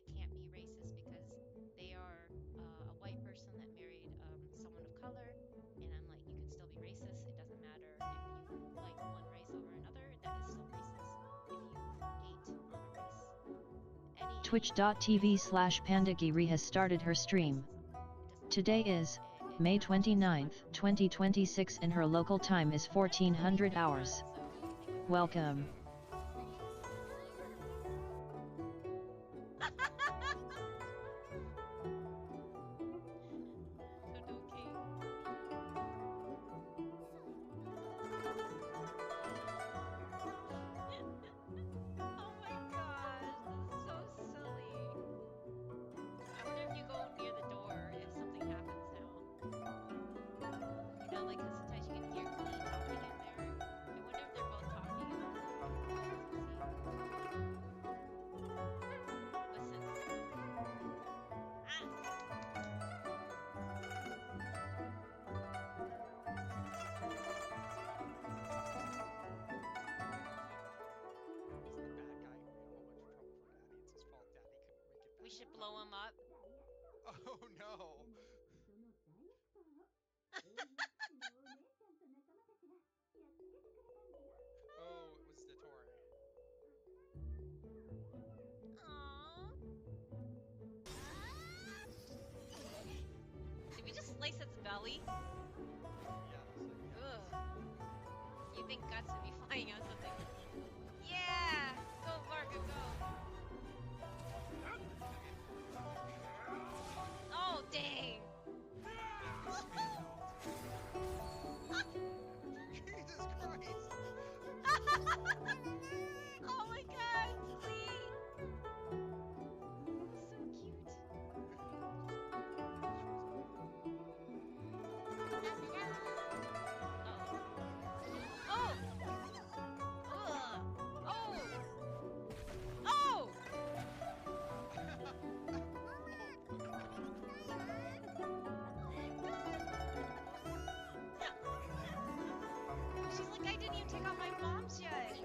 it can't be racist because they are a white person that married someone of color. And I'm like, you can still be racist. It doesn't matter if you like one race over another. That is still racist if you hate on a race. Any Twitch.tv/pandagiri has started her stream. Today is May 29th, 2026 and her local time is 1400 hours. Welcome. Tono King. Oh my gosh, this is so silly. I wonder if you go near the door if something happens now. You know, like, 'cause sometimes you can hear Glee talking in there. I wonder if they're both talking and I'm like, let's see. Listen. Ah! He's the bad guy who made a whole bunch of trouble for Daddy. It's his fault Daddy couldn't make it We back. should blow him up. Oh no! Oh, it was Dottore. Aww. Did we just slice its belly? Yes, I guess. Ugh. You think guts would be flying out something? Yeah! Go, Varga, go! Oh, dang! Jesus Christ! Oh my god, Glee! So cute. Oh! Ugh! Oh! Oh! She's like, I didn't even take off my bombs yet.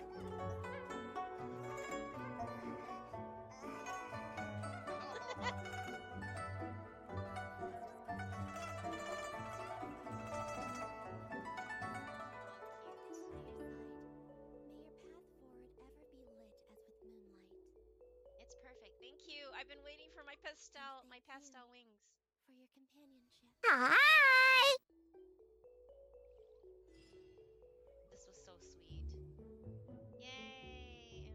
It's perfect. Thank you. I've been waiting for my pastel wings. For your companionship. Hi! This was so sweet. Yay!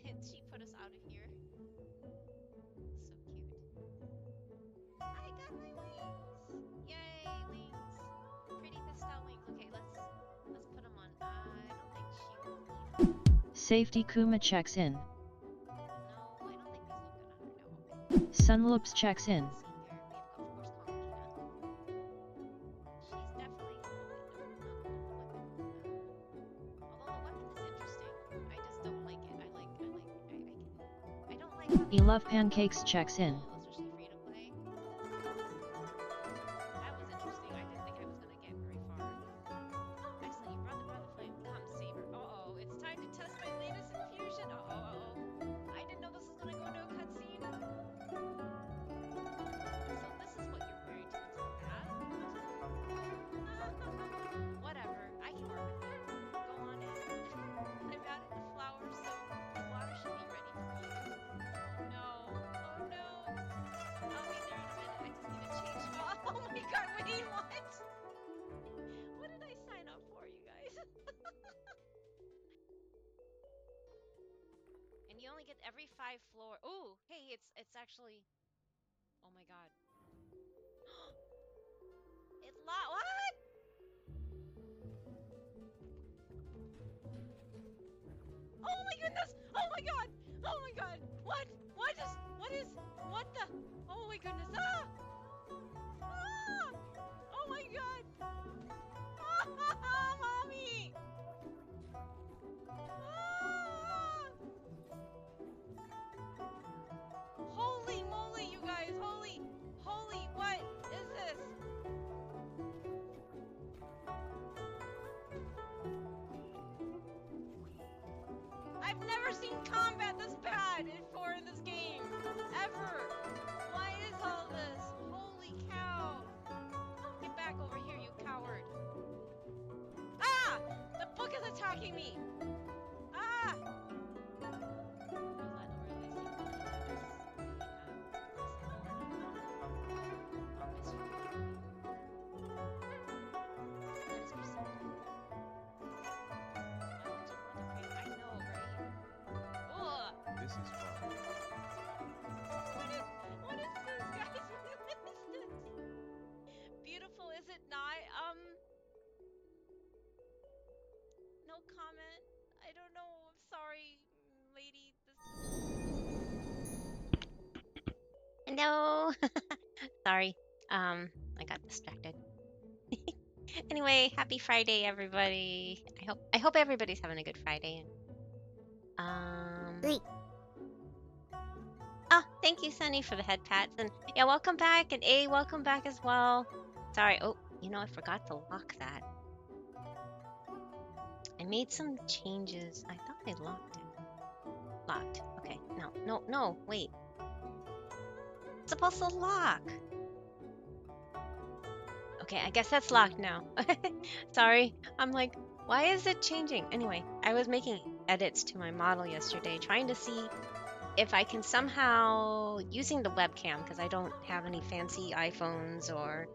And she put us out of here. So cute. I got my wings! Yay, wings! Pretty pastel wings. Okay, let's put them on. I don't think she will need them. Safety Kuma checks in. No, I don't think these look good on her. No, okay. Sunloops checks in. Let's see here. We have, of course, Kamakina. She's definitely. Oh wait, no, not the weapon. Although the weapon is interesting, I just don't like it. I don't like how E Love Pancakes checks in. especially free to play. That was interesting. I didn't think I was gonna get very far. Excellent, you brought the flame. Come, Saber. Uh-oh, it's time to test my latest infusion. Uh-oh. I didn't know this was gonna go into a cutscene. So this is what you're wearing to into the bath? Whatever, I can work with it. Go on in. I've added the flowers, so the water should be ready for you. Oh no. Oh no. I'll be there in a minute. I just need to change. Oh my god, wait, what? What did I sign up for, you guys? And you only get every 5 floor. Oh, hey, it's actually. Oh my god. It's what? Oh my goodness! Oh my god! Oh my god! What the? Oh my goodness! Ah! Ah! Oh my god! Ah! Mommy! Ah! Holy moly, you guys! Holy, what is this? I've never seen combat this bad in this game, ever? Why is all this? Holy cow! Get back over here, you coward! Ah! The book is attacking me! Ah! This is fun. What is this, guys? What is this? Beautiful, is it not? No comment. I don't know. I'm sorry, lady. Hello. Sorry. I got distracted. Anyway, happy Friday, everybody. I hope everybody's having a good Friday. Um. Oh, thank you, Sunny, for the head pats. And yeah, welcome back. And A, welcome back as well. Sorry. Oh, I forgot to lock that. I made some changes. I thought I locked it. Locked. Okay. No. Wait. It's supposed to lock. Okay, I guess that's locked now. Sorry. I'm like, why is it changing? Anyway, I was making edits to my model yesterday, trying to see if I can somehow, using the webcam, because I don't have any fancy iPhones or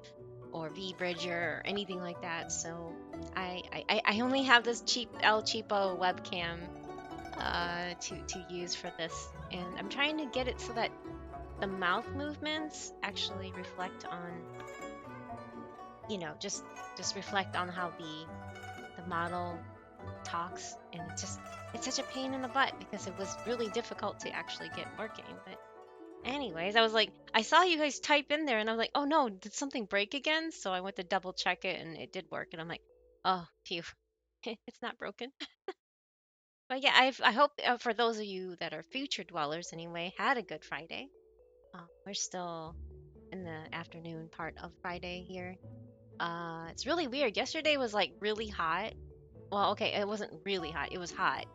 V-Bridger or anything like that, so I only have this cheap El Cheapo webcam to use for this, and I'm trying to get it so that the mouth movements actually reflect on, just reflect on how the model talks, and it's such a pain in the butt because it was really difficult to actually get working. But anyways, I was like, I saw you guys type in there, and I was like, oh no, did something break again? So I went to double check it, and it did work, and I'm like, oh, phew, it's not broken. But yeah, I hope for those of you that are future dwellers anyway, had a good Friday. We're still in the afternoon part of Friday here. It's really weird. Yesterday was like really hot. Well, okay, it wasn't really hot. It was hot.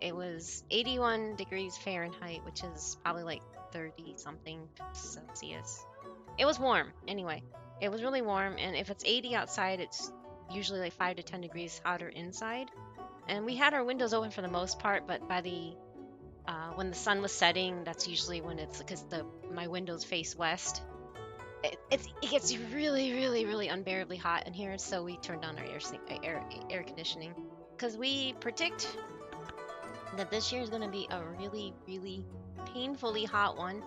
It was 81 degrees Fahrenheit, which is probably like 30 something Celsius. It was warm anyway. It was really warm, and if it's 80 outside, it's usually like 5 to 10 degrees hotter inside. And we had our windows open for the most part, but by the when the sun was setting, that's usually when it's because my windows face west. It gets really, really, really unbearably hot in here, so we turned on our air conditioning because we predict that this year is going to be a really, really painfully hot one.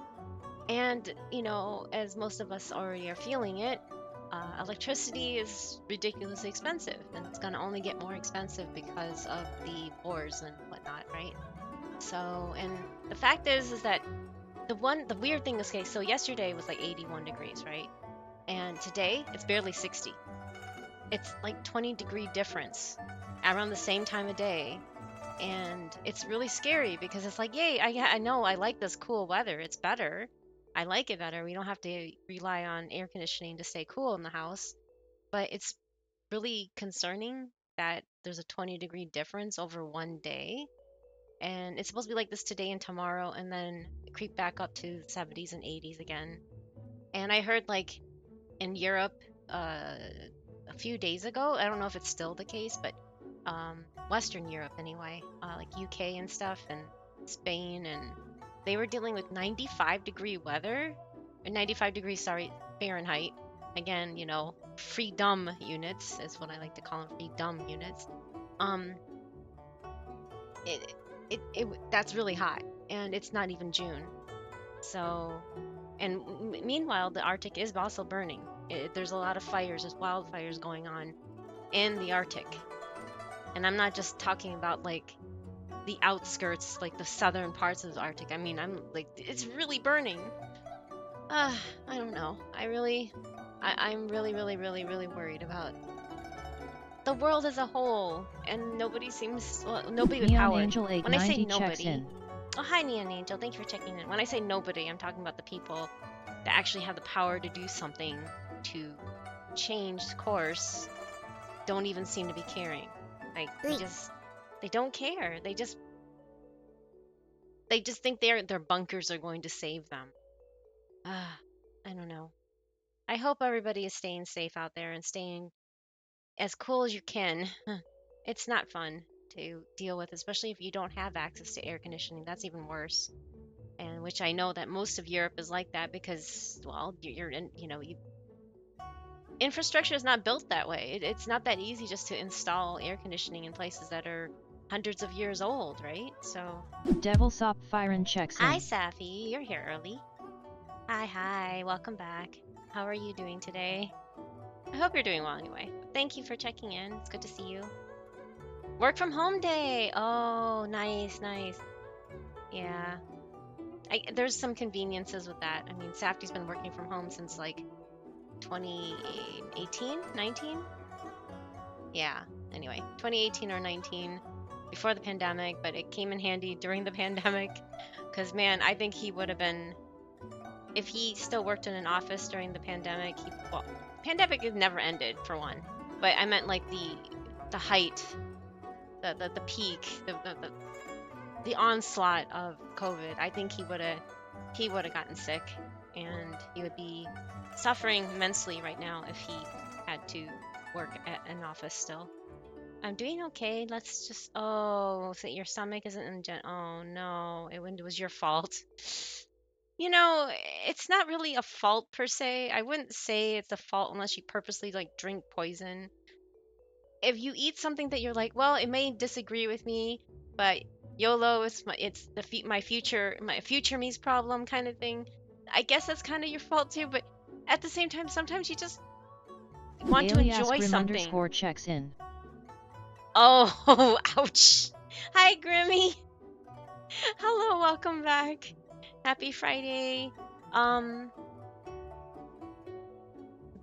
And, as most of us already are feeling it, electricity is ridiculously expensive, and it's going to only get more expensive because of the wars and whatnot, right? So, and the fact is that the weird thing is, okay, so yesterday was like 81 degrees, right? And today it's barely 60. It's like 20-degree difference around the same time of day. And it's really scary because it's like, yay, I know I like this cool weather. It's better. I like it better. We don't have to rely on air conditioning to stay cool in the house. But it's really concerning that there's a 20-degree difference over one day. And it's supposed to be like this today and tomorrow, and then creep back up to the 70s and 80s again. And I heard like in Europe a few days ago, I don't know if it's still the case, but Western Europe anyway, like UK and stuff, and Spain, and they were dealing with 95-degree weather, or 95 degrees, sorry, Fahrenheit. Again, freedom units is what I like to call them, freedom units. That's really hot, and it's not even June. So, and meanwhile, the Arctic is also burning. There's a lot of fires, there's wildfires going on in the Arctic. And I'm not just talking about like the outskirts, like the southern parts of the Arctic. I mean, I'm like, it's really burning. I don't know. I'm really, really, really, really worried about the world as a whole, and nobody with Neon power. Angel When I say 890 checks nobody, in. oh hi Neon Angel, thank you for checking in. When I say nobody, I'm talking about the people that actually have the power to do something to change course. Don't even seem to be caring. Like they don't care. They just think their bunkers are going to save them. I don't know. I hope everybody is staying safe out there and staying as cool as you can. It's not fun to deal with, especially if you don't have access to air conditioning. That's even worse. And which I know that most of Europe is like that because, well, you're in, infrastructure is not built that way. It's not that easy just to install air conditioning in places that are hundreds of years old, right? So, Devil Sop Firen checks hi, in. Safi, you're here early. Hi, welcome back. How are you doing today? I hope you're doing well anyway. Thank you for checking in. It's good to see you. Work from home day. Oh, nice. Yeah. There's some conveniences with that. I mean, Safty's been working from home since like 2018, 19? Yeah. Anyway, 2018 or 19 before the pandemic, but it came in handy during the pandemic because, man, I think he would have been, if he still worked in an office during the pandemic, well, pandemic has never ended for one, but I meant like the height, the peak, the onslaught of COVID. I think he would have gotten sick, and he would be suffering immensely right now if he had to work at an office still. I'm doing okay. Let's just. Oh, so your stomach isn't in Oh no, it was your fault. You know, it's not really a fault per se. I wouldn't say it's a fault unless you purposely like drink poison. If you eat something that you're like, well, it may disagree with me, but YOLO, it's my future me's problem kind of thing. I guess that's kind of your fault too, but at the same time, sometimes you just want to Alias enjoy Grim something. _ checks in. Oh, ouch. Hi, Grimmy. Hello, welcome back. Happy Friday. Um,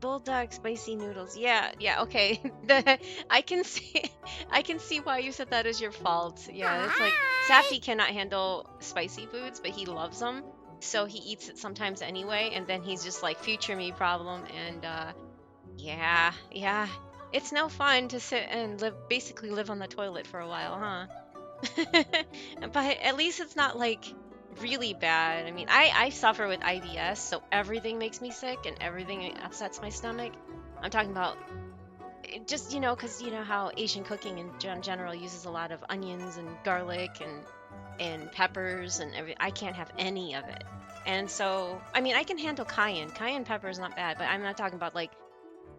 Bulldog spicy noodles. Yeah, okay. I can see I can see why you said that is your fault. Yeah, it's like Safi cannot handle spicy foods, but he loves them. So he eats it sometimes anyway, and then he's just like future me problem and yeah. It's no fun to sit and basically live on the toilet for a while, huh? But at least it's not like really bad. I mean, I suffer with IBS, so everything makes me sick and everything upsets my stomach. I'm talking about just, because you know how Asian cooking in general uses a lot of onions and garlic and peppers and everything. I can't have any of it. And so, I mean, I can handle cayenne. Cayenne pepper is not bad, but I'm not talking about like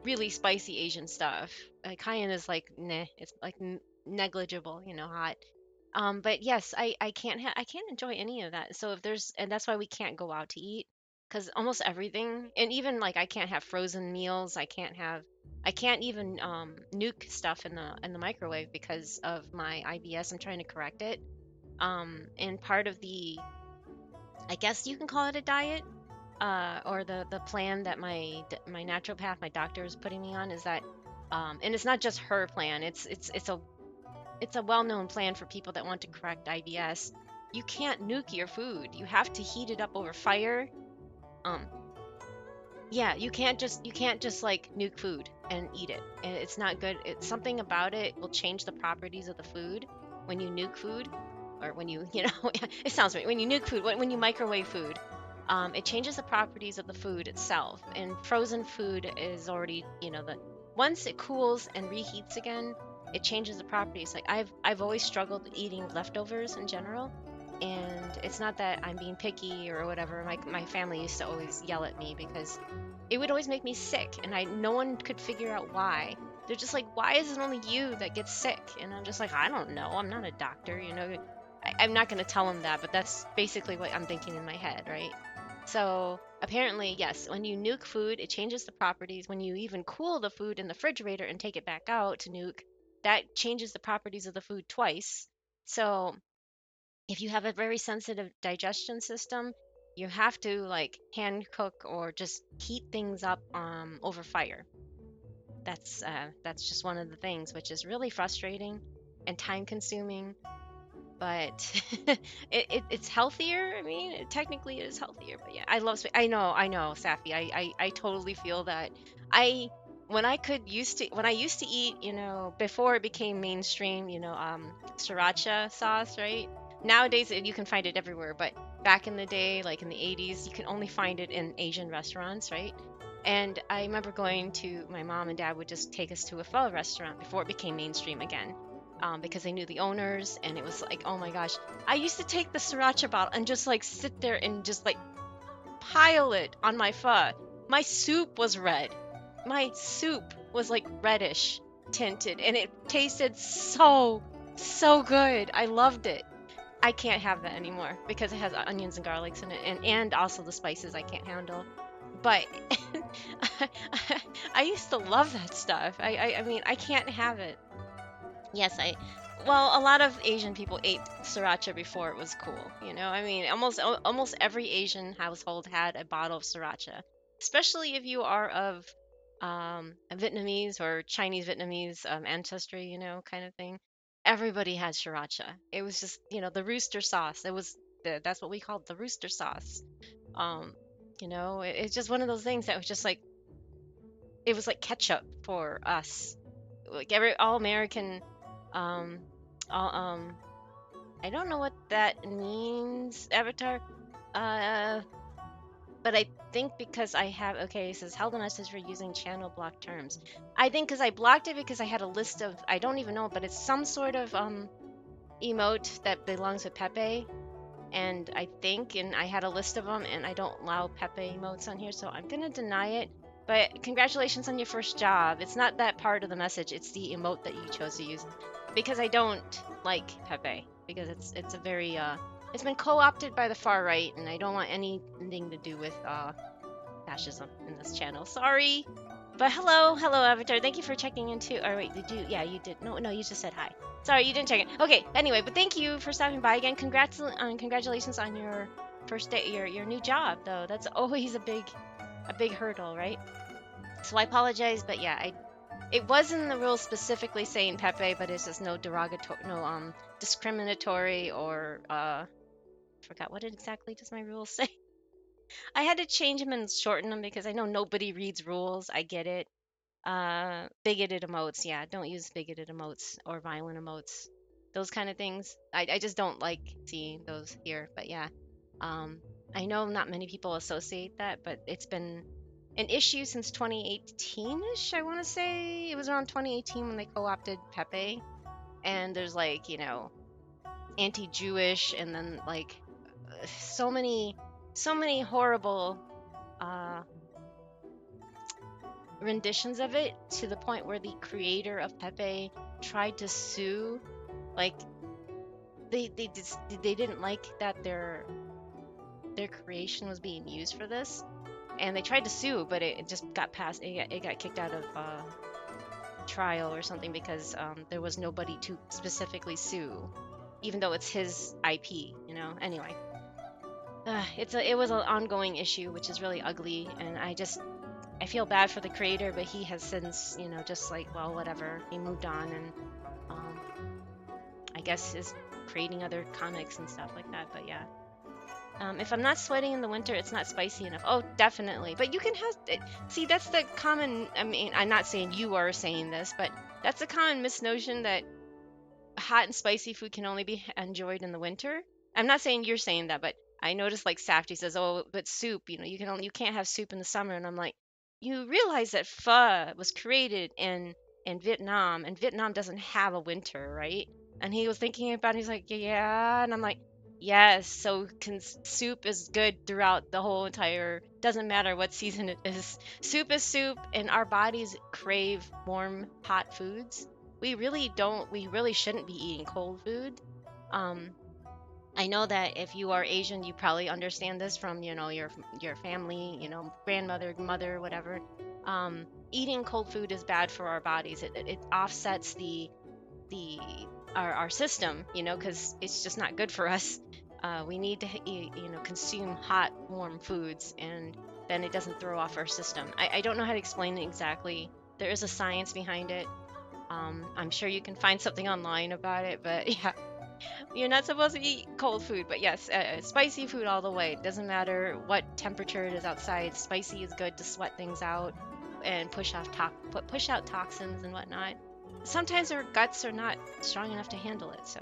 really spicy Asian stuff. Cayenne is like, nah, it's like negligible, hot. But yes, I can't enjoy any of that. So and that's why we can't go out to eat because almost everything, and even like I can't have frozen meals. I can't even nuke stuff in the microwave because of my IBS. I'm trying to correct it. And part of I guess you can call it a diet, or the plan that my naturopath, my doctor is putting me on is that, and it's not just her plan. It's a well-known plan for people that want to correct IBS. You can't nuke your food. You have to heat it up over fire. Um, yeah, you can't just like nuke food and eat it. And it's not good. It's something about it will change the properties of the food when you nuke food, or when it sounds right. When you nuke food, when you microwave food, it changes the properties of the food itself. And frozen food is already, once it cools and reheats again, it changes the properties. Like I've always struggled eating leftovers in general, and it's not that I'm being picky or whatever. My family used to always yell at me because it would always make me sick, and no one could figure out why. They're just like, why is it only you that gets sick? And I'm just like, I don't know. I'm not a doctor, I'm not going to tell them that, but that's basically what I'm thinking in my head, right? So apparently, yes, when you nuke food, it changes the properties. When you even cool the food in the refrigerator and take it back out to nuke, that changes the properties of the food twice. So if you have a very sensitive digestion system, you have to like hand cook or just heat things up over fire. That's just one of the things, which is really frustrating and time consuming, but it's healthier. I mean, technically it is healthier, but yeah, I love I know, Safi. I totally feel that. I when I used to eat, before it became mainstream, sriracha sauce, right? nowadays you can find it everywhere, but back in the day, like in the 80s, you can only find it in Asian restaurants, right? And I remember going to my mom and dad would just take us to a pho restaurant before it became mainstream again, because they knew the owners, and it was like, oh my gosh, I used to take the sriracha bottle and just like sit there and just like pile it on my pho. My soup was red. My soup was like reddish tinted, and it tasted so good. I loved it. I can't have that anymore because it has onions and garlics in it, and also the spices I can't handle. But I used to love that stuff. I mean, I can't have it. Yes, well, a lot of Asian people ate sriracha before it was cool, you know? I mean, almost every Asian household had a bottle of sriracha, especially if you are of a Vietnamese or Chinese Vietnamese ancestry, you know, kind of thing. Everybody had sriracha. It was just, you know, the rooster sauce. That's what we called the rooster sauce. Um, you know, it's just one of those things that was just like it was like ketchup for us. Like all American um all I don't know what that means, Avatar. Uh but I think because I have okay, it says held a message for using channel block terms. I think because I blocked it because I had a list of I don't even know, but it's some sort of emote that belongs with Pepe, and I had a list of them, and I don't allow Pepe emotes on here, so I'm gonna deny it. But congratulations on your first job. It's not that part of the message, it's the emote that you chose to use. Because I don't like Pepe, because it's a very it's been co-opted by the far right, and I don't want anything to do with fascism in this channel. Sorry. But hello Avatar. Thank you for checking in too. Or wait, did you? Yeah, you did. No, you just said hi. Sorry, you didn't check it. Okay. Anyway, but thank you for stopping by again. Congratulations on your first day, your new job, though. That's always a big hurdle, right? So I apologize, but yeah, it was in the rules specifically saying Pepe, but it's just no derogatory, no discriminatory or forgot what exactly does my rules say. I had to change them and shorten them because I know nobody reads rules. I get it. Bigoted emotes, yeah, don't use bigoted emotes or violent emotes. Those kind of things. I just don't like seeing those here. But yeah, um, I know not many people associate that, but it's been an issue since 2018-ish. I want to say it was around 2018 when they co-opted Pepe, and there's like anti-Jewish, and then like so many horrible uh renditions of it, to the point where the creator of Pepe tried to sue. Like they didn't like that their creation was being used for this, and they tried to sue, but it just got passed. It got kicked out of trial or something because there was nobody to specifically sue, even though it's his IP. You know. Anyway, it was an ongoing issue, which is really ugly, and I feel bad for the creator, but he has since, just like, well, whatever. He moved on, and um, I guess is creating other comics and stuff like that. But yeah, if I'm not sweating in the winter, it's not spicy enough. Oh, definitely. But you can have see, that's the common. I mean, I'm not saying you are saying this, but that's a common misnotion that hot and spicy food can only be enjoyed in the winter. I'm not saying you're saying that, but I noticed like Safety says, "Oh, but soup, you can't have soup in the summer." And I'm like, "You realize that pho was created in Vietnam, and Vietnam doesn't have a winter, right?" And he was thinking about it, he's like, "Yeah." And I'm like, "Yes, so soup is good throughout the whole entire, doesn't matter what season it is. Soup is soup, and our bodies crave warm, hot foods. We really shouldn't be eating cold food. Um, I know that if you are Asian, you probably understand this from, your family, grandmother, mother, whatever. Eating cold food is bad for our bodies. It offsets the our system, because it's just not good for us. We need to, consume hot, warm foods, and then it doesn't throw off our system. I don't know how to explain it exactly. There is a science behind it. I'm sure you can find something online about it, but yeah, you're not supposed to eat cold food. But yes, spicy food all the way. Doesn't matter what temperature it is outside. Spicy is good to sweat things out and push out toxins and whatnot. Sometimes our guts are not strong enough to handle it, so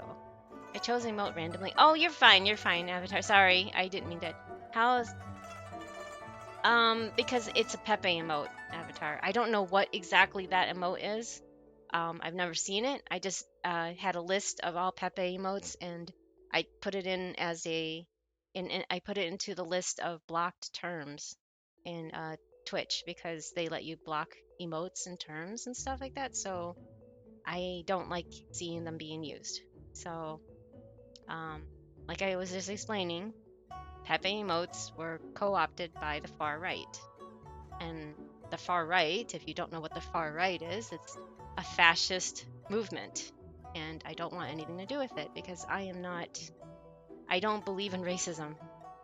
I chose emote randomly. Oh, you're fine, Avatar. Sorry, I didn't mean to. How's because it's a Pepe emote, Avatar. I don't know what exactly that emote is. I've never seen it. I just had a list of all Pepe emotes, and I put it in as I put it into the list of blocked terms in Twitch because they let you block emotes and terms and stuff like that. So I don't like seeing them being used. So, like I was just explaining, Pepe emotes were co-opted by the far right. And the far right, if you don't know what the far right is, it's a fascist movement. And I don't want anything to do with it because I don't believe in racism.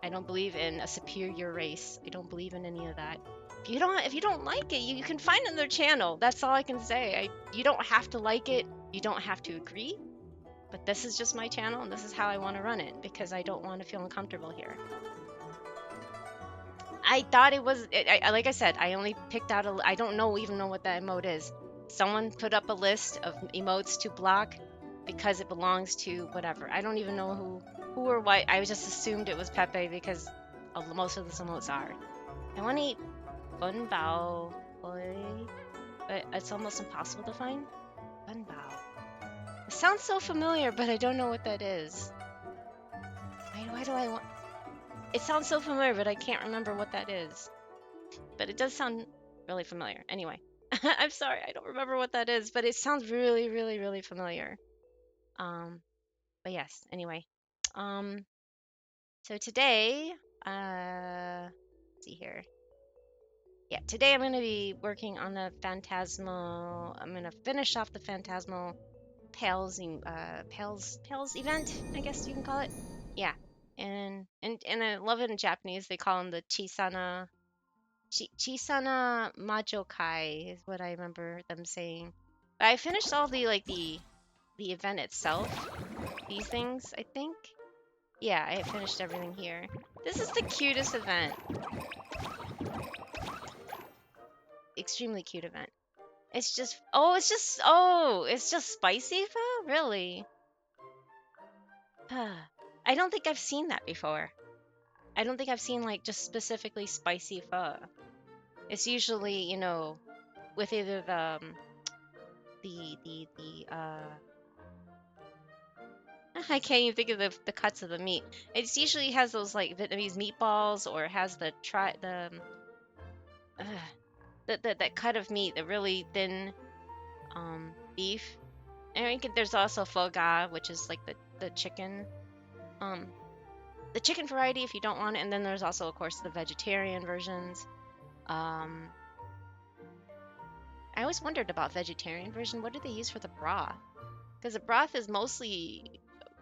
I don't believe in a superior race. I don't believe in any of that. If you don't like it, you can find it on their channel. That's all I can say. You don't have to like it. You don't have to agree. But this is just my channel and this is how I want to run it because I don't want to feel uncomfortable here. I thought it was, like I said, I only picked out I don't even know what that emote is. Someone put up a list of emotes to block because it belongs to whatever. I don't even know who or what. I just assumed it was Pepe because most of the emotes are. I want to eat bun bao, but it's almost impossible to find. Bun bao. It sounds so familiar, but I don't know what that is. Why do I want... It sounds so familiar, but I can't remember what that is. But it does sound really familiar. Anyway, I'm sorry, I don't remember what that is, but it sounds really, really, really familiar. But yes, anyway. So today, let's see here. Yeah, today I'm going to be working on the Phantasmal. I'm going to finish off the Phantasmal Pales event, I guess you can call it. Yeah. And I love it in Japanese. They call them the Chisana Majokai is what I remember them saying. But I finished all the event itself. These things, I think. Yeah, I finished everything here. This is the cutest event. Extremely cute event. It's just it's just spicy pho? Really? I don't think I've seen that before. I don't think I've seen like just specifically spicy pho. It's usually, with either the I can't even think of the cuts of the meat. It usually has those like Vietnamese meatballs or has that cut of meat, the really thin beef. And I think there's also pho ga, which is like the chicken the chicken variety if you don't want it, and then there's also of course the vegetarian versions. I always wondered about vegetarian version. What do they use for the broth? Because the broth is mostly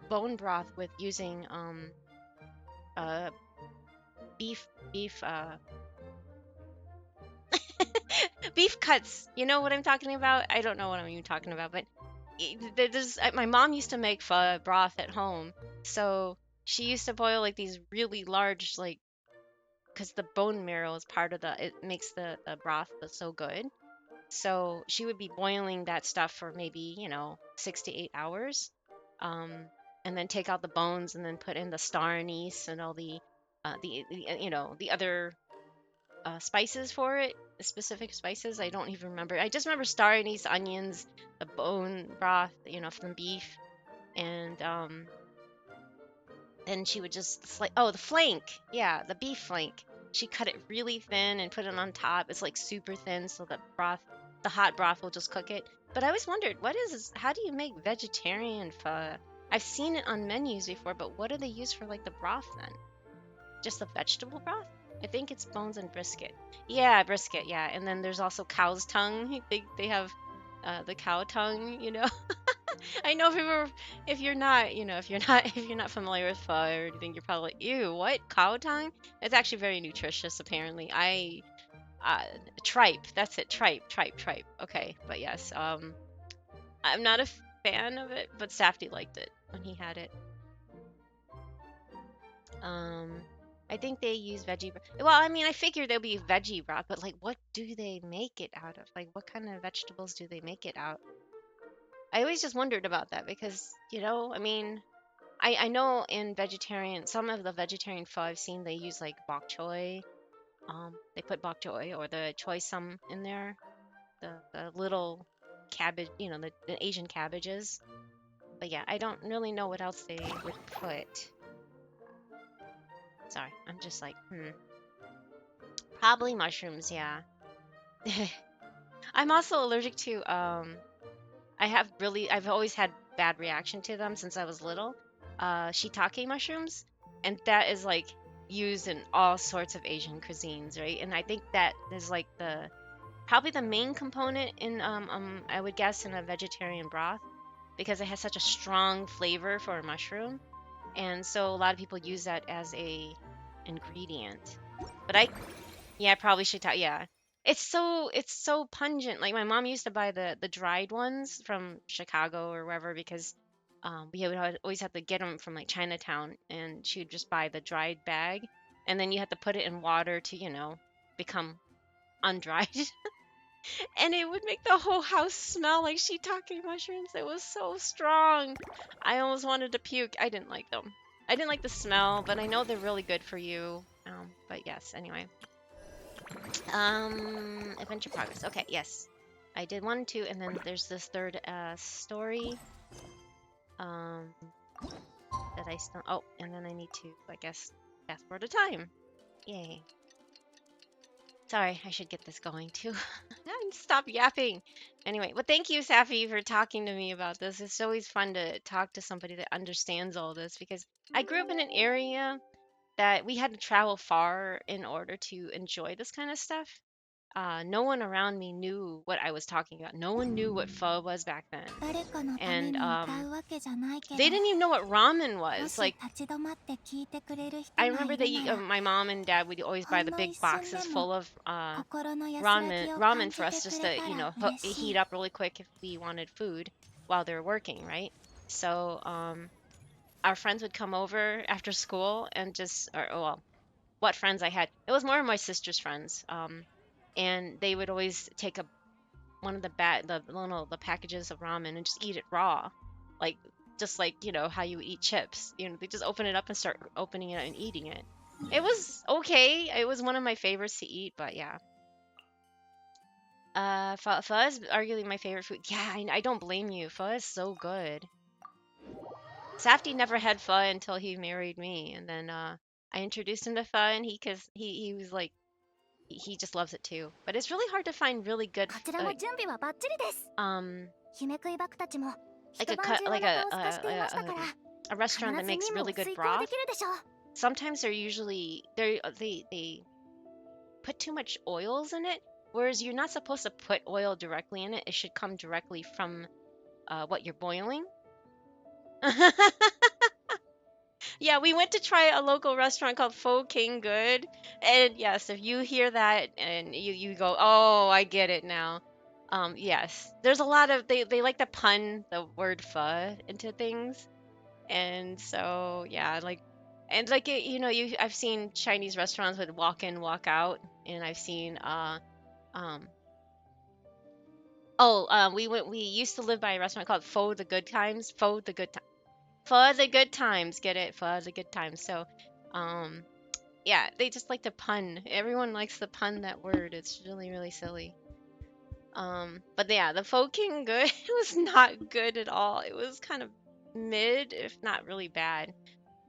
bone broth with using beef beef cuts. You know what I'm talking about? I don't know what I'm even talking about, but my mom used to make pho broth at home, so she used to boil like these really large like because the bone marrow is part of it makes the broth that's so good. So she would be boiling that stuff for maybe 6 to 8 hours, um, and then take out the bones and then put in the star anise and all the other spices for it, specific spices. I don't even remember. I just remember star anise, onions, the bone broth, from beef, and then she would just the flank, yeah, the beef flank. She cut it really thin and put it on top. It's like super thin, so the hot broth will just cook it. But I always wondered, what is this? How do you make vegetarian pho? I've seen it on menus before, but what do they use for like the broth then? Just the vegetable broth? I think it's bones and brisket. Yeah, brisket. Yeah, and then there's also cow's tongue. They have the cow tongue. I know if you're not, if you're not familiar with pho or anything, you're probably like, ew, what cow tongue? It's actually very nutritious, apparently. Tripe. That's it. Tripe. Okay, but yes, I'm not a fan of it, but Safety liked it when he had it. I think they use veggie. Well, I mean, I figured there'll be veggie broth, but like, what do they make it out of? Like, what kind of vegetables do they make it out? I always just wondered about that because, I mean, I know in vegetarian, some of the vegetarian pho I've seen they use like bok choy. They put bok choy or the choy sum in there, the little cabbage, the Asian cabbages. But yeah, I don't really know what else they would put. Sorry, I'm just like, probably mushrooms, yeah. I'm also allergic to I've always had bad reaction to them since I was little. Shiitake mushrooms, and that is like used in all sorts of Asian cuisines, right? And I think that is like the probably the main component in I would guess in a vegetarian broth because it has such a strong flavor for a mushroom, and so a lot of people use that as a ingredient. But yeah, I probably should tell. Yeah, it's so pungent. Like my mom used to buy the dried ones from Chicago or wherever because we would always have to get them from like Chinatown, and she would just buy the dried bag, and then you have to put it in water to become undried, and it would make the whole house smell like shiitake mushrooms. It was so strong. I almost wanted to puke. I didn't like them. I didn't like the smell, but I know they're really good for you. But yes, anyway. Adventure progress. Okay, yes. I did 1, 2, and then there's this third story. Um, that I still. Oh, and then I need to, I guess, fast forward a time. Yay. Sorry, I should get this going too. And stop yapping. Anyway, well, thank you, Safi, for talking to me about this. It's always fun to talk to somebody that understands all this because I grew up in an area that we had to travel far in order to enjoy this kind of stuff. No one around me knew what I was talking about. No one knew what pho was back then. And they didn't even know what ramen was. Like, I remember that my mom and dad would always buy the big boxes full of ramen for us just to, heat up really quick if we wanted food while they were working, right? So, our friends would come over after school and well, what friends I had. It was more of my sister's friends. And they would always take one of the packages of ramen and just eat it raw, like just like how you eat chips. They just open it up and start opening it and eating it. It was okay. It was one of my favorites to eat, but yeah. Pho is arguably my favorite food. Yeah, I don't blame you. Pho is so good. Safty never had pho until he married me, and then I introduced him to pho, and he was like he just loves it too. But it's really hard to find really good um like a restaurant that makes really good broth. Sometimes they put too much oils in it, whereas you're not supposed to put oil directly in it. It should come directly from what you're boiling. Yeah, we went to try a local restaurant called Pho King Good. And yes, if you hear that and you go, "Oh, I get it now." Yes. There's a lot of they like to pun the word pho into things. And so, yeah, like and like I've seen Chinese restaurants with walk in, walk out, and I've seen um we used to live by a restaurant called Pho the Good Times, Pho the Good For the good times, get it? For the good times. So, um, yeah, they just like to pun. Everyone likes to pun that word. It's really, really silly. But yeah, the Folk King Good was not good at all. It was kind of mid, if not really bad.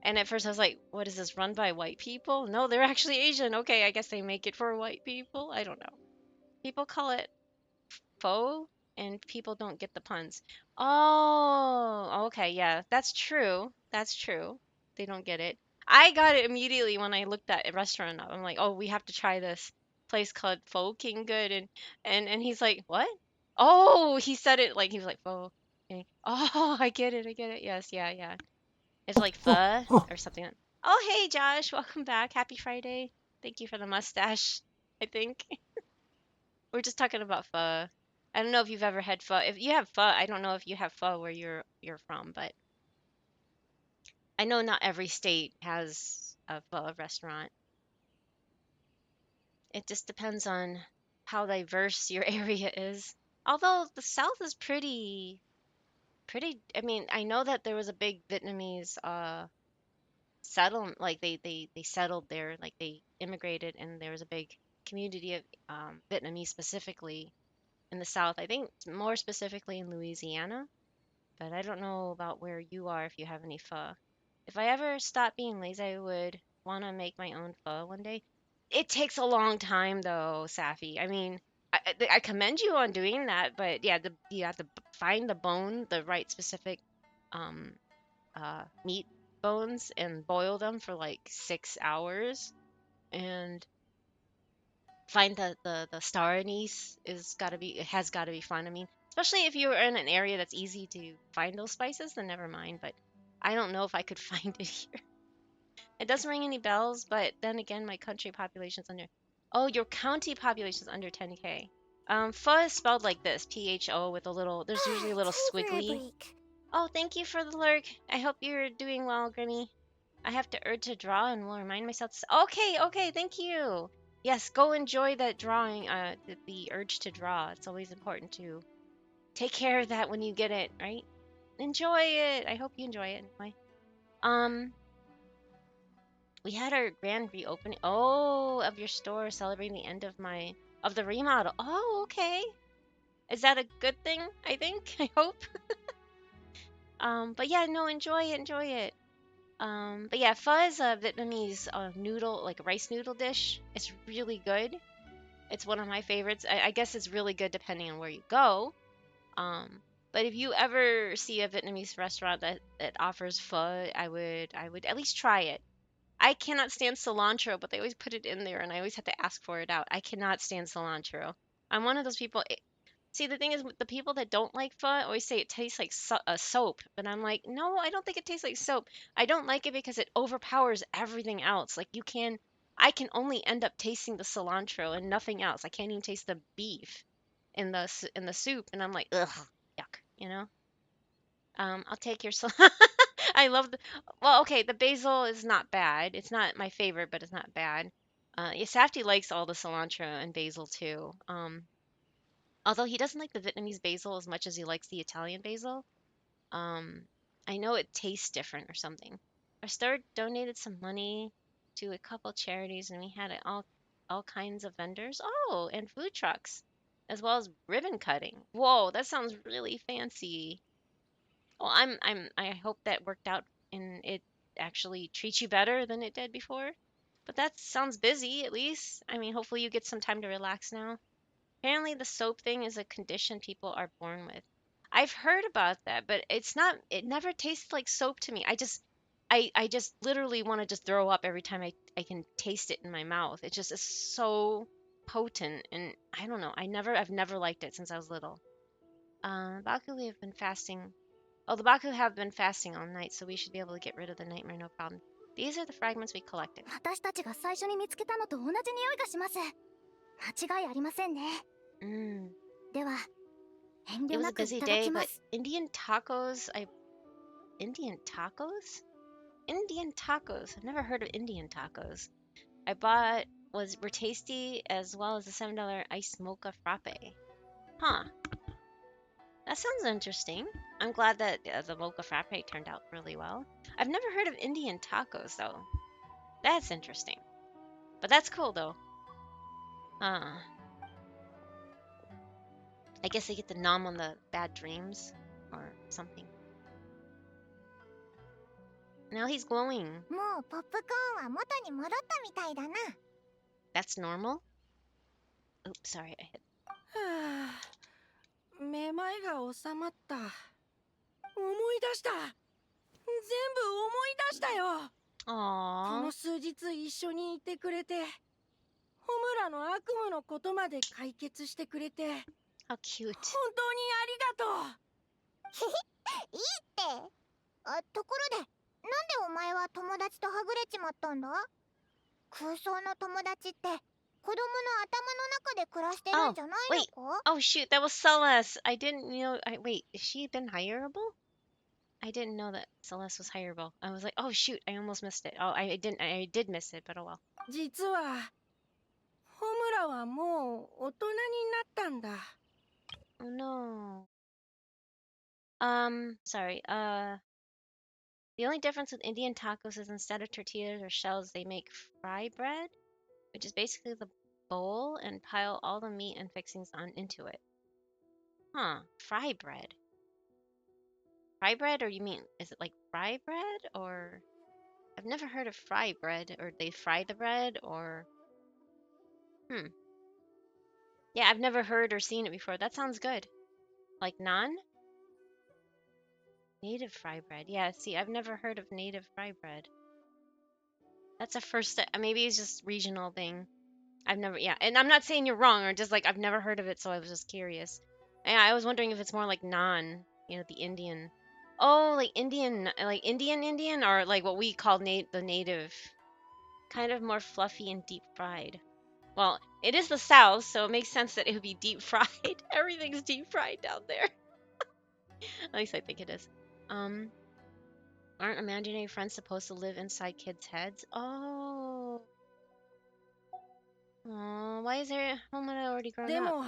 And at first I was like, what is this, run by white people? No, they're actually Asian. Okay, I guess they make it for white people. I don't know. People call it faux and people don't get the puns. Oh, okay, yeah, that's true. That's true. They don't get it. I got it immediately when I looked at a restaurant up. I'm like, oh, we have to try this place called Pho King Good, and he's like, what? Oh, he said it like he was like pho. Oh, I get it. I get it. Yes, yeah, yeah. It's like pho or something. Oh, hey, Josh, welcome back. Happy Friday. Thank you for the mustache. I think. We're just talking about pho. I don't know if you've ever had pho. If you have pho, I don't know if you have pho where you're from, but I know not every state has a pho restaurant. It just depends on how diverse your area is. Although the South is pretty. pretty. I mean, I know that there was a big Vietnamese settlement, like they settled there, like they immigrated, and there was a big community of Vietnamese specifically in the South. I think more specifically in Louisiana, but I don't know about where you are if you have any pho. If I ever stop being lazy, I would want to make my own pho one day. It takes a long time though, Safi. I mean, I commend you on doing that, but yeah, you have to find the bone, the right specific um meat bones, and boil them for like 6 hours, and find the star anise is gotta be it has gotta be fun. I mean, especially if you're in an area that's easy to find those spices, then never mind. But I don't know if I could find it here. It doesn't ring any bells, but then again, my country population's under. Oh, your county population's under 10K. Pho is spelled like this, PHO, with a little. There's usually a little squiggly. Oh, thank you for the lurk. I hope you're doing well, Grimmy. I have to urge to draw and will remind myself to. Okay, okay, thank you. Yes, go enjoy that drawing. The urge to draw. It's always important to take care of that when you get it, right? Enjoy it. I hope you enjoy it anyway. Um, we had our grand reopening. Oh, of your store, celebrating the end of the remodel. Oh, okay. Is that a good thing? I think. I hope. But yeah, no, enjoy it, enjoy it. But yeah, pho is a Vietnamese noodle, like a rice noodle dish. It's really good. It's one of my favorites. I guess it's really good depending on where you go. Um, but if you ever see a Vietnamese restaurant that offers pho, I would at least try it. I cannot stand cilantro, but they always put it in there, and I always have to ask for it out. I cannot stand cilantro. I'm one of those people. See, the thing is, with the people that don't like pho always say it tastes like soap, but I'm like, no, I don't think it tastes like soap. I don't like it because it overpowers everything else. Like I can only end up tasting the cilantro and nothing else. I can't even taste the beef in the soup, and I'm like, ugh, yuck, you know. I'll take your I love the. Well, okay, the basil is not bad. It's not my favorite, but it's not bad. Yeah, Safty likes all the cilantro and basil too. Although he doesn't like the Vietnamese basil as much as he likes the Italian basil. Um, I know it tastes different or something. Our store donated some money to a couple charities, and we had all kinds of vendors. Oh, and food trucks, as well as ribbon cutting. Whoa, that sounds really fancy. Well, I hope that worked out and it actually treats you better than it did before. But that sounds busy, at least. I mean, hopefully you get some time to relax now. Apparently, the soap thing is a condition people are born with. I've heard about that, but it never tastes like soap to me. I just literally want to just throw up every time I can taste it in my mouth. It just is so potent, and I don't know. I've never liked it since I was little. Baku, we have been fasting. Oh, the Baku have been fasting all night, so we should be able to get rid of the nightmare, no problem. These are the fragments we collected. 私たちが最初に見つけたのと同じ匂いがします。間違いありませんね。Mm. では、遠 It 慮 was な a くい busy ただ day, きま but す。 Indian tacos, Indian tacos? Indian tacos. I've never heard of Indian tacos. I bought were tasty as well as the $7 iced mocha frappe. Huh. That sounds interesting. I'm glad that the mocha frappe turned out really well. I've never heard of Indian tacos though. That's interesting. But that's cool though. I guess they get to numb on the bad dreams or something. Now he's glowing. もうポップコーンは元に戻ったみたいだな。That's normal? Oops, sorry. I hit. はあ、めまいが収まった。思い出した。全部思い出したよ。こ Aww. の数日一緒にいてくれて、ホムラの悪夢のことまで解決してくれて、How cute. 本当にありがとう。いいって。ところで、なんでお前は友達とはぐれちまったんだ？空想の友達って子供の頭の中で暮らしてるんじゃないのか？ Oh shoot, that was Celeste. I didn't know. Wait, is she been hireable? I didn't know that Celeste was hireable. I was like, oh shoot, I almost missed it. Oh, I didn't. I did miss it, but oh well. 実は、ホムラはもう大人になったんだ。Oh no. Sorry. The only difference with Indian tacos is instead of tortillas or shells, they make fry bread, which is basically the bowl and pile all the meat and fixings on into it. Huh, fry bread. Fry bread, or you mean, is it like fry bread? Or I've never heard of fry bread, or they fry the bread, or yeah, I've never heard or seen it before. That sounds good. Like naan? Native fry bread. Yeah, see, I've never heard of native fry bread. That's a first step. Maybe it's just regional thing. I've never, yeah, and I'm not saying you're wrong, or just like I've never heard of it, so I was just curious. And I was wondering if it's more like naan, the Indian. Oh, like Indian, or like what we call the native, kind of more fluffy and deep fried. Well, it is the South, so it makes sense that it would be deep fried. Everything's deep fried down there. At least I think it is. Aren't imaginary friends supposed to live inside kids' heads? Oh. Aw, why is there Homura already grown で up? も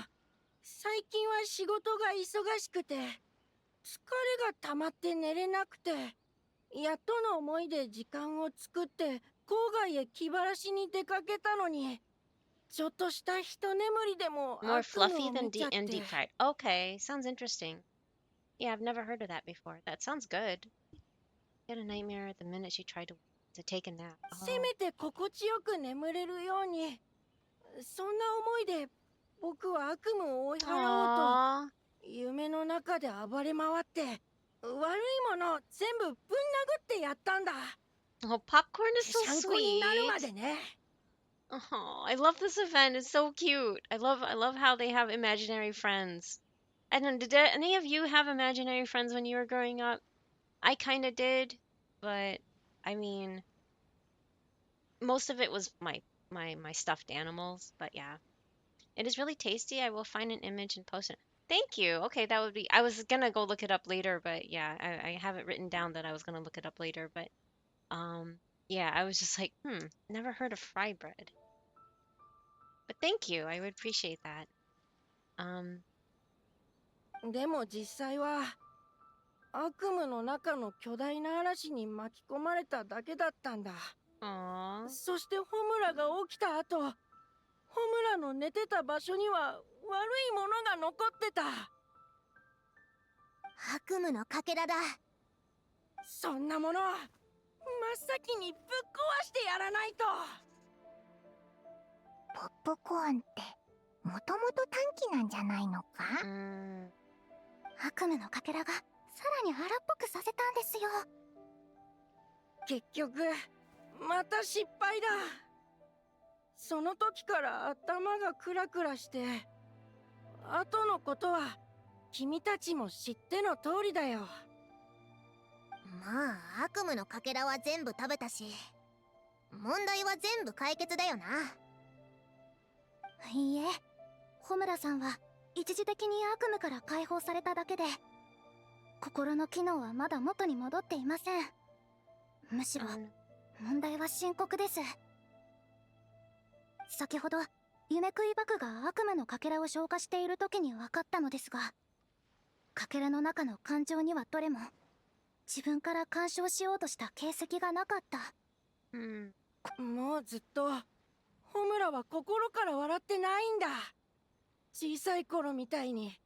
最近は仕事が忙しくて疲れが溜まって寝れなくてやっとの思いで時間を作って郊外へ気晴らしに出かけたのにちょっとした一眠りでも More 悪 fluffy 夢を than 見ちゃっ and て deep fried. Okay, sounds interesting. Yeah, I've never heard of that before. That sounds good. Get a nightmare the minute she tried to take a nap. せめて心地よく眠れるようにそんな思いで僕は悪夢を追い払おうと Aww. 夢の中で暴れ回って悪いもの全部ぶん殴ってやったんだ Oh, popcorn is ぺ so しゃんこになるま sweet. でね Oh, I love this event. It's so cute. I love how they have imaginary friends. And then, did any of you have imaginary friends when you were growing up? I kind of did, but I mean, most of it was my stuffed animals. But yeah, it is really tasty. I will find an image and post it. Thank you. Okay, that would be. I was gonna go look it up later, but yeah, I have it written down that I was gonna look it up later. But yeah, I was just like, never heard of fry bread. But thank you. I would appreciate that. でも実際は悪夢の中の巨大な嵐に巻き込まれただけだったんだ Aww. そしてホムラが起きた後ホムラの寝てた場所には悪いものが残ってた悪夢のかけらだ。そんなもの真っ先にぶっ壊してやらないとポップコーンってもともと短気なんじゃないのか？悪夢のかけらがさらに荒っぽくさせたんですよ。結局また失敗だその時から頭がクラクラして後のことは君たちも知っての通りだよまあ悪夢のかけらは全部食べたし問題は全部解決だよな。いいえ、ホムラさんは一時的に悪夢から解放されただけで心の機能はまだ元に戻っていません。むしろ問題は深刻です。先ほど夢食いバクが悪夢のかけらを消化している時に分かったのですが、かけらの中の感情にはどれも自分から干渉しようとした形跡がなかった。もうずっとホムラは心から笑ってないんだ。小さい頃みたいに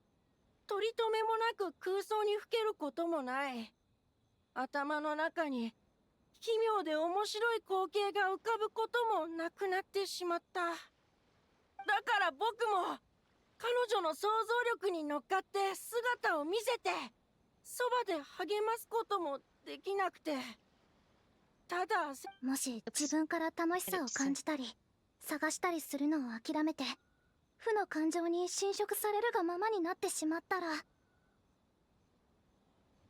取り留めもなく空想にふけることもない。頭の中に奇妙で面白い光景が浮かぶこともなくなってしまった。だから僕も彼女の想像力に乗っかって姿を見せてそばで励ますこともできなくて、ただもし自分から楽しさを感じたり探したりするのを諦めて負の感情に侵食されるがままになってしまったらど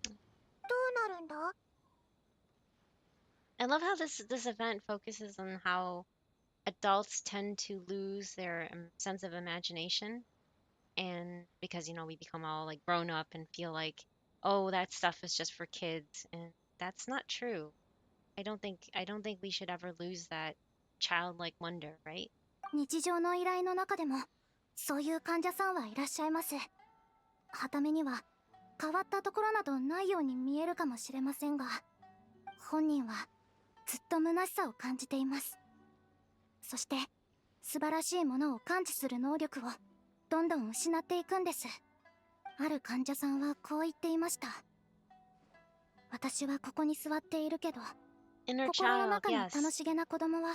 うなるんだ？ I love how this event focuses on how adults tend to lose their sense of imagination, and because we become all like grown up and feel like, oh, that stuff is just for kids, and that's not true. I don't think we should ever lose that childlike wonder, right? 日常の依頼の中でもそういう患者さんはいらっしゃいます。はためには変わったところなどないように見えるかもしれませんが、本人はずっと虚しさを感じています。そして素晴らしいものを感知する能力をどんどん失っていくんです。ある患者さんはこう言っていました。私はここに座っているけど、 Inner 心の child, 中の yes. 楽しげな子供は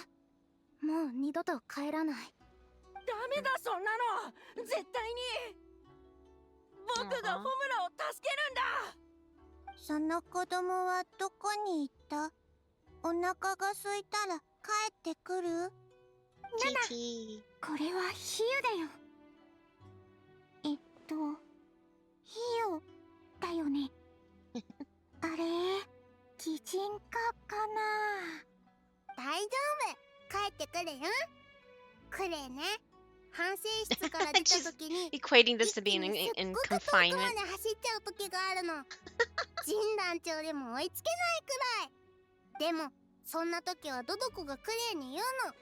もう二度と帰らない。ダメだそんなの、絶対に。僕がホムラを助けるんだ。その子供はどこに行った？お腹が空いたら帰ってくる？TT. これは比喩だよ。比喩だよね。あれ、擬人化かな？大丈夫、帰ってくるよ。くれね。反省室から出た時に Equating this to being in すっごく遠く confinement. まで走っちゃう時があるの。陣団長でも追いつけないくらい。でもそんな時はドドコがクレイに言うの。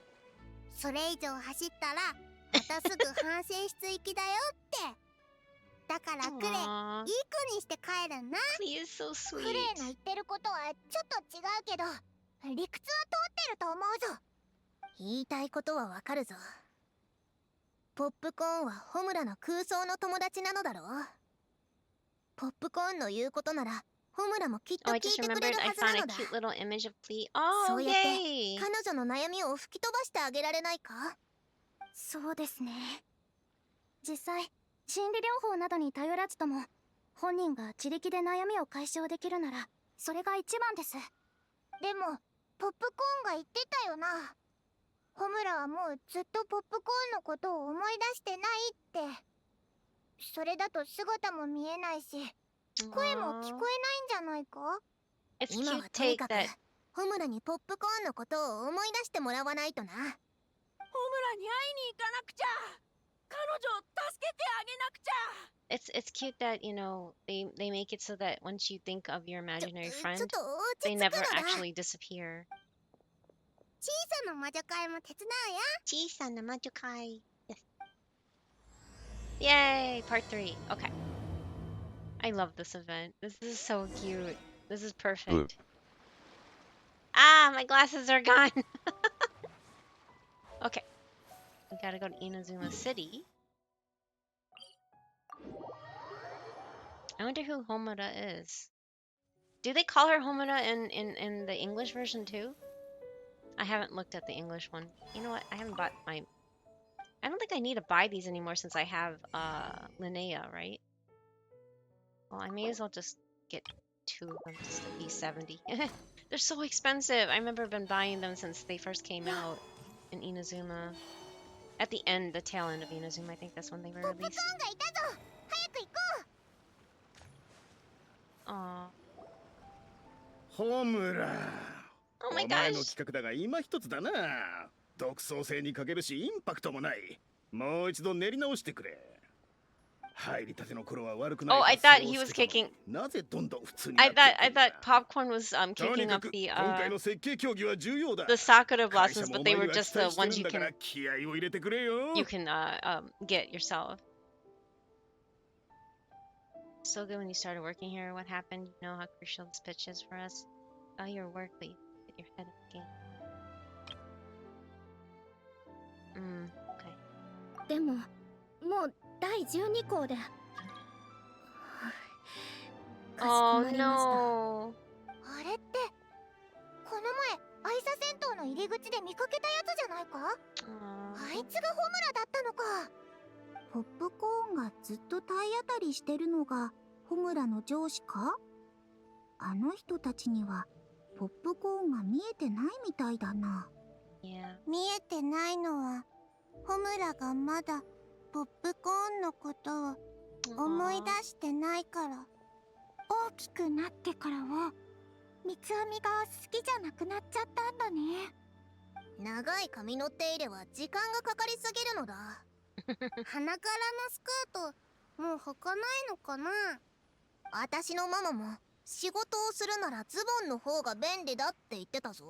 それ以上走ったらまたすぐ反省室行きだよって。だからクレイ、いい Aww. 子にして帰るんな。 He is so クレイ sweet. の言ってることはちょっと違うけど、理屈は通ってると思うぞ。言いたいことはわかるぞ。ポップコーンはホムラの空想の友達なのだろう。ポップコーンの言うことならホムラもきっと Oh, 聞 I い just てくれ remembered る I はずな found の a だ。 cute little image of Flea. Oh, そうやって yay! 彼女の悩みを吹き飛ばしてあげられないか？そうですね。実際心理療法などに頼らずとも本人が自力で悩みを解消できるならそれが一番です。でもポップコーンが言ってたよな。ホムラはもうずっとポップコーンのことを思い出してないって。それだと姿も見えないし声も聞こえないんじゃないか？ It's 今 cute はとに take かく that ホムラにポップコーンのことを思い出してもらわないとな。ホムラに会いに行かなくちゃ。彼女を助けてあげなくちゃ。it's cute that they make it so that once you think of your ちょ imaginary っ friend, と落 they ち着く never のだ。 actually disappear. 小さな魔女会も手伝うよ。小さな魔女会. Yes. Yay! Part 3. Okay. I love this event. This is so cute. This is perfect. Ah, my glasses are gone. Okay. We gotta go to Inazuma City. I wonder who Homura is. Do they call her Homura in the English version too? I haven't looked at the English one. You know what? I haven't bought my... I don't think I need to buy these anymore since I have Linnea, right? Well, I may as well just get 2 of them just to be 70. They're so expensive. I remember been buying them since they first came out in Inazuma. At the end, the tail end of Inazuma, I think that's when they were ポップコーン released. がいたぞ。早く行こう。 Aw. ホムラ、 Oh my お前の gosh. 企画だが今一つだな。独創性に欠けるしインパクトもない。もう一度練り直してくれ。入りたての頃は悪くない。 Oh, I thought he was kicking. なぜどんどん普通に I なって thought いくんだ。 popcorn was とに kicking か up く the 今回の設計競技は重要だ。 sakura 会社 blossoms, も but お they 前 were には just 期待 the してる ones ん you だから can 気合を入れてくれよ。 you can get yourself. So good when you started working here. What happened? You know how crucial this pitch is for us. Your work, but you put your head in the game. Okay. でももう第12項で。かしこ Oh まりました。 no. あれってこの前愛車銭湯の入り口で見かけたやつじゃないか？ Aw. あいつがホムラだったのか。ポップコーンがずっと体当たりしてるのがホムラの上司か？あの人たちにはポップコーンが見えてないみたいだな。 Yeah. 見えてないのはホムラがまだポップコーンのことを思い出してないから。大きくなってからは三つ編みが好きじゃなくなっちゃったんだね。長い髪の手入れは時間がかかりすぎるのだ。鼻からのスカートもう履かないのかな。私のママも仕事をするならズボンの方が便利だって言ってたぞ。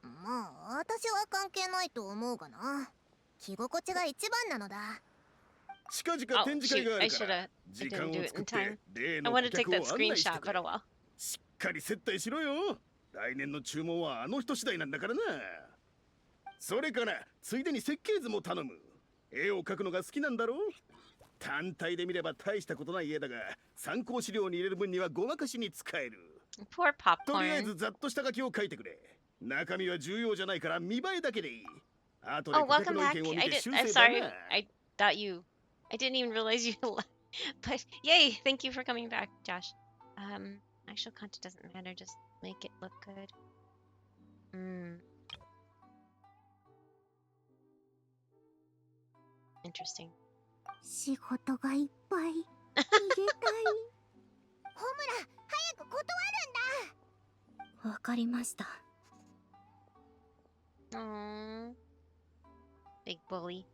まあ私は関係ないと思うがな。着心地が一番なのだ。近々 Oh 展示会 shoot! があ I るか should ら have. I 時 didn't 間 do を it 作 in って time. 例 I の wanted 顧 to take 客 that を案内して screenshot, く but れ。 oh well. しっかり接待しろよ。来年の注文はあの人次第なんだからな。それからついでに設計図も頼む。絵を描くのが好きなんだろう。単体で見れば大したことない絵だが、参考資料に入れる分にはごまかしに使える。 Poor とりあえ popcorn. ずざっとした書きを書いてくれ。中身は重要じゃないから見栄えだけでいい。後で Oh, 顧客 welcome の意 back. 見を見 I て did. 修 I'm 正だ sorry. な。 I thought you. I didn't even realize you left. But yay! Thank you for coming back, Josh. Actual content doesn't matter. Just make it look good. Interesting. 仕事がいっぱい。逃げたい。ホムラ、早く断るんだ。わかりました。 Aww. Big bully.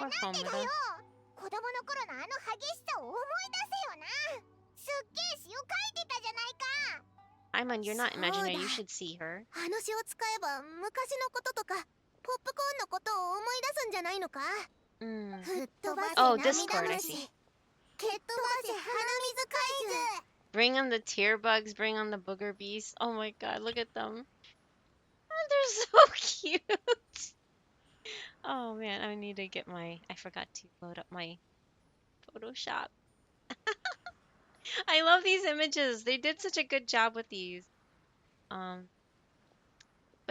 も Poor うなんでだ Homura. よ。子供の頃のあの激しさを思い出せよな。すっげえ詩を書いてたじゃないか。 Iman, you're not imaginary. You そうだ。 should see her. あの詩を使えば昔のこととかポップコーンのことを思い出すんじゃないのか。 吹っ飛ばせ Oh, 涙 Discord, I 虫。 see. 蹴っ飛ばせ鼻水怪獣。 Bring on the tear bugs. Bring on the booger beasts. Oh my god, look at them. Oh, they're so cute. Oh man, I need to get my. I forgot to load up my Photoshop. I love these images. They did such a good job with these. But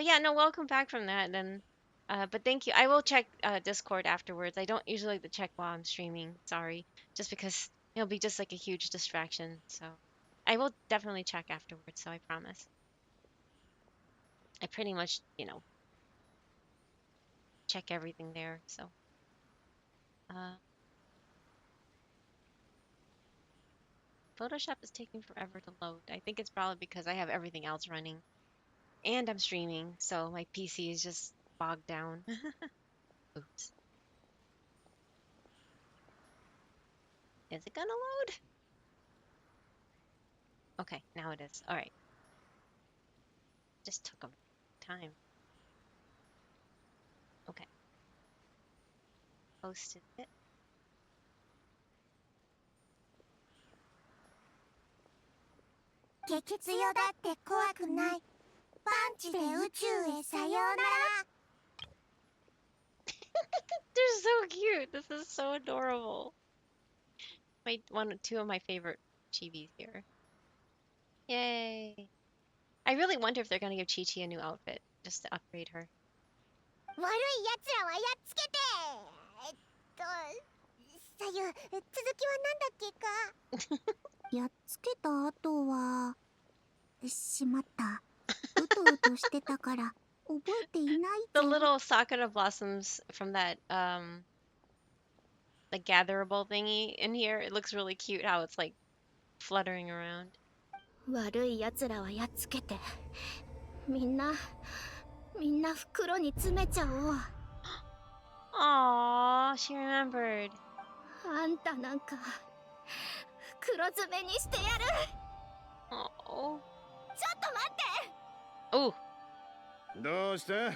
yeah, no, welcome back from that. Then, but thank you. I will check Discord afterwards. I don't usually like to check while I'm streaming. Sorry, just because it'll be just like a huge distraction. So, I will definitely check afterwards. So I promise. I pretty much, check everything there. So, Photoshop is taking forever to load. I think it's probably because I have everything else running. And I'm streaming, so my PC is just bogged down. Oops. Is it gonna load? Okay, now it is. Alright. Just took a time. Okay. Posted it. 激強だって怖くない。パンチで宇宙へさようなら。 They're so cute. This is so adorable. Two of my favorite chibis here. Yay. I really wonder if they're gonna give Chi-Chi a new outfit just to upgrade her. 悪い奴らはやっつけて。左右、続きは何だっけか。やっつけた後はしまった。うとうとしてたから覚えていない The little sakura blossoms from that the gatherable thingy in here, it looks really cute how it's like fluttering around. 悪い奴らはやっつけて。みんな袋に詰めちゃおう。 Aww, she remembered. あんたなんか袋詰めにしてやる。 Oh. ちょっと待って。 Oh. どうした？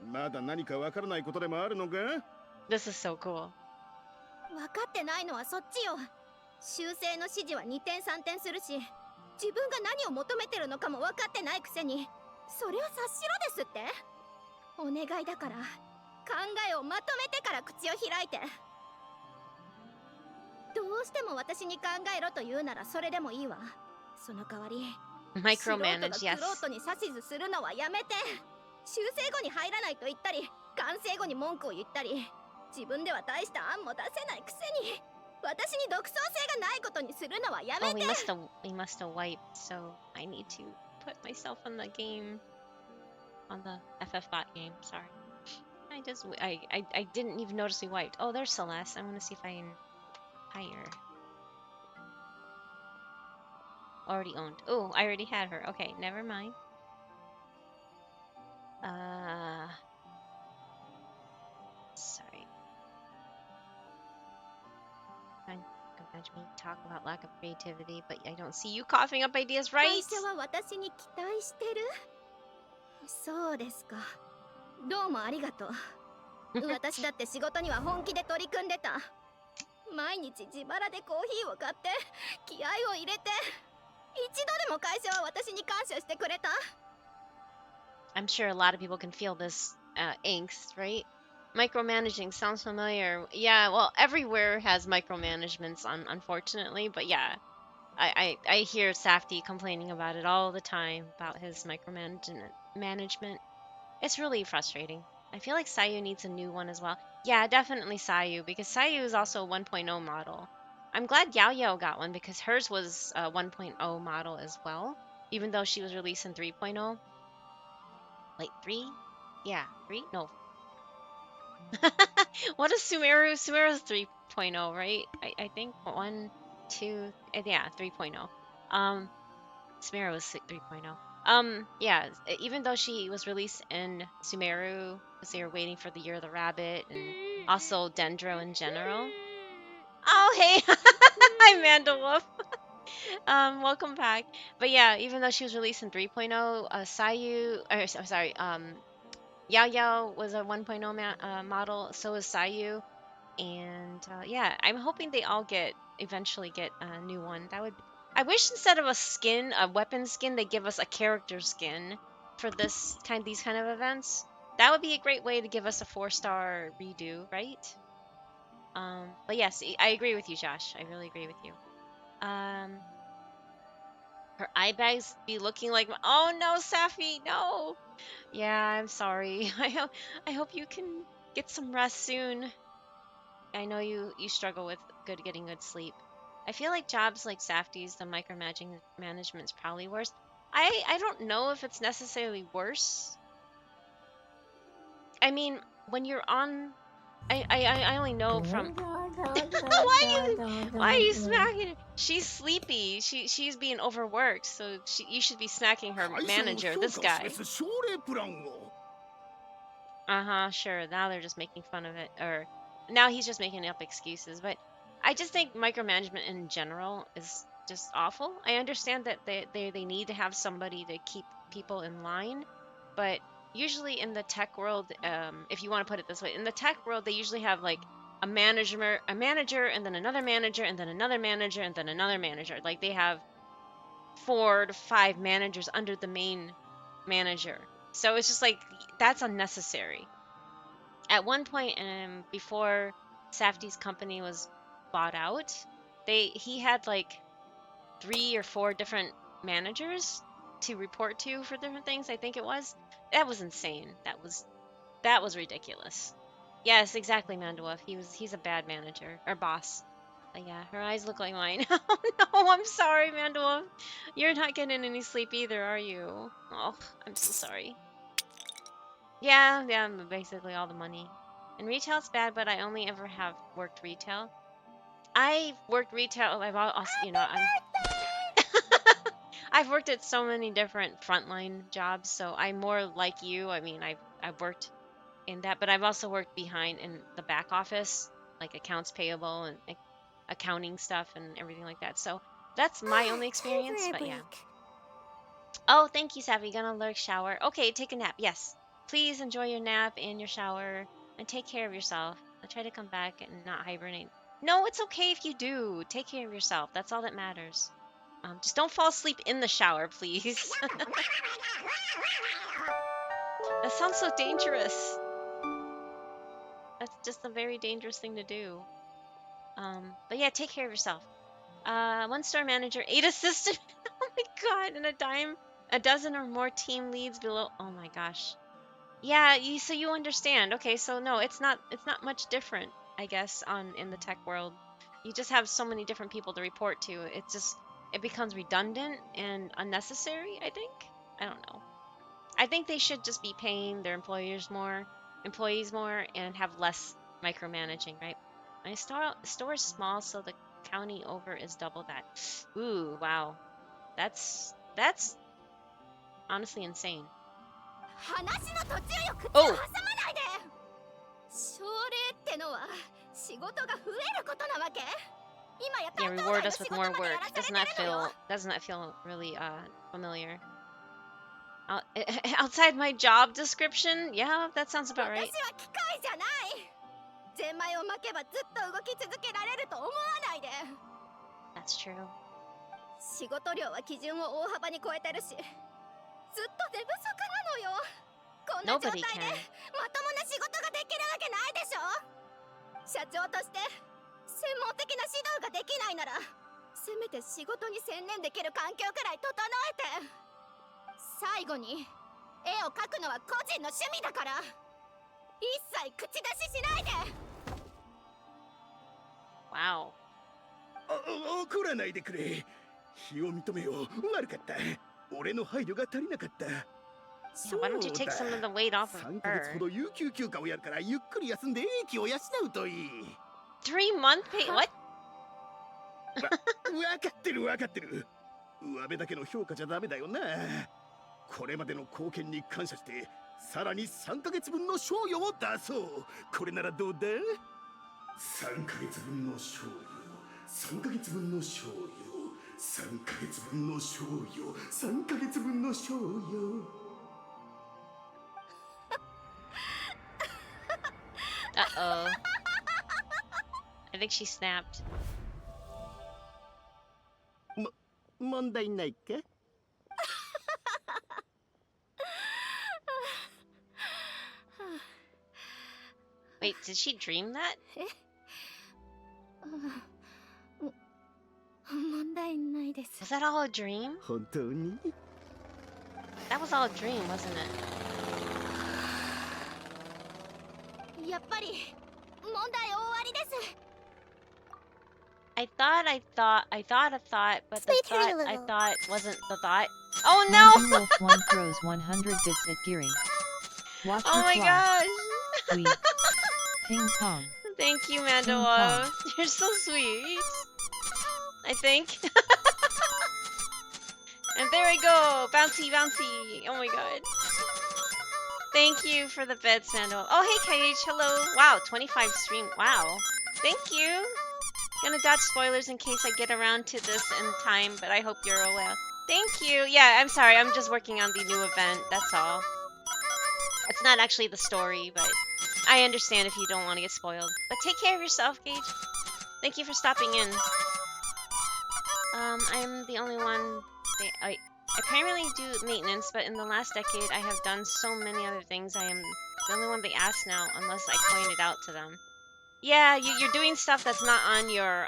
まだ何かわからないことでもあるのか？ This is so cool. 分かってないのはそっちよ。修正の指示は2点3点するし、自分が何を求めてるのかも分かってないくせに、それを察しろですって。お願いだから考えをまとめてから口を開いて。どうしても私に考えろと言うならそれでもいいわ。その代わり Micromanage, 素人が yes. 玄人に指図するのはやめて。修正後に入らないと言ったり、完成後に文句を言ったり、自分では大した案も出せないくせに、私に独創性がないことにするのはやめ Oh, て。 we must have wiped, so I need to put myself on the game, on the FFbot game. Sorry, I didn't even notice we wiped. Oh, there's Celeste. I want to see if I can hire. Already owned. Oh, I already had her. Okay, never mind. Sorry. Imagine me talk about lack of creativity, but I don't see you coughing up ideas, 会 right? 社は私に期待してる。そうですか。どうもありがとう。私だって仕事には本気で取り組んでた。毎日自腹でコーヒーを買って気合を入れて、一度でも会社は私に感謝してくれた。 I'm sure a lot of people can feel this angst, right? Micromanaging sounds familiar. Yeah, well, everywhere has micromanagements, unfortunately, but yeah, I hear Safty complaining about it all the time about his micromanagement. It's really frustrating. I feel like Sayu needs a new one as well. Yeah, definitely Sayu, because Sayu is also a 1.0 model. I'm glad Yao Yao got one because hers was a 1.0 model as well, even though she was released in 3.0. Wait, 3? Yeah, 3? No. What is Sumeru? Sumeru's 3.0, right? I think 1, 2, yeah, 3.0. Sumeru was 3.0. Yeah, even though she was released in Sumeru, because they were waiting for the Year of the Rabbit, and also Dendro in general. Oh, hey! Hi, Mandalwolf! Welcome back. But yeah, even though she was released in 3.0, Sayu, or sorry, Yao Yao was a 1.0 model, so is Sayu. And yeah, I'm hoping they all eventually get a new one. I wish instead of a skin, a weapon skin, they give us a character skin for these kind of events. That would be a great way to give us a 4-star redo, right? But yes, I agree with you, Josh. I really agree with you. Her eye bags be looking like, oh no, Safi, no. Yeah, I'm sorry. I hope you can get some rest soon. I know you struggle with getting good sleep. I feel like jobs like Safty's, the micromanaging management's probably worse. I don't know if it's necessarily worse. I mean, when you're on, I only know from. Why are you smacking her? She's sleepy. She's being overworked, so you should be smacking her 会社を manager, 評 this 価を guy. 示す奨励プランを Uh-huh, sure. Now they're just making fun of it, or now he's just making up excuses. But I just think micromanagement in general is just awful. I understand that they need to have somebody to keep people in line, but usually in the tech world, if you want to put it this way, in the tech world, they usually have like a manager, and then another manager, and then another manager, and then another manager. Like they have 4 to 5 managers under the main manager. So it's just like that's unnecessary. At one point, before Safty's company was bought out, he had like 3 or 4 different managers to report to for different things. I think it was. That was insane. That was ridiculous. Yes, exactly, Mandalore. He's a bad manager or boss. But yeah, her eyes look like mine. Oh no, I'm sorry, Mandalore. You're not getting any sleep either, are you? Oh, I'm so sorry. Yeah, basically all the money. And retail's bad, but I only ever have worked retail. I've worked retail. I've also, I've worked at so many different frontline jobs, so I'm more like you. I mean, I've worked in that, but I've also worked behind in the back office, like accounts payable and like, accounting stuff and everything like that. So that's my only experience, but yeah. Oh, thank you, Savvy. Gonna lurk shower. Okay, take a nap. Yes. Please enjoy your nap and your shower and take care of yourself. I'll try to come back and not hibernate. No, it's okay if you do. Take care of yourself. That's all that matters. Just don't fall asleep in the shower, please. That sounds so dangerous. That's just a very dangerous thing to do. But yeah, take care of yourself. 1-star manager, 8 assistant. Oh my god, and a dozen or more team leads below. Oh my gosh. Yeah, so you understand. Okay, so no, it's not much different, I guess, in the tech world. You just have so many different people to report to. It becomes redundant and unnecessary, I think. I don't know. I think they should just be paying their employees more, and have less micromanaging, right? My store is small, so the county over is double that. Ooh, wow. That's honestly insane. 話の途中よ、口を Oh, 挟まないで。奨励ってのは仕事が増えることなわけ。今や yeah, 担当 reward 外の us 仕 with 事 more までや work. らされてるのよ。 Doesn't that feel really familiar? Outside my job description? Yeah, that sounds about right. 私は機械じゃない。ゼンマイを巻けばずっと動き続けられると思わないで。 That's true. 仕事量は基準を大幅に超えてるし、ずっと寝不足なのよ。こんな状態 Nobody で can. まともな仕事ができるわけないでしょ。社長として専門的な指導ができないなら、せめて仕事に専念できる環境くらい整えて。最後に絵を描くのは個人の趣味だから、一切口出ししないで。 Wow. 怒らないでくれ。非を認めよう。悪かった。俺の配慮が足りなかった。 Yeah, why don't you take some of the weight off of 3ヶ月ほ her? ど有給休暇をやるから、ゆっくり休んで英気を養うといい。 3-month pay? What? わかってるわかってる。上辺だけの評価じゃダメだよな。これまでの貢献に感謝して、さらに3ヶ月分の賞与を出そう。これならどうだ？ 3ヶ月分の賞与、3ヶ月分の賞与、3ヶ月分の賞与、3ヶ月分の賞与。 Uh-oh. I think she snapped. 問題ないか？ Wait, did she dream that? 問題ないです。 Was that all a dream? 本当に？ That was all a dream, wasn't it? やっぱり問題終わりです。 I thought, but the Sweet thought I hrilllo. thought wasn't the thought. Oh no! Wolf 1 throws 100 bits at Giri. Watch Oh her my fly. gosh! We ping pong. Thank you, Ping Mandoa. pong. You're so sweet. I think. And there we go! Bouncy, bouncy! Oh my god. Thank you for the bits, Mandoa. Oh, hey, Cage. Hello. Wow, 25 stream. Wow. Thank you. Gonna dodge spoilers in case I get around to this in time, but I hope you're well. Thank you. Yeah, I'm sorry. I'm just working on the new event. That's all. It's not actually the story, but I understand if you don't want to get spoiled. But take care of yourself, Gage. Thank you for stopping in. I'm the only one. I primarily do maintenance, but in the last decade, I have done so many other things. I am the only one they ask now, unless I point it out to them. Yeah, you're doing stuff that's not on your,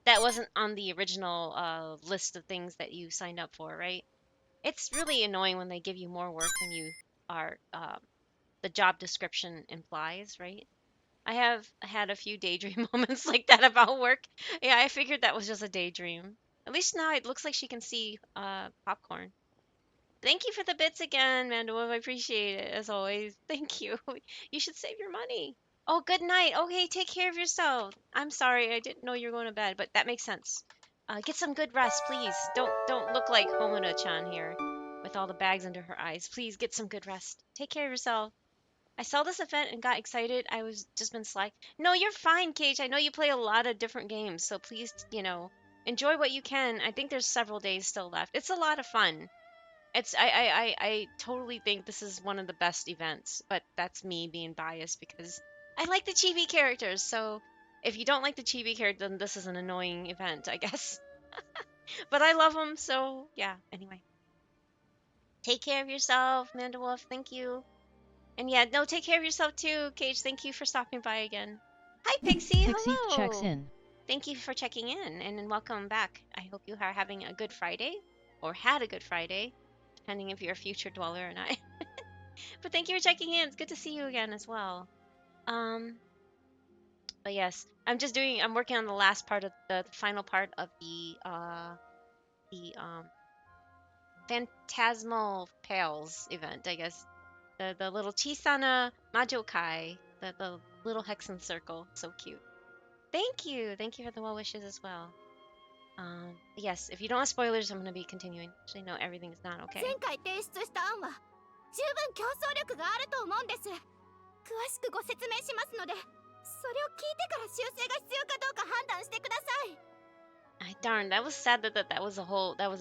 that wasn't on the original, list of things that you signed up for, right? It's really annoying when they give you more work than you are, the job description implies, right? I have had a few daydream moments like that about work. Yeah, I figured that was just a daydream. At least now it looks like she can see, popcorn. Thank you for the bits again, Mandua. I appreciate it, as always. Thank you. You should save your money. Oh, good night. Okay, take care of yourself. I'm sorry, I didn't know you were going to bed, but that makes sense. Get some good rest, please. Don't look like Homura-chan here, with all the bags under her eyes. Please get some good rest. Take care of yourself. I saw this event and got excited. I was just been slack. No, you're fine, Cage. I know you play a lot of different games, so please, enjoy what you can. I think there's several days still left. It's a lot of fun. I totally think this is one of the best events, but that's me being biased because I like the chibi characters. So if you don't like the chibi character, then this is an annoying event, I guess. But I love them, so yeah. Anyway, take care of yourself, Manda Wolf. Thank you. And yeah, no, take care of yourself too, Cage. Thank you for stopping by again. Hi, Pixie. Pixie Hello. checks in. Thank you for checking in and welcome back. I hope you are having a good Friday or had a good Friday, depending if you're a future dweller or not. But thank you for checking in. It's good to see you again as well. But yes, I'm working on the last part of the final part of the Phantasmal Pales event, I guess. The little Chisana Majokai, the little hexen circle. So cute. Thank you for the well wishes as well. Yes, if you don't have spoilers, I'm gonna be continuing. So you know everything is not okay. 前回提出した案は十分競争力があると思うんです。詳しくご説明しますので、それを聞いてから修正が必要かどうか判断してください。Darn, that was sad that was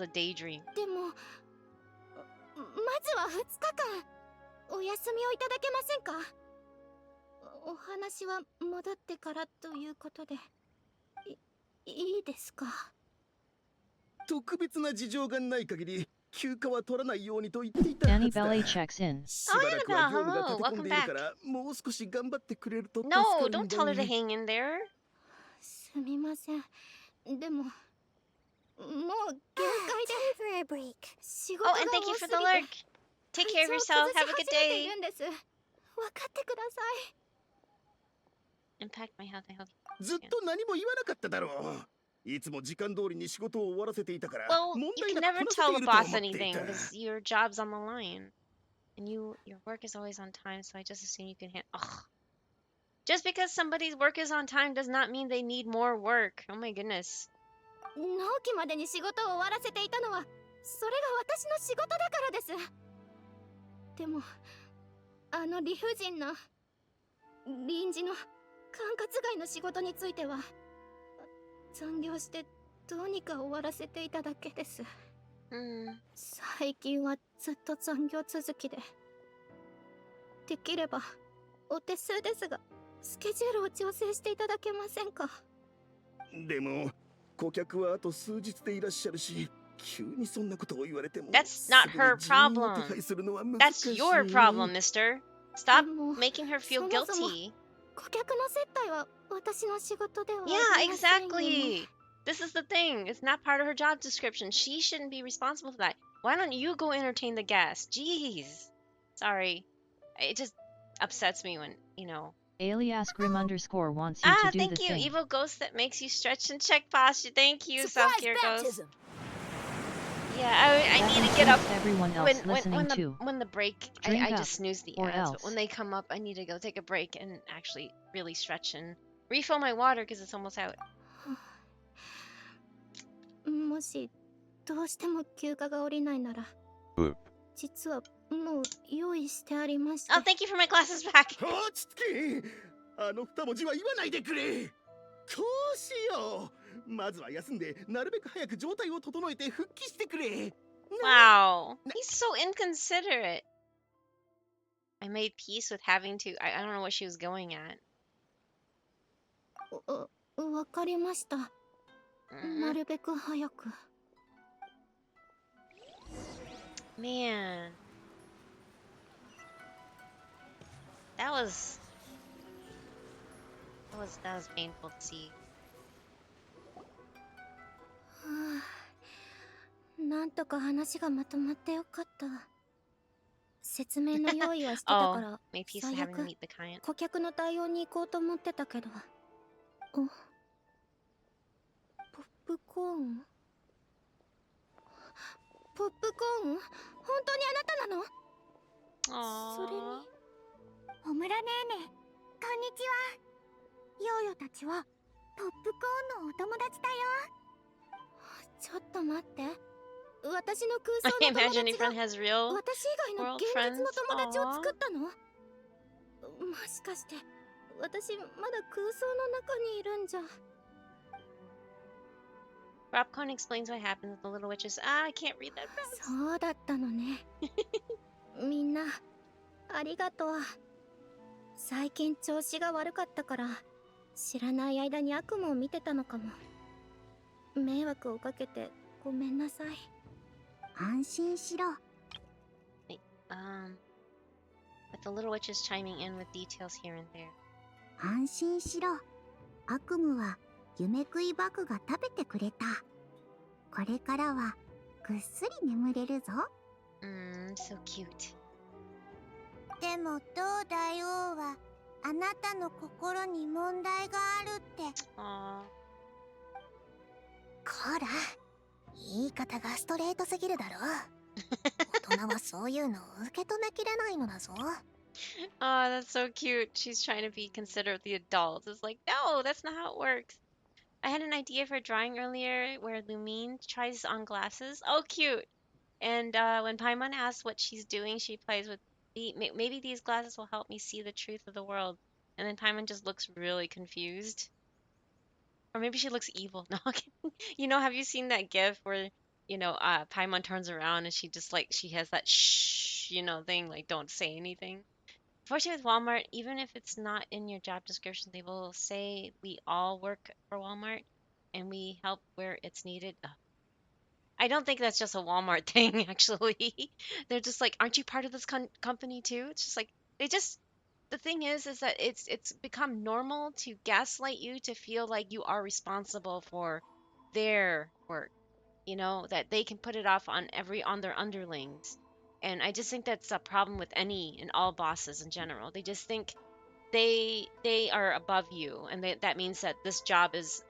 a daydream. でもまずは2日間お休みをいただけませんか？お話は戻ってからということでいいですか？特別な事情がない限り休暇は取らないようにと言っていたは Annie ずだ。 Belly checks in. しばらくは業務が Annabelle, 立て込んでいる hello, からもう少し頑張ってくれると助 No, かる don't んだ tell her to ね。 hang in there. すみません。でももう限界で仕事が Oh, and 多 thank you す for ぎ the て lurk. Take care of 体調を yourself. 崩し Have a good 始めてい day. るんです。分かってください。 Impact my health. I hope. ずっと何も言わなかっただろう。いつも時間通りに仕事を終わらせていたから Well, 問 you 題 can なく never こなせ tell てい the ると boss 思ってい anything た。 because your job's on the line, and your work is always on time. So I just assume you can handle. Ugh. Just because somebody's work is on time does not mean they need more work. Oh my goodness. 納期までに仕事を終わらせていたのはそれが私の仕事だからです。でもあの理不尽な臨時の管轄外の仕事については残業してどうにか終わらせていただけです。 Hmm. 最近はずっと残業続きでできればお手数ですがスケジュールを調整していただけませんか？でも顧客はあと数日でいらっしゃるし、急にそんなことを言われても That's not すぐに her 人員を problem. 手配するのは難 That's しい。 your problem, mister. Stop でも making her feel そもそも guilty. 顧客の接待は私の仕事ではあり Yeah, ませんよね。 exactly. This is the thing. It's not part of her job description. She shouldn't be responsible for that. Why don't you go entertain the guests? Jeez. Sorry. It just upsets me when, Alias Grim _ wants you to do thank the you. thing. Evil ghost that makes you stretch and check posture. Thank you, self-care ghost. Yeah, I That need to get up includes everyone else listening too. when the break. Drink I up, just snooze the or ads, but else. when they come up, I need to go take a break and actually really stretch and refill my water because it's almost out. もしどうしても休暇が下りないなら Boop. 実はもう用意してありまして。 Oh, thank you for my glasses back. 落ち着け。あの二文字は言わないでくれ。こうしよう。まずは休んでなるべく早く状態を整えて復帰してくれ。 Wow, he's so inconsiderate. I made peace with having to. I don't know what she was going at. わかりました。 Mhm. なるべく早く。 Man, that was painful to see. はあ、なんとか話がまとまってよかった。説明の用意はしてたか Oh, ら made peace with 最 having to 悪 meet the client. 顧客の対応に行こうと思ってたけど。お、ポップコーン？ポップコーン？本当にあなたなの？ Aww. それに小村ねーね、こんにちは。ヨーヨたちはポップコーンのお友達だよ。ちょっと待って、私の空 I 想の imagine 友 your 達 friend が has real. 私以外の world 現実の friends? 友達を作ったの？もしかして私まだ空想の中にいるんじゃ。 Robcon explains what happened with the little witches. Ah, I can't read that. そうだったのね。みんなありがとう。最近調子が悪かったから知らない間に悪夢を見てたのかも。迷惑をかけてごめんなさい。安心しろ。 With the little witches chiming in with details here and there. 安心しろ。悪夢は夢食いバクが食べてくれた。これからはぐっすり眠れるぞ。So cute. でもどうだよはあなたの心に問題があるって。 Aww. こら、言い方がストレートすぎるだろ。大人はそういうのを受け止めきれないのだぞ。 Oh, that's so cute. She's trying to be considerate of the adults. It's like, no, that's not how it works. I had an idea for drawing earlier where Lumine tries on glasses. Oh, cute. And when Paimon asks what she's doing, she plays with, maybe these glasses will help me see the truth of the world. And then Paimon just looks really confused. Or maybe she looks evil. No, okay. Have you seen that gif where, Paimon turns around and she just like she has that shh, thing, like don't say anything. Fortunately with Walmart, even if it's not in your job description, they will say we all work for Walmart and we help where it's needed. I don't think that's just a Walmart thing, actually. They're just like, aren't you part of this company too? It's just like they just. The thing is that it's become normal to gaslight you to feel like you are responsible for their work. That they can put it off on their underlings, and I just think that's a problem with any and all bosses in general. They just think they are above you, and that means that this job is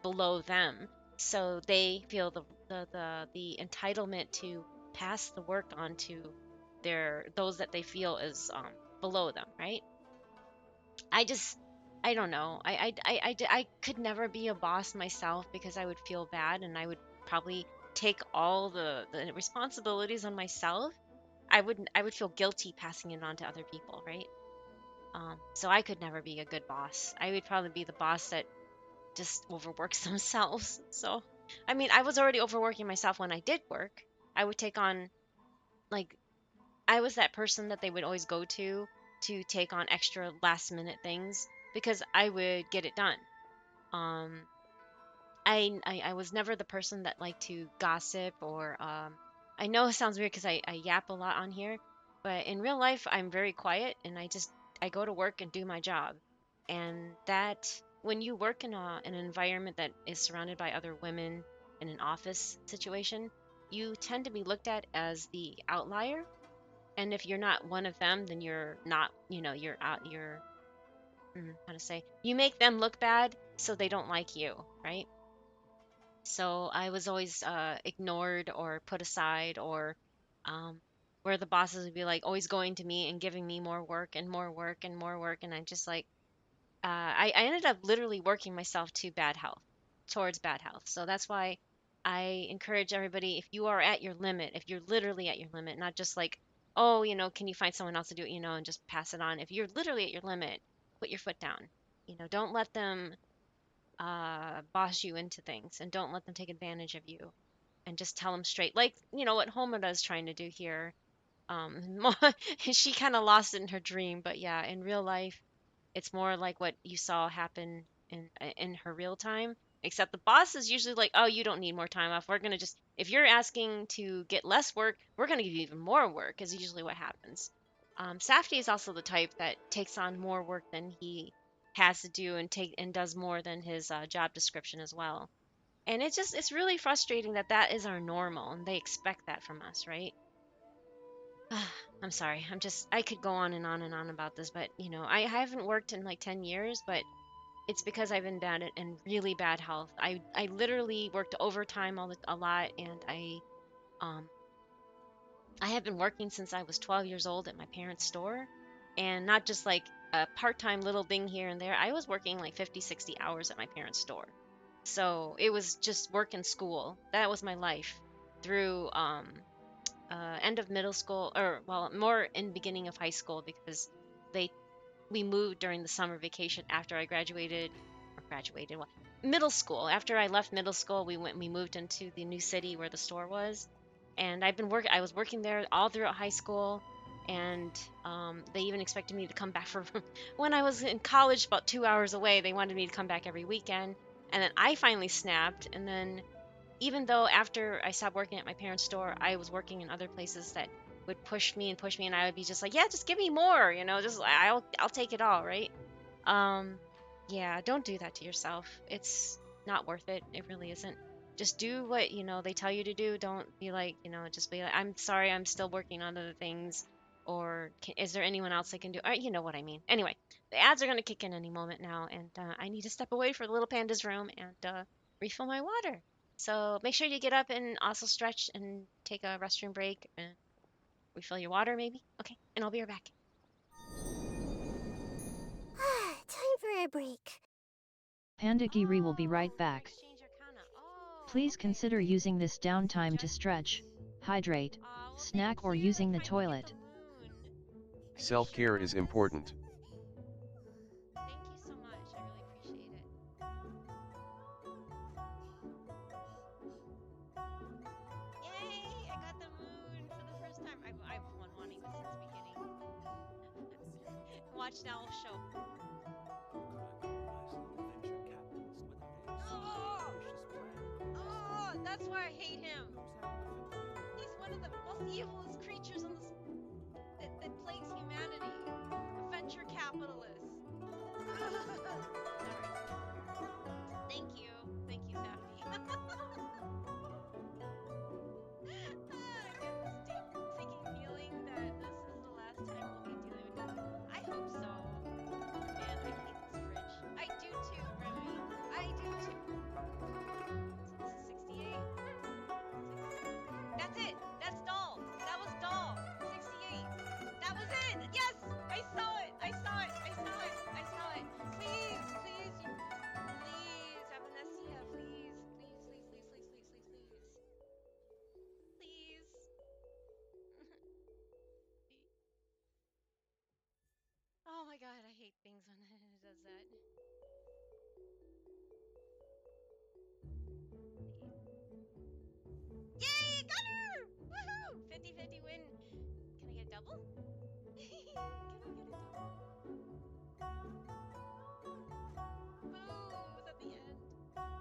below them, so they feel the entitlement to pass the work on to those that they feel is below them, right? I just I don't know. I could never be a boss myself because I would feel bad and I would probably take all the responsibilities on myself. I would feel guilty passing it on to other people, right? So I could never be a good boss. I would probably be the boss that just overworks themselves. So, I mean, I was already overworking myself when I did work. I would take on, like, I was that person that they would always go to take on extra last minute things because I would get it done. Um, I was never the person that liked to gossip or I know it sounds weird because I yap a lot on here, but in real life I'm very quiet and I go to work and do my job. And that when you work in an environment that is surrounded by other women in an office situation, you tend to be looked at as the outlier. And if you're not one of them, then you're not, you're out, how to say, you make them look bad so they don't like you, right? So I was always ignored or put aside, or um, where the bosses would be like always going to me and giving me more work and more work and more work. And I just like, I ended up literally working myself to bad health, towards bad health. So that's why I encourage everybody, if you are at your limit, if you're literally at your limit, not just like, oh, can you find someone else to do it, and just pass it on. If you're literally at your limit, put your foot down. Don't let them boss you into things, and don't let them take advantage of you, and just tell them straight, like what Homura is trying to do here. She kind of lost it in her dream, but yeah, in real life it's more like what you saw happen in her real time, except the boss is usually like, oh, you don't need more time off, we're gonna just, if you're asking to get less work, we're gonna give you even more work, is usually what happens. Safety is also the type that takes on more work than he has to do, and does more than his job description as well. And it's really frustrating that that is our normal and they expect that from us, right? I'm sorry. I could go on and on and on about this, but I haven't worked in like 10 years, but it's because I've been bad in really bad health. I literally worked overtime a lot, and um I have been working since I was 12 years old at my parents' store, and not just like a part-time little thing here and there. I was working like 50, 60 hours at my parents' store. So it was just work and school. That was my life through end of middle school, or well, more in beginning of high school, because they we moved during the summer vacation after I graduated, or graduated what, middle school. After I left middle school, we moved into the new city where the store was, and I was working there all throughout high school, and they even expected me to come back for when I was in college, about 2 hours away. They wanted me to come back every weekend, and then I finally snapped, and then even though after I stopped working at my parents' store, I was working in other places that would push me, and I would be just like, yeah, just give me more, just I'll take it all, right? Um, yeah, don't do that to yourself. It's not worth it. It really isn't. Just do what, they tell you to do. Don't be like, just be like, I'm sorry, I'm still working on other things. Or is there anyone else I can do? Or, you know what I mean. Anyway, the ads are going to kick in any moment now, and I need to step away for the little panda's room and refill my water. So make sure you get up and also stretch and take a restroom break and refill your water, maybe. Okay, and I'll be right back. Time for a break. Pandagiri will be right back. Exchange your kana. Oh, Please okay. consider using this downtime to Just stretch, hydrate, well, snack, thank or you. using the I finally get toilet. the moon. Are you Self-care is sure? important. Thank you so much. I really appreciate it. Watch now, I'll show. Venture capitalist without any Oh! ambitious plan. Oh, that's why I hate him. Knows how to live in He's one of the most evilest creatures on this that plagues humanity. A venture capitalist. Sorry. Thank you, Sappy. I get this deep sinking feeling that this is the last time we'll be dealing with this. I hope so. Man, I hate this fridge. I do too, Remy. I do too. So this is 68. That's it. That's doll. That was doll. 68. That was it. Yes, I saw it. I saw it. I saw it. I saw it. Please, please, please, Avanessia, please, please, please, please, please, please, please, please, please. Oh my God, I hate things when it does that. Yay, got her! Woohoo! 50-50 win. Can I get a double? Can I get a double? Boo! Was at the end.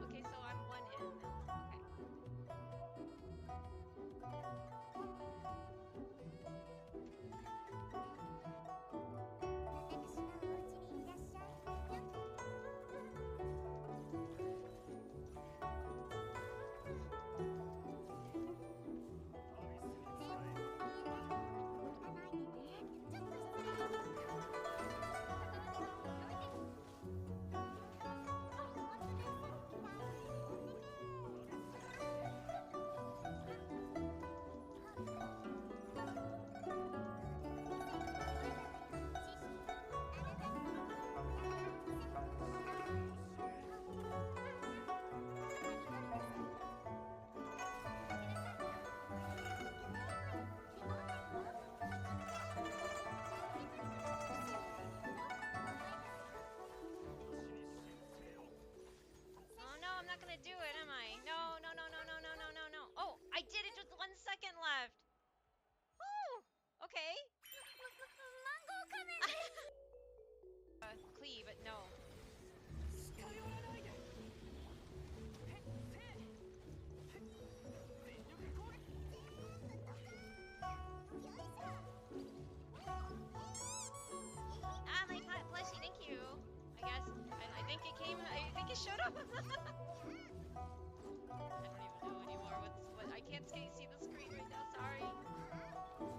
Okay, so I'm one in now. Okay. Oh no, I'm not gonna do it, am I? No, no, no, no, no, no, no, no, no. Oh, I did it with 1 second left. Oh, okay. Clee, but no. Ah, my plushie, thank you. I guess. I think it came. I think it showed up. I don't even know anymore what. I can't see the screen right now. Sorry. Come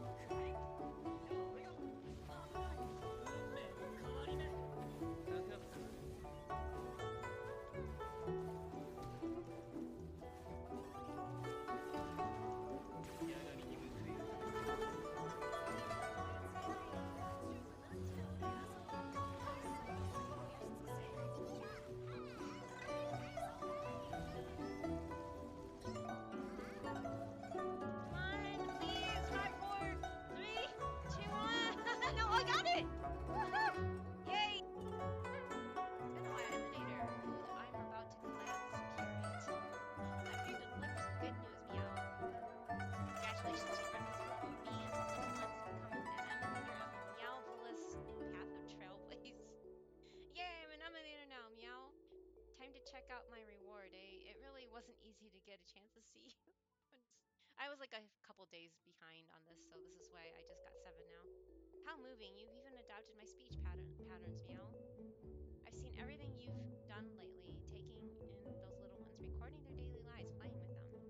on, please. 5, 4, 3, 2, 1. No, I got it. Woohoo! Yay! It's been a while, Emanator. Who I'm about to glance curate. I'm here to deliver some good news, meow. Congratulations, you run me and the little ones become an emanator of Meowvelous Path of Trailblaze. Yay, I'm an emanator now, meow. Time to check out my reward, eh? It really wasn't easy to get a chance to see you. I was like a couple days behind on this, so this is why I just got 7 now. How moving, you've even adopted my speech patterns, meow. I've seen everything you've done lately, taking in those little ones, recording their daily lives, playing with them.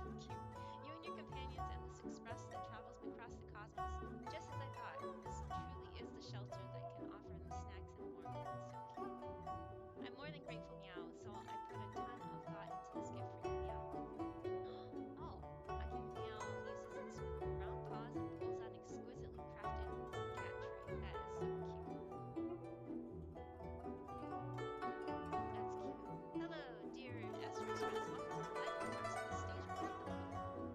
So cute. You and your companions and this express that travels across the cosmos. Just as I thought, this truly is the shelter that can offer them snacks and warmth. So cute. I'm more than grateful, meow, so I put a ton of thought into this gift for you, meow. Oh, Aki Meow uses its round paws and pulls out an exquisitely crafted cat tray. That is so cute. That's cute. Hello, dear Astro's friends. Welcome to the live performance of the stage play, *Hello*.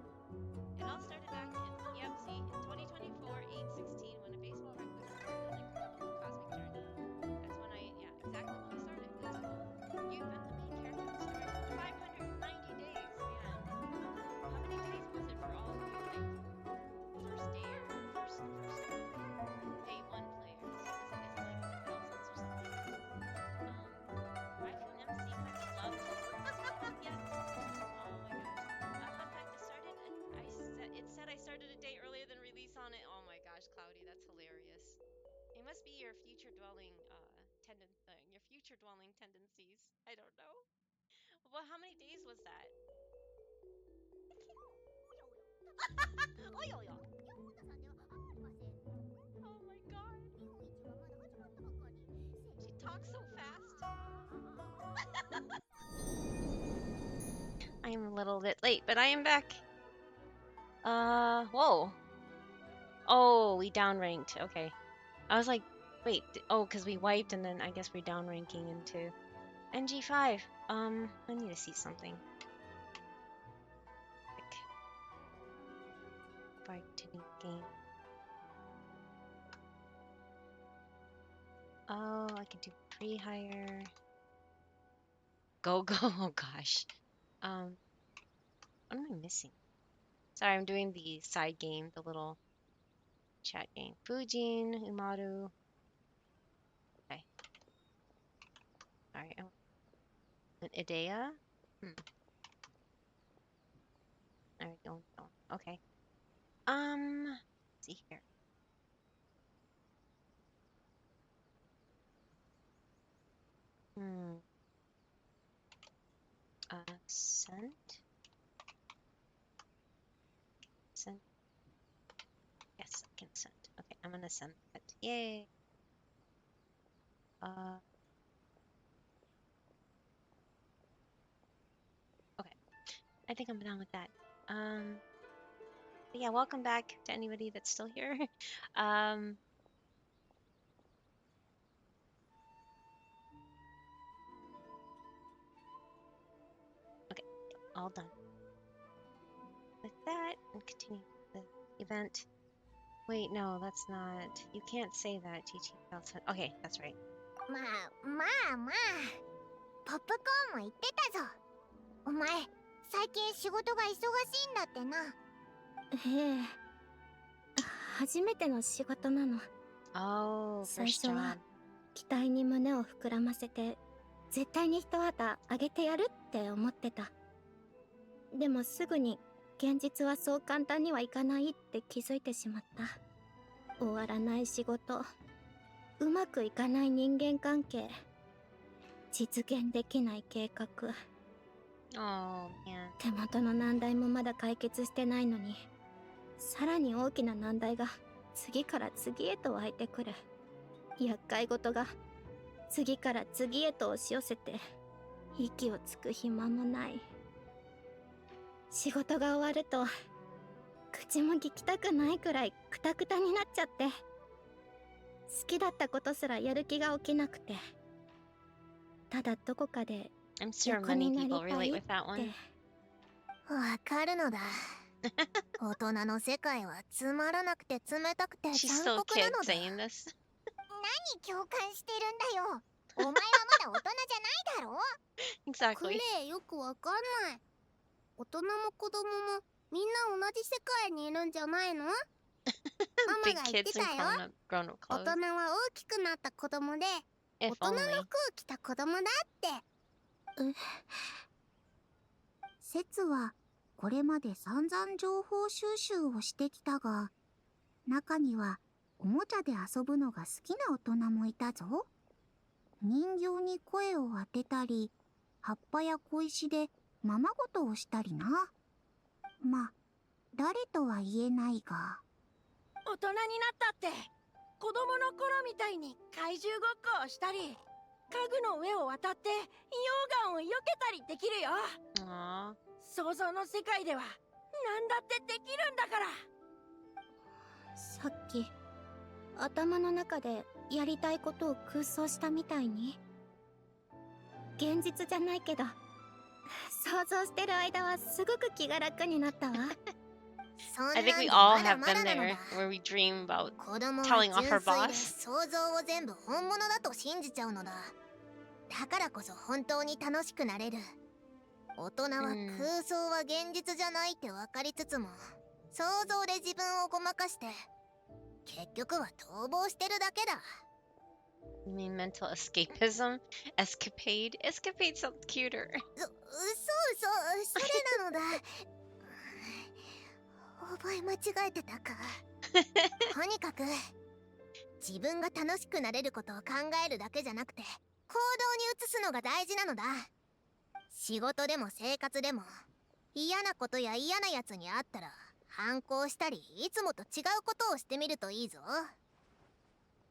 It all started back in 2024, 8/16, when a baseball raccoon reported an incredible cosmic journey. That's when exactly when I started. That's cool. You've been the main character of the story for 590 days, man. How many days was it for all of you? Like, first day or first day earlier than release on it. Oh my gosh, Cloudy, that's hilarious. It must be your future dwelling your future dwelling tendencies. I don't know. Well, how many days was that? おやおや、山本さんではありません。 Oh my god. 日本一はまだ始まったばかり。 She talks so fast. I am a little bit late, but I am back. Whoa. Oh, we downranked. Okay. I was like, wait, because we wiped and then I guess we're downranking into NG5. I need to see something. Quick. Brightening game. Oh, I can do pre-hire. Go. Oh gosh. What am I missing? Sorry, I'm doing the side game, the little chat game. Fujin, Umaru. Okay. Alright. An Idea? Alright, going. Okay. Let's see here. Send? Send? Yes, I can send. Okay, I'm gonna send that. Yay! Okay. I think I'm done with that. But yeah, welcome back to anybody that's still here. Okay, all done. With that, and continue the event. Wait, no, that's not. You can't say that, Chichi. Okay, that's right. まあポップコーンも言ってたぞ。お前最近仕事が忙しいんだってな。ええ、初めての仕事なの。 Oh, 最 first 初は job. 期待に胸を膨らませて絶対に一旗あげてやるって思ってた。でもすぐに現実はそう簡単にはいかないって気づいてしまった。終わらない仕事、うまくいかない人間関係、実現できない計画。 Oh, man. 手元の難題もまだ解決してないのに、さらに大きな難題が次から次へと湧いてくる。厄介事が次から次へと押し寄せて、息をつく暇もない。仕事が終わると口も聞きたくないくらいクタクタになっちゃって、好きだったことすらやる気が起きなくて、ただどこかで I'm sure many people relate with that one. わかるのだ。大人の世界はつまらなくて冷たくて She's 残 still a 酷な kid のだ。 saying this. 何共感してるんだよ。お前はまだ大人じゃないだろ。 Exactly. よくわかんない。大人も子供もみんな同じ世界にいるんじゃないの？ママ Big が言って kids in たよ。 grown up 大 clothes. 人は大きくなった子供で、 If 大人の only. 服を着た子供だって。説はこれまで散々情報収集をしてきたが、中にはおもちゃで遊ぶのが好きな大人もいたぞ。人形に声を当てたり、葉っぱや小石でままごとをしたりな。まあ誰とは言えないが。大人になったって子供の頃みたいに怪獣ごっこをしたり、家具の上を渡って溶岩を避けたりできるよ。 Aww. 想像の世界では何だってできるんだから。さっき頭の中でやりたいことを空想したみたいに、現実じゃないけど想像してる間はすごく気が楽になったわ。 I think we all have been there, where we dream about 子供は telling off 純 our 粋で boss. 想像を全部本物だと信じちゃうのだ。だからこそ本当に楽しくなれる。大人は空想は現実じゃないって分かりつつも、想像で自分をごまかして結局は逃亡してるだけだ。 You mean mental escapism? Escapade? Escapade sounds cuter. そうそれなのだ。覚え間違えてたか。とにかく自分が楽しくなれることを考えるだけじゃなくて行動に移すのが大事なのだ。仕事でも生活でも嫌なことや嫌なやつに会ったら反抗したりいつもと違うことをしてみるといいぞ。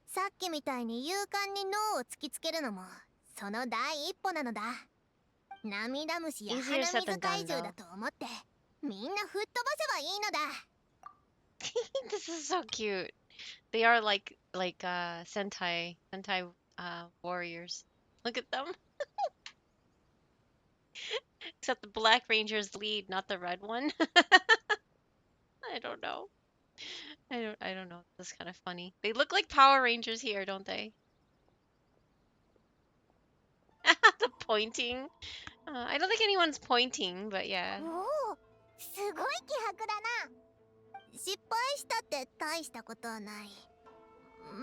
さっきみたいに勇敢にノーを突きつけるのもその第一歩なのだ。涙虫や Easier 鼻 said 水 than 怪 done, 獣 though. だと思ってみんな吹っ飛ばせばいいのだ。This is so cute. They are like Sentai warriors. Look at them. Except the Black Ranger's lead, not the red one. I don't know. I don't know. That's kind of funny. They look like Power Rangers here, don't they? The pointing. I don't think anyone's pointing, but yeah. おお、すごい気迫だな。失敗したって大したことはない。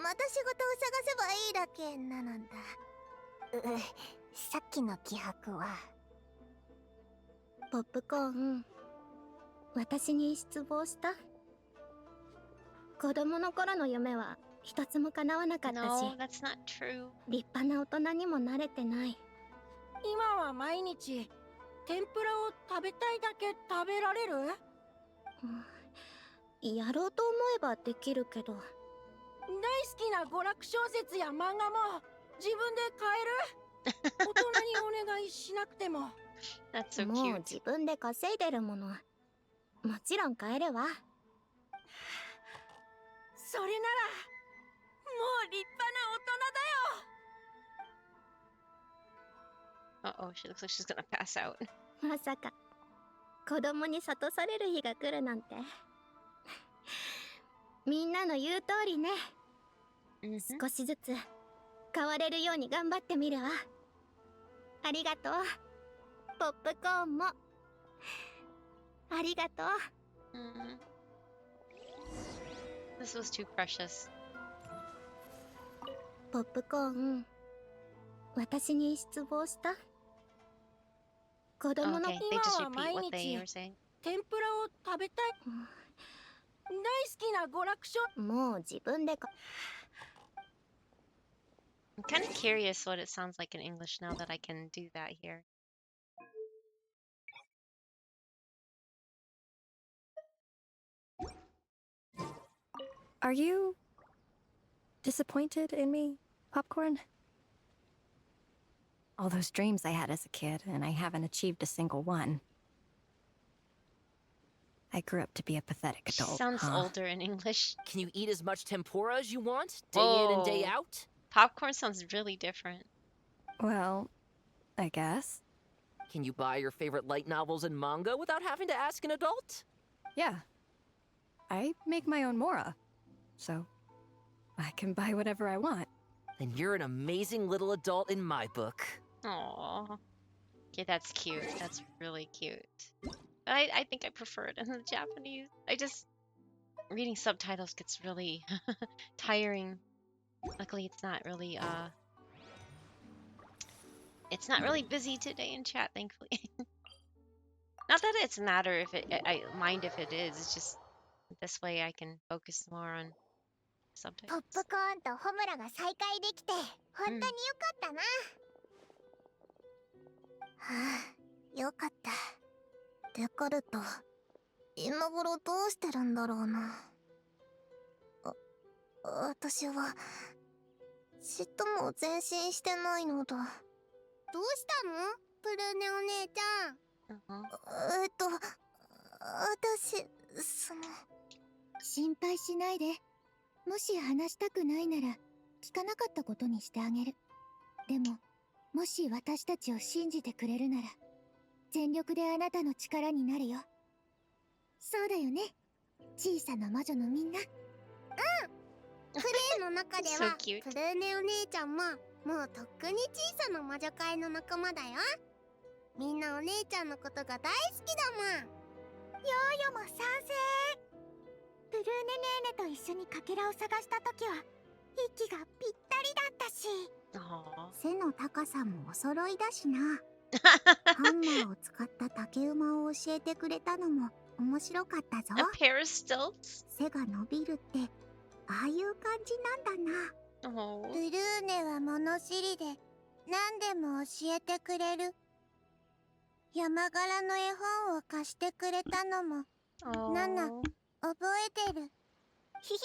また仕事を探せばいいだけなのだ。さっきの気迫は。ポップコーン、私に失望した？子供の頃の夢は一つも叶わなかったし、 No, that's not true. 立派な大人にもなれてない。今は毎日天ぷらを食べたいだけ食べられる？やろうと思えばできるけど。大好きな娯楽小説や漫画も自分で買える？大人にお願いしなくても。That's so もう cute. 自分で稼いでるもの、もちろん買えるわ。それならもう立派な大人だよ。 Uh-oh, she looks like she's gonna pass out. まさか子供に諭される日が来るなんて。みんなの言う通りね。 Mhm. 少しずつ変われるように頑張ってみるわ。ありがとう。ポップコーンもありがとう。 Mhm. This was too precious. ポップコーン、私に失望した？子供の Okay, they just 今は repeat 毎 what they 日 were saying. 天ぷらを食べたい。大好きな娯楽書。もう自分でI'm kind of curious what it sounds like in English now that I can do that here. Are you disappointed in me, Popcorn? All those dreams I had as a kid, and I haven't achieved a single one. I grew up to be a pathetic She adult, sounds huh? older in English. Can you eat as much tempura as you want, day in and day Whoa. out? Popcorn sounds really different. Well, I guess. Can you buy your favorite light novels and manga without having to ask an adult? Yeah. I make my own mora, so I can buy whatever I want. Then you're an amazing little adult in my book. Aww. Okay, that's cute. That's really cute. But I think I prefer it in the Japanese. Reading subtitles gets really tiring. Luckily, it's not really busy today in chat, thankfully. Not that it's a matter if I mind if it is. It's just this way I can focus more on ポッ subtitles. プコーンとホムラが再会できて本当によかったな。はあ、よかった。デカルト、今頃どうしてるんだろうな。私はちっとも前進してないのだ。どうしたの？プルーネお姉ちゃん。私、心配しないで。もし話したくないなら聞かなかったことにしてあげる。でももし私たちを信じてくれるなら全力であなたの力になるよ。そうだよね、小さな魔女のみんな。うん。クレイの中では So cute. プルーネお姉ちゃんももうとっくに小さな魔女界の仲間だよ。みんなお姉ちゃんのことが大好きだもん。ヨーヨも賛成。プルーネネーネと一緒にかけらを探した時は息がぴったりだったし、 Aww. 背の高さもお揃いだしな。ハンマーを使った竹馬を教えてくれたのも面白かったぞ。 A pair of stilts? 背が伸びるってああいう感じなんだな。 Oh. ブルーネは物知りで何でも教えてくれる。山柄の絵本を貸してくれたのもナナ Oh. 覚えてる。ひひ、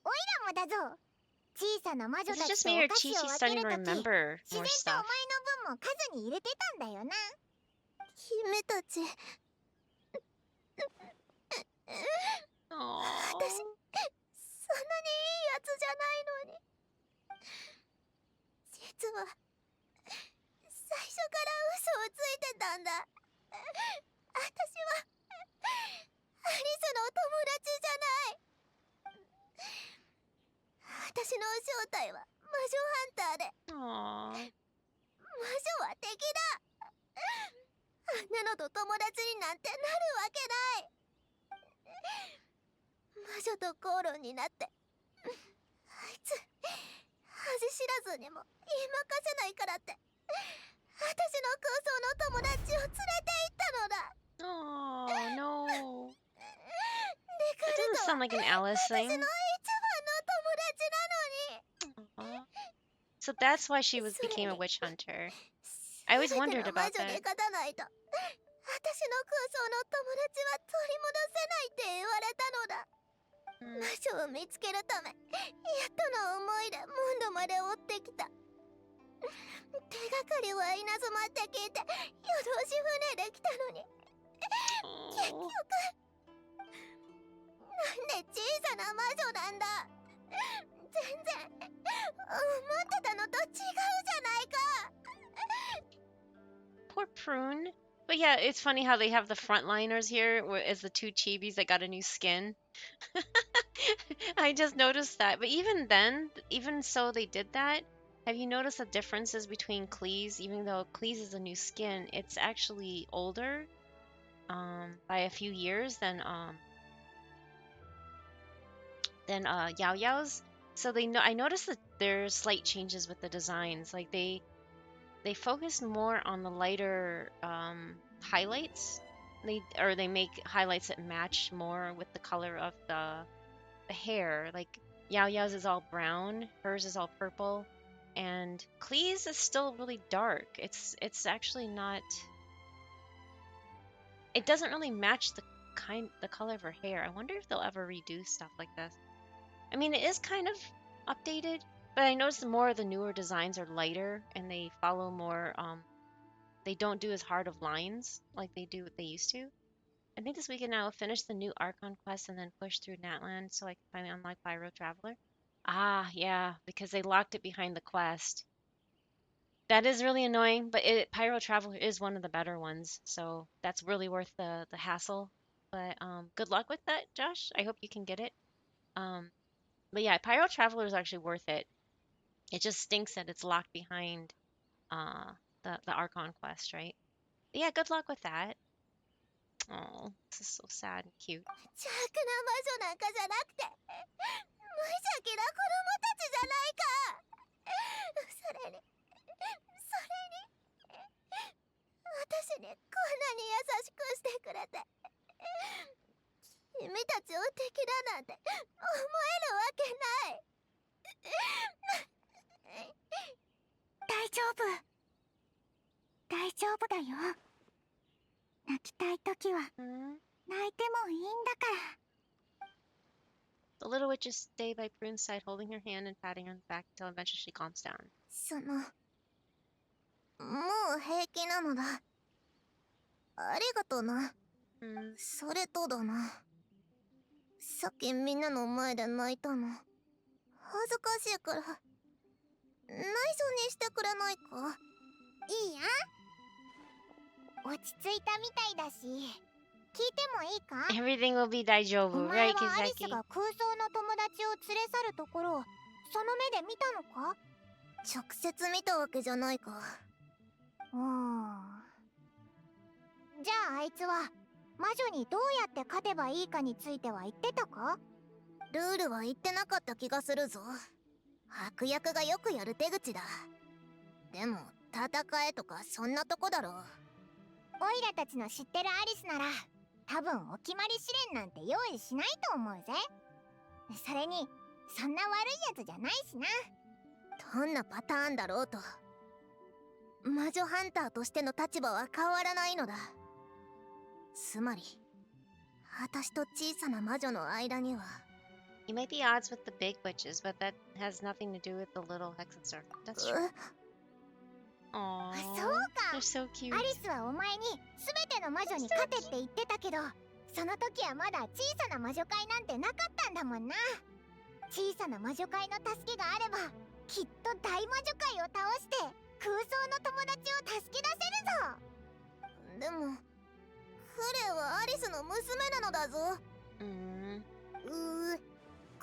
おいらもだぞ。小さな魔女 Is た it ち just と me お or 菓子を Chi-Chi's 分け starting る to とき、 remember 自然 more とお stuff? 前の分も数に入れてたんだよな。姫たち、 Aww. 私そんなにいいやつじゃないのに。実は最初から嘘をついてたんだ。私はアリスの友達じゃない。私の正体は魔女ハンターで、 Aww. 魔女は敵だ。あんなのと友達になんてなるわけない。魔女と口論になって、あいつ恥知らずにも言いまかせないからって私の空想の友達を連れて行ったのだ。 Oh no. デカ It ル doesn't トは sound like an Alice 私 thing. の一番の友達なのに。 Aw. So that's why she それ became a に witch hunter. I always 全て wondered の魔 about 女で that. 勝たないと私の空想の友達は取り戻せないって言われたのだ。 Mm. 魔女を見つけるためやっとの思いでモンドまで追ってきた。手がかりは稲妻って聞いて夜通し船で来たのに、結局 Oh. なんで小さな魔女なんだ。全然思ってたのと違うじゃないか。 Poor Prune. But yeah, it's funny how they have the frontliners here as the two chibis that got a new skin. I just noticed that. But even then, even so they did that, have you noticed the differences between Cleese? Even though Cleese is a new skin, it's actually older by a few years than Yao Yao's. So I noticed that there's slight changes with the designs. Like they focus more on the lighter highlights. They make highlights that match more with the color of the hair. Like Yao Yao's is all brown, hers is all purple, and Clee's is still really dark. It's actually not. It doesn't really match the color of her hair. I wonder if they'll ever redo stuff like this. I mean, it is kind of updated, but I noticed more of the newer designs are lighter and they follow more. They don't do as hard of lines like they used to. I think this weekend I will finish the new Archon quest and then push through Natland so I can finally unlock Pyro Traveler. Ah, yeah, because they locked it behind the quest. That is really annoying, but Pyro Traveler is one of the better ones, so that's really worth the hassle. But good luck with that, Josh. I hope you can get it. But yeah, Pyro Traveler is actually worth it. It just stinks that it's locked behind the Archon quest, right? But yeah, good luck with that. Oh, this is so sad and cute. 邪悪な魔女なんかじゃなくて無邪気な子供たちじゃないか。それに私にこんなに優しくしてくれて、君たちを敵だなんて思えるわけない。大丈夫だよ。泣きたいときは Hmm? 泣いてもいいんだから。 The little witches stay by Prune's side, holding her hand and patting her on the back until eventually she calms down. もう平気なのだ。ありがとうな。 Hmm. それとだな。さっきみんなの前で泣いたの。恥ずかしいから。内緒にしてくれないか。いいや。落ち着いたみたいだし、聞いてもいいか。 Everything will be お daijoubu, 前 right, はアリス Kizaki? が空想の友達を連れ去るところをその目で見たのか。直接見たわけじゃないか。じゃああいつは魔女にどうやって勝てばいいかについては言ってたか。ルールは言ってなかった気がするぞ。悪役がよくやる手口だ。でも戦えとかそんなとこだろう。オイラたちの知ってるアリスなら多分お決まり試練なんて用意しないと思うぜ。それにそんな悪いやつじゃないしな。どんなパターンだろうと魔女ハンターとしての立場は変わらないのだ。つまり私と小さな魔女の間には You might be odds with the big witches, but that has nothing to do with the little hexes. That's true. Aww. そうか。 They're so cute. アリスはお前に全ての魔女に勝てって言ってたけど、その時はまだ小さな魔女会なんてなかったんだもんな。小さな魔女会の助けがあればきっと大魔女会を倒して空想の友達を助け出せるぞ。でもクレイはアリスの娘なのだぞ。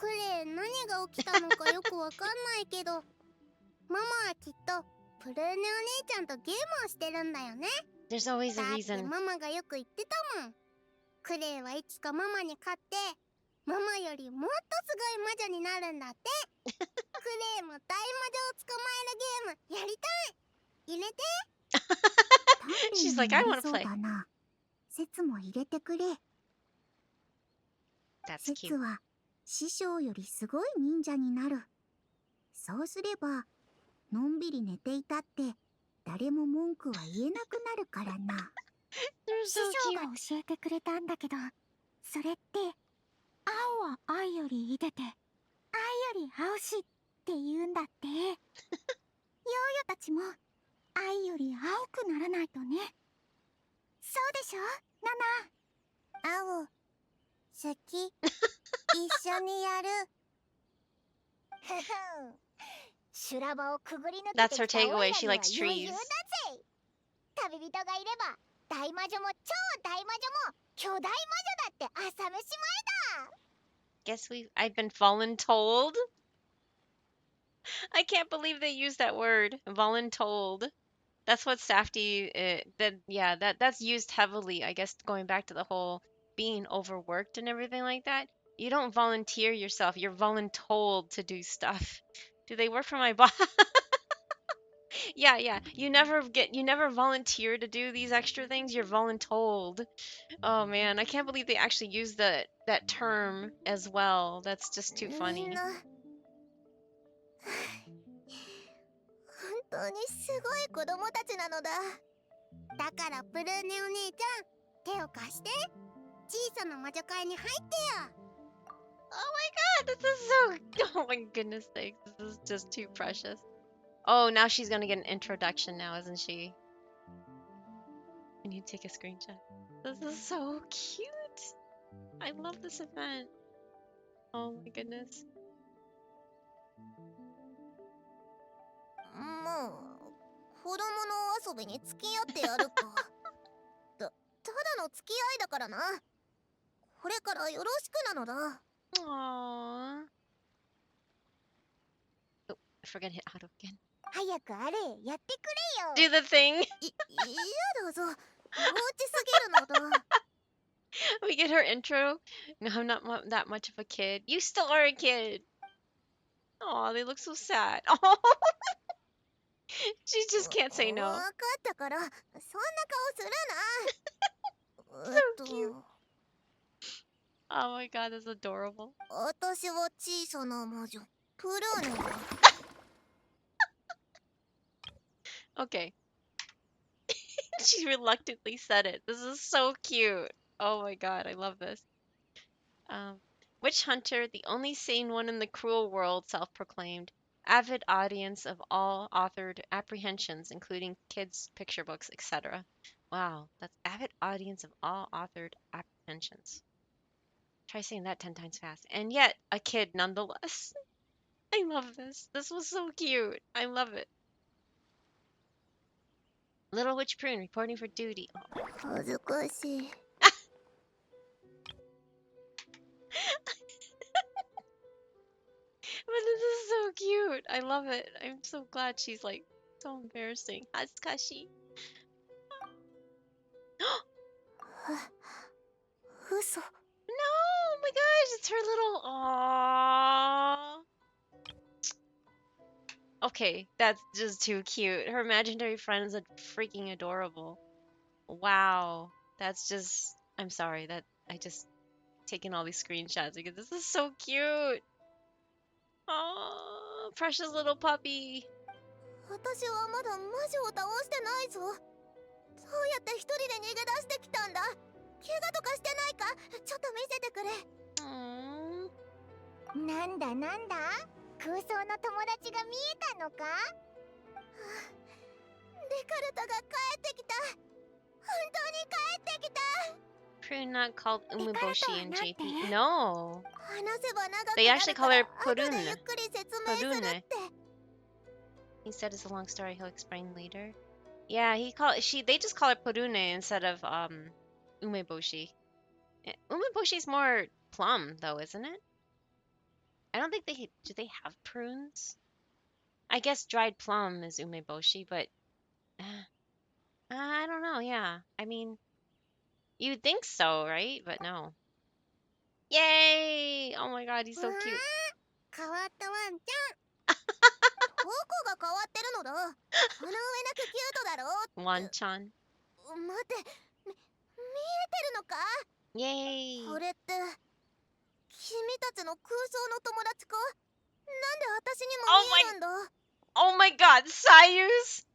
クレイ何が起きたのかよくわかんないけどママはきっとプルーネお姉ちゃんとゲームをしてるんだよね。 There's always a だって reason. ママがよく言ってたもん。クレイはいつかママに勝ってママよりもっとすごい魔女になるんだって。クレイも大魔女を捕まえるゲームやりたい。入れて。 She's like, I want to play. 説も入れてくれ。 That's cute. は師匠よりすごい忍者になる。そうすればのんびり寝ていたって誰も文句は言えなくなるからな。 They're 師 so 匠 cute. が教えてくれたんだけど、それって青は愛よりいでて愛より青しって言うんだって。ヨーヨたちも愛より青くならないとね。そうでしょナナ。青好き。一緒にやる。修羅場をくぐり抜け That's て her きたオイ takeaway. ラ She には likes 余 trees. 裕だぜ。旅人がいれば大魔女も超大魔女も巨大魔女だって朝飯前だ。 Guess I've been voluntold. I can't believe they used that word, voluntold. That's what Safety. That's used heavily. I guess going back to the whole being overworked and everything like that. You don't volunteer yourself. You're voluntold to do stuff. Do they work for my boss? Yeah. You never volunteer to do these extra things. You're voluntold. Oh man, I can't believe they actually used that term as well. That's just too み funny. んな本当にすごい子供たちなのだ。だからプルーネお姉ちゃん手を貸して小さな魔女会に入ってよ。 Oh my god, this is so. Oh my goodness sakes, this is just too precious. Oh, now she's gonna get an introduction now, isn't she? I need to take a screenshot. This is so cute. I love this event. Oh my goodness. もう子供の遊びに付き合ってやるか。ただの付き合いだからな。これからよろしくなのだ。 Aww. Oh, I forgot to hit auto again. 早くあれやってくれ Do よ。 the thing. 嫌だぞ。放置すぎるのだ。 We get her intro. No, I'm not that much of a kid. You still are a kid. Oh, they look so sad. Oh, she just can't say わ no. かったからそんな顔するな。 So cute. Oh my god, that's adorable. 私は小さな魔女プルーネだ。 Okay. She reluctantly said it. This is so cute. Oh my god, I love this. Witch Hunter, the only sane one in the cruel world, self-proclaimed. Avid audience of all authored apprehensions, including kids' picture books, etc. Wow, that's avid audience of all authored apprehensions. Try saying that 10 times fast. And yet, a kid nonetheless. I love this. This was so cute. I love it. Little Witch Prune reporting for duty. Oh. 恥ずかしい。 But this is so cute. I love it. I'm so glad she's like so embarrassing. Hatsukashi. 嘘。 No, oh my gosh, it's her little. Aww. Okay, that's just too cute. Her imaginary friend is freaking adorable. Wow, that's just I'm sorry that I just taking all these screenshots because this is so cute. Oh, precious little puppy. 私はまだ魔女を倒してないぞ。どうやって一人で逃げ出してきたんだ。怪我とかしてないか。ちょっと見せてくれ。なんだなんだ、空想の友達が見えたのか。デカルタが帰ってきた。本当に帰ってきた。 Prune not called Umeboshi in JP. No. 話せば長く They なる actually か call ら her 後で Purune. ゆっくり説明するって。 He said it's a long story. He'll explain later. Yeah, they just call her Purune instead of Umeboshi. Umeboshi's more plum though, isn't it? I don't think do they have prunes? I guess dried plum is umeboshi, but I don't know. Yeah, I mean, you'd think so, right? But no. Yay! Oh my god, he's so cute. 変わったワンちゃん。どこが変わってるのだ。この上なくキュートだろ。 Wanchan. 待って、見えてるのか。 Yay! これって君たちの空想の友達か。なんで私にも見えるんだ。 Oh my god, Sayus!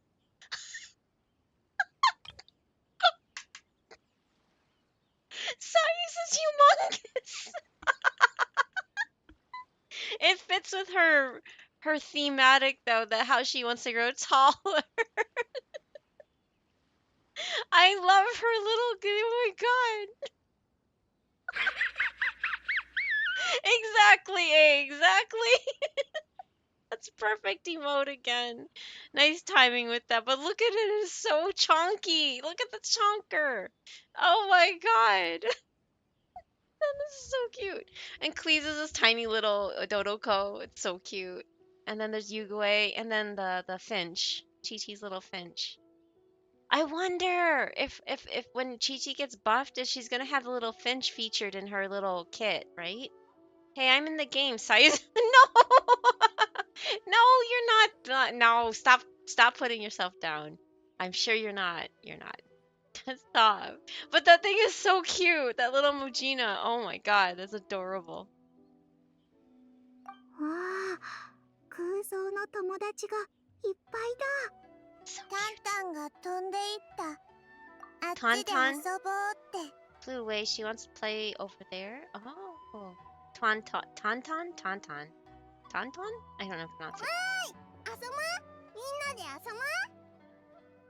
Sayus is humongous! It fits with her thematic though, that how she wants to grow taller. I love her little. Oh my god! Exactly. That's perfect emote again. Nice timing with that. But look at it, it's so chonky. Look at the chonker. Oh my god. This is so cute. And Cleese is this tiny little Dodoko. It's so cute. And then there's Yugue, and then the finch, Chi-Chi's little finch. I wonder if when Chi-Chi gets buffed, if she's gonna have the little finch featured in her little kit, right? Hey, I'm in the game, size. No, no, you're not. No, stop putting yourself down. I'm sure you're not. You're not. Stop. But that thing is so cute. That little Mujina. Oh my god, that's adorable. わあ、空想の友達がいっぱいだ。タンタンが飛んでいった。あっちで遊ぼうって。 Flew away. She wants to play over there. Oh. Tauntaun? Tauntaun? I don't know how to pronounce it. 遊ぼう。みんなで遊ぼう。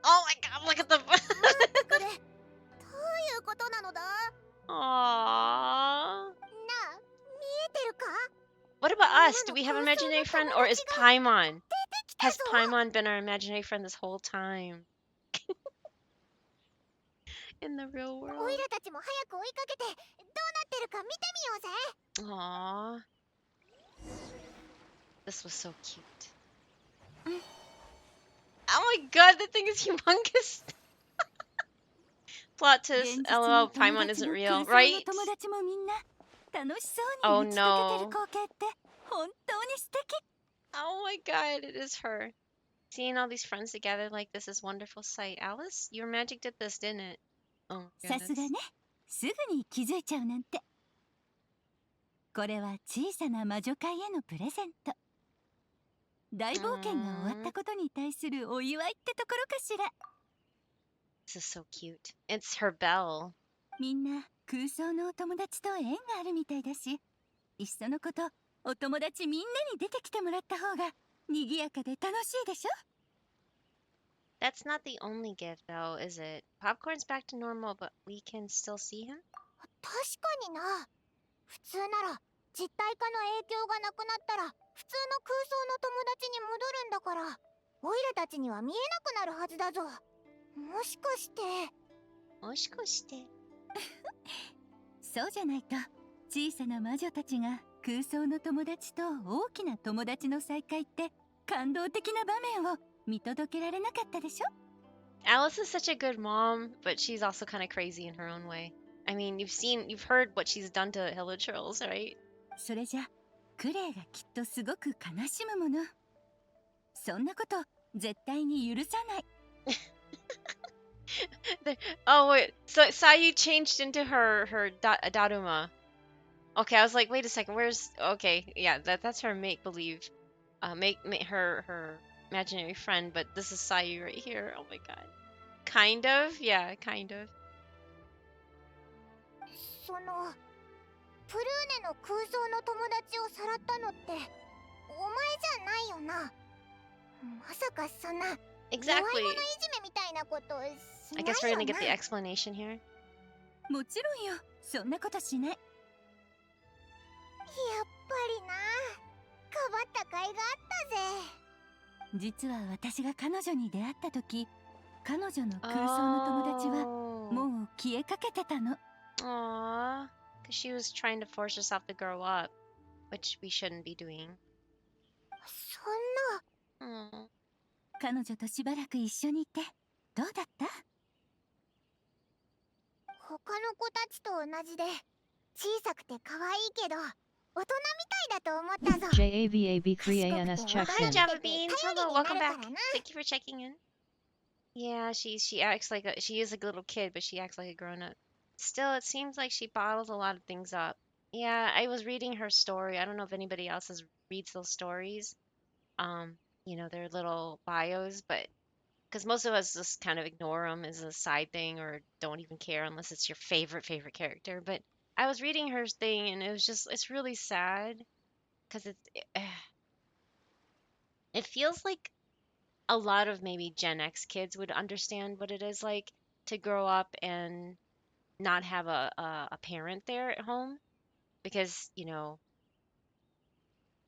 Oh my god, look at the... 待ってくれ。どういうことなのだ。 Aww. なあ、見えてるか。 What about us? Do we have an imaginary friend, or is Paimon? Has Paimon been our imaginary friend this whole time? In the real オ world? イラたちも早く追いかけて、どうなってるか見てみようぜ。 Aww. This was so cute. Oh my god, that thing is humongous. Plot twist, LOL, Paimon isn't real, right? Oh no. Oh my god, it is her. Seeing all these friends together like this is wonderful sight. Alice, your magic did this, didn't it? Oh, さすがね。 goodness. すぐに気づいちゃうなんて。これは小さな魔女会へのプレゼント。大冒険が終わったことに対するお祝いってところかしら。This is so cute. It's her bell. みんな空想のお友達と縁があるみたいだし、いっそのことお友達みんなに出てきてもらった方が賑やかで楽しいでしょ。 That's not the only gift, though, is it? Popcorn's back to normal, but we can still see him? 確かにな。普通なら実体化の影響がなくなったら普通の空想の友達に戻るんだから、オイラたちには見えなくなるはずだぞ。もしかして。もしかして。そうじゃないと小さな魔女たちが空想の友達と大きな友達の再会って感動的な場面を見届けられなかったでしょ。 Alice is such a good mom, but she's also kind of crazy in her own way. I mean, you've heard what she's done to *ｈెlло Churls, right? それじゃクレイがきっとすごく悲しむもの。そんなこと絶対に許さない。Oh wait, so Sayu changed into her Daruma. Okay, I was like, wait a second, where's okay? Yeah, that's her make believe, make her imaginary friend, but this is Sayu right here. Oh my god. Kind of, yeah, kind of. そのプルーネの空想の友達をさらったのってお前じゃないよな。まさかそんな弱い者い Exactly. じめみたいなことしな I いよ guess we're な。 gonna get the explanation here. もちろんよ、そんなことしない。やっぱりな。かばった甲斐があったぜ。実は私が彼女に出会った時、彼女の空想の友達は Oh. もう消えかけてたの。 Aww. Because she was trying to force herself to grow up, which we shouldn't be doing. そんな。Mm. 彼女としばらく一緒にいてどうだった？他の子たちと同じで小さくて可愛いけど大人みたいだと思ったぞ。 JAVAB Krianis checks Hi, in. Java Beans. Hello, welcome back. Thank you for checking in. Yeah, she acts like she is a little kid, but she acts like a grown up. Still, it seems like she bottles a lot of things up. Yeah, I was reading her story. I don't know if anybody else reads those stories. Their little bios, but because most of us just kind of ignore them as a side thing or don't even care unless it's your favorite character. But I was reading her thing, and it's really sad because it feels like a lot of maybe Gen X kids would understand what it is like to grow up and not have a parent there at home because,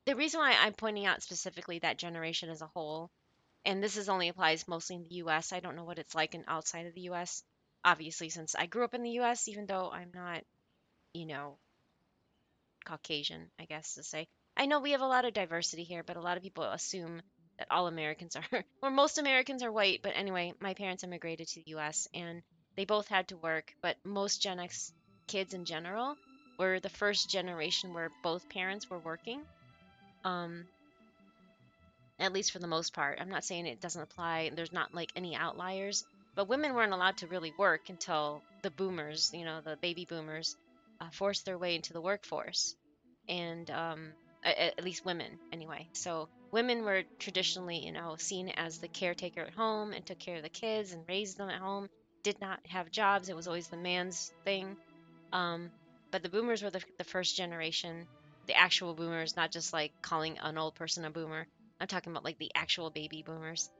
the reason why I'm pointing out specifically that generation as a whole, and this is only applies mostly in the US. I don't know what it's like in outside of the US. Obviously, since I grew up in the US, even though I'm not, you know, Caucasian, I guess to say. I know we have a lot of diversity here, but a lot of people assume that all Americans are, or most Americans are white. But anyway, my parents immigrated to the US and they both had to work, but most Gen X kids in general were the first generation where both parents were working. Um, at least for the most part. I'm not saying it doesn't apply. There's not like any outliers, but women weren't allowed to really work until the boomers, the baby boomers, forced their way into the workforce, and at least women anyway. So women were traditionally, seen as the caretaker at home and took care of the kids and raised them at home. Did not have jobs. It was always the man's thing. Um, but the boomers were the first generation, the actual boomers, not just like calling an old person a boomer. I'm talking about like the actual baby boomers.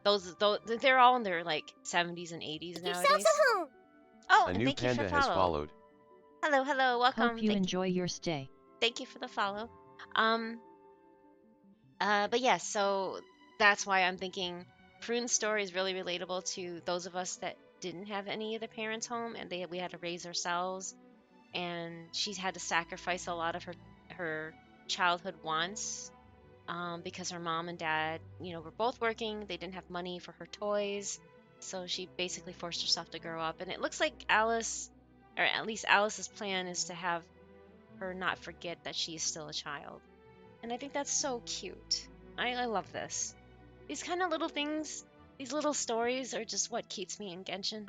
Those they're all in their like 70s and 80s nowadays. Oh, A and new thank you for panda has follow. followed. Hello, welcome. Hope you enjoy your stay. Thank you for the follow. But yes, so that's why I'm thinking Prune's story is really relatable to those of us that didn't have any of the parents home and we had to raise ourselves, and she's had to sacrifice a lot of her childhood wants, because her mom and dad, were both working. They didn't have money for her toys, so she basically forced herself to grow up. And it looks like Alice, or at least Alice's plan, is to have her not forget that she is still a child. And I think that's so cute. I love this. These kind of little things, these little stories are just what keeps me in Genshin.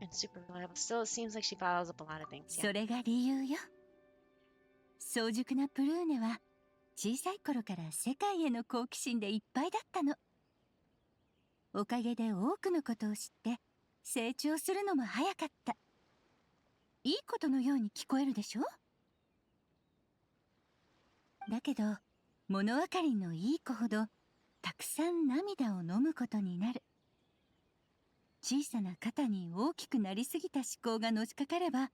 And super reliable. Still, it seems like she bottles up a lot of things. それが理由よ。早熟なプルーネは小さい頃から世界への好奇心でいっぱいだったの。おかげで多くのことを知って成長するのも早かった。いいことのように聞こえるでしょ？だけど物分かりのいい子ほどたくさん涙を飲むことになる。小さな肩に大きくなりすぎた思考がのしかかれば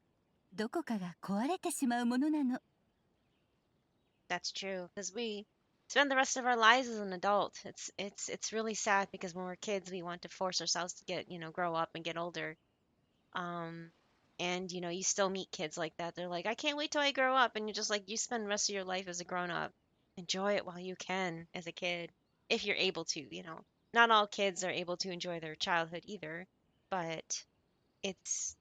どこかが壊れてしまうものなの。That's true, because we spend the rest of our lives as an adult. It's really sad because when we're kids, we want to force ourselves to get, grow up and get older. And you still meet kids like that. They're like, I can't wait till I grow up, and you're just like, you spend the rest of your life as a grown up. Enjoy it while you can as a kid, if you're able to. Not all kids are able to enjoy their childhood either, but it's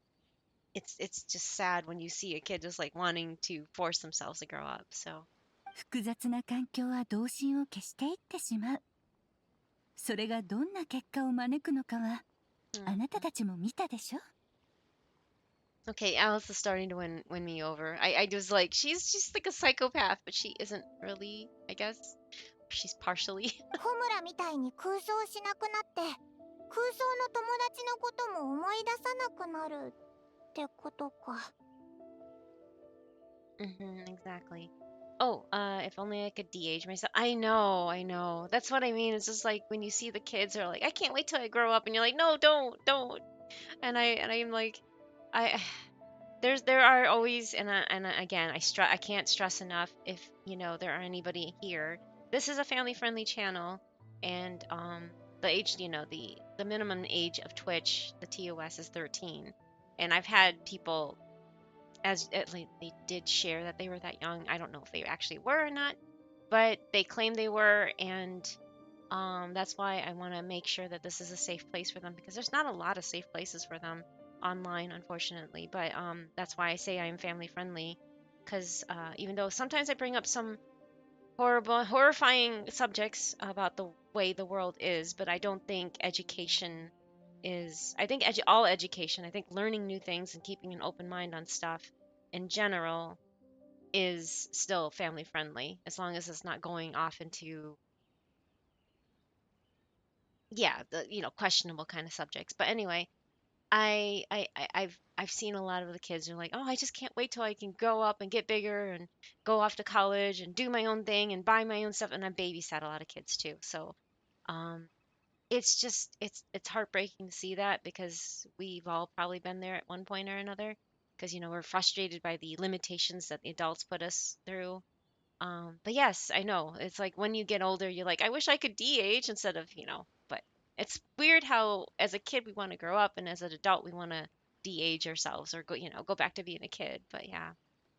just sad when you see a kid just like wanting to force themselves to grow up. So. 複雑な環境は童心を消していってしまう。それがどんな結果を招くのかはあなたたちも見たでしょ。 Okay, Alice is starting to win me over. I was like, she's just like a psychopath, but she isn't really, I guess. She's partially. ホムラみたいに空想しなくなって空想の友達のことも思い出さなくなるってことか。Exactly. Oh, if only I could de-age myself. I know. That's what I mean. It's just like when you see the kids are like, I can't wait till I grow up, and you're like, no, don't. And I'm like, I there are always again I can't stress enough if there are anybody here. This is a family friendly channel, and the age the minimum age of Twitch, the TOS, is 13, and I've had people like they did share that they were that young. I don't know if they actually were or not, but they claim they were, and that's why I want to make sure that this is a safe place for them, because there's not a lot of safe places for them online, unfortunately. But that's why I say I am family friendly, because even though sometimes I bring up some horrifying subjects about the way the world is, but I don't think education is. I think all education, I think learning new things and keeping an open mind on stuff in general is still family friendly, as long as it's not going off into the questionable kind of subjects. But anyway, I've seen a lot of the kids are like, oh, I just can't wait till I can grow up and get bigger and go off to college and do my own thing and buy my own stuff. And I babysat a lot of kids too, so it's just it's heartbreaking to see that, because we've all probably been there at one point or another, because we're frustrated by the limitations that the adults put us through. But yes, I know. It's like when you get older, you're like, I wish I could de-age instead of, but it's weird how as a kid we want to grow up, and as an adult we want to de-age ourselves, or go back to being a kid. But yeah.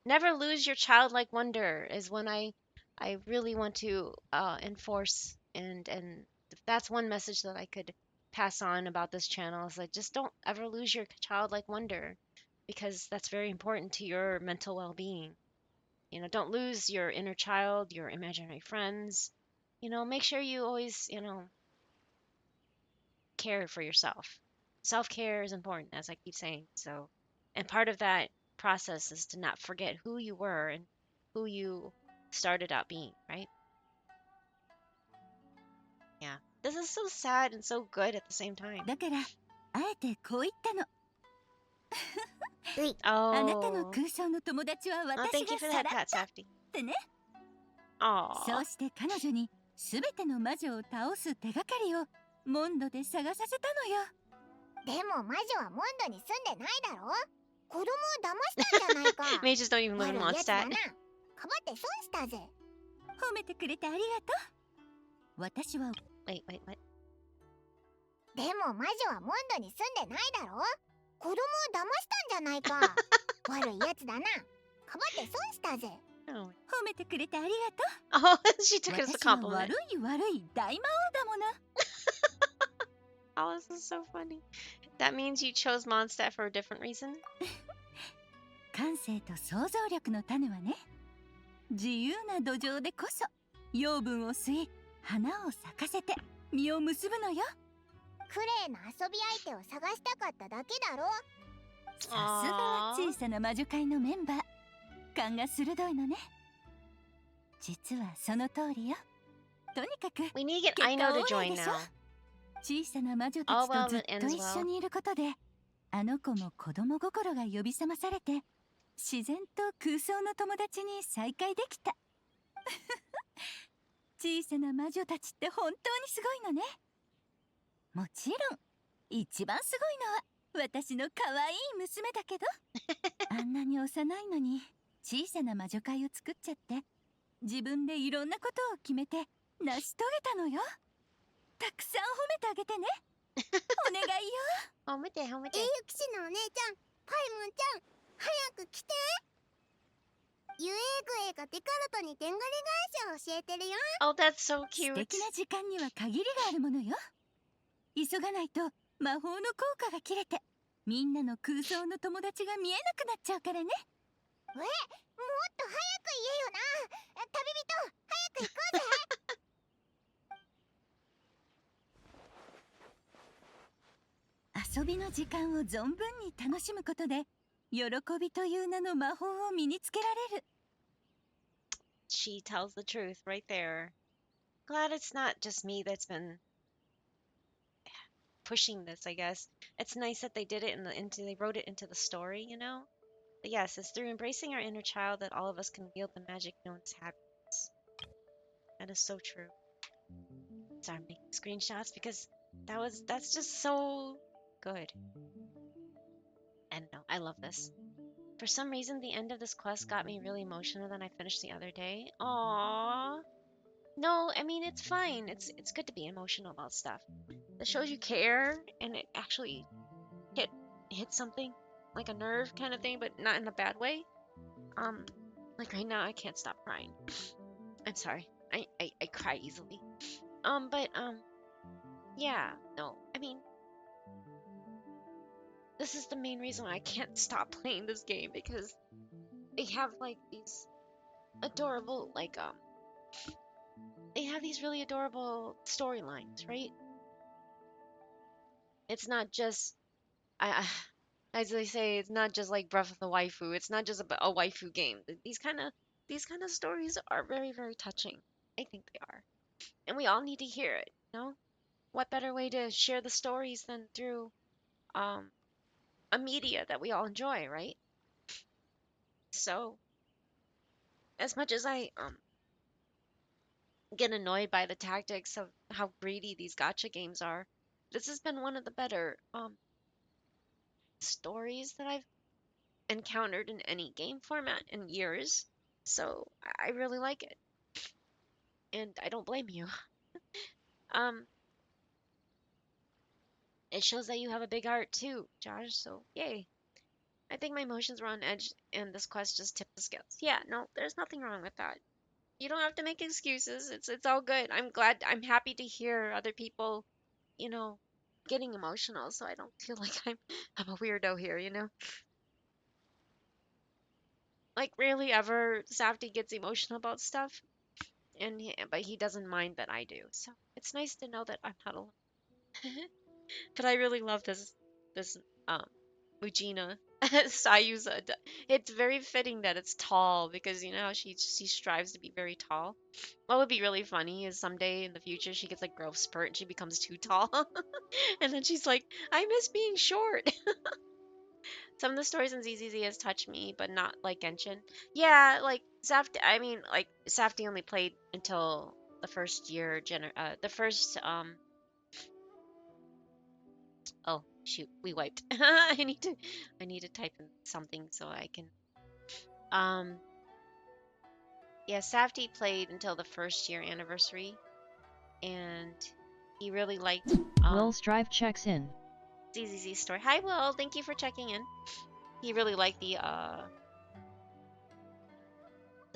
Never lose your childlike wonder is when I really want to enforce, and if that's one message that I could pass on about this channel, is like, just don't ever lose your childlike wonder, because that's very important to your mental well-being. Don't lose your inner child, your imaginary friends. Make sure you always, care for yourself. Self-care is important, as I keep saying. So, and part of that process is to not forget who you were and who you started out being, right? Yeah. This is so sad and so good at the same time. だからあえてこう言ったの。Oh. あなたの空想の友達は Oh, 私 thank you が for さ that, らっ Pat たっ Safety. てね。 Aw. そうして彼女に全ての魔女を倒す手がかりをモンドで探させたのよ。でも魔女はモンドに住んでないだろ。子供を騙したんじゃないか。 Mages don't even live 悪 in いやつだ Mondstadt. な。かばって損したぜ。褒めてくれてありがとう。私は Wait, what? でも魔女はモンドに住んでないだろ。子供を騙したんじゃないか。悪いやつだな。かばって損したぜ。Oh. 褒めてくれてありがとう。 Oh, she took it as a 私は compliment. 悪い悪い大魔王だもの。 Oh, this is so funny. That means you chose Mondstadt for a different reason? 感性と想像力の種はね、自由な土壌でこそ養分を吸い花を咲かせて実を結ぶのよ。クレイの遊び相手を探したかっただけだろ。さすがは小さな魔女界のメンバー。勘が鋭いのね。実はその通りよ。とにかく We need to get 結 I 果 know オ to ーライ join でしょ。 now. 小さな魔女た Oh, ちと well, ずっ it と ends 一 well. 緒にいることで、あの子も子供心が呼び覚まされて、自然と空想の友達に再会できた。小さな魔女たちって本当にすごいのね。もちろん一番すごいのは私の可愛い娘だけど、あんなに幼いのに小さな魔女会を作っちゃって、自分でいろんなことを決めて成し遂げたのよ。たくさん褒めてあげてね。お願いよ。褒めて。英雄騎士のお姉ちゃん、パイムンちゃん、早く来て。ユエーグエがデカルトにでんがり返しを教えてるよ。 Oh, that's so 素 cute. 敵な時間には限りがあるものよ。急がないと魔法の効果が切れて、みんなの空想の友達が見えなくなっちゃうからね。もっと早く言えよな。旅人、早く行こうぜ。びの時間を存分に楽しむことで、喜びという名の魔法を身につけられる。 She tells the truth right there. Glad it's not just me that's been pushing this, I guess. It's nice that they did it they wrote it into the story, you know? But yes, it's through embracing our inner child that all of us can wield the magic known as happiness. That is so true. Sorry, I'm making screenshots because that's just so good. And no, I love this. For some reason, the end of this quest got me really emotional than I finished the other day. Aww. No, I mean it's fine. It's good to be emotional about stuff. That shows you care and it actually hit something like a nerve kind of thing, but not in a bad way. Like right now I can't stop crying. I'm sorry. I cry easily. But yeah, no. I mean, this is the main reason why I can't stop playing this game because they have like these adorable they have these really adorable storylines, right? It's not just as they say, it's not just like Breath of the Waifu. It's not just a waifu game. These kind of stories are very very touching. I think they are, and we all need to hear it. You know, what better way to share the stories than through um a media that we all enjoy, right? So as much as I get annoyed by the tactics of how greedy these gacha games are, this has been one of the better stories that I've encountered in any game format in years. So I really like it, and I don't blame you. Um, it shows that you have a big heart too, Josh. So yay! I think my emotions were on edge, and this quest just tipped the scales. Yeah, no, there's nothing wrong with that. You don't have to make excuses. It's all good. I'm happy to hear other people, you know, getting emotional, so I don't feel like I'm a weirdo here, you know? Like rarely ever Safty gets emotional about stuff, but he doesn't mind that I do. So it's nice to know that I'm not alone. But I really love this um Mujina Sayuza. It's very fitting that it's tall because you know how she strives to be very tall. What would be really funny is someday in the future she gets like growth spurt and she becomes too tall. And then she's like, I miss being short. Some of the stories in ZZZ has touched me, but not like Genshin. Yeah, like Safti. I mean, like Safti only played until the first year. The first Oh shoot, we wiped. I need to type in something so I can. Um, yeah, Safti played until the first year anniversary, and he really liked Will Strive checks in. ZZZ story. Hi, Will. Thank you for checking in. He really liked the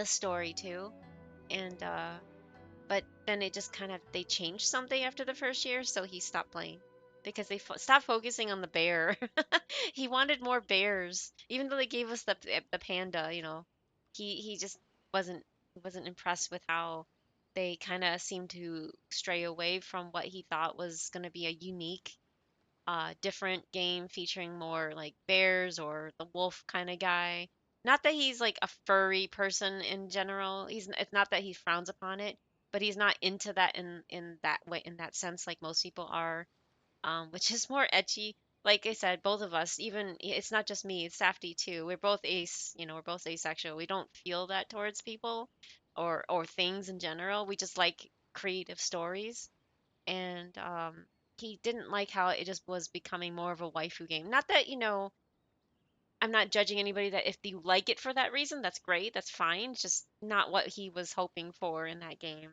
story too, and but then it just kind of they changed something after the first year, so he stopped playing because they stopped focusing on the bear. He wanted more bears, even though they gave us the panda. You know, he just wasn't wasn't impressed with how they kind of seemed to stray away from what he thought was going to be a unique different game featuring more like bears or the wolf kind of guy. Not that he's like a furry person in general. It's not that he frowns upon it, but he's not into that in that way in that sense like most people are, which is more edgy. Like I said, both of us, even it's not just me, it's Safety too. We're both we're both asexual. We don't feel that towards people or things in general. We just like creative stories and he didn't like how it just was becoming more of a waifu game. Not that, I'm not judging anybody that if you like it for that reason, that's great, that's fine. It's just not what he was hoping for in that game.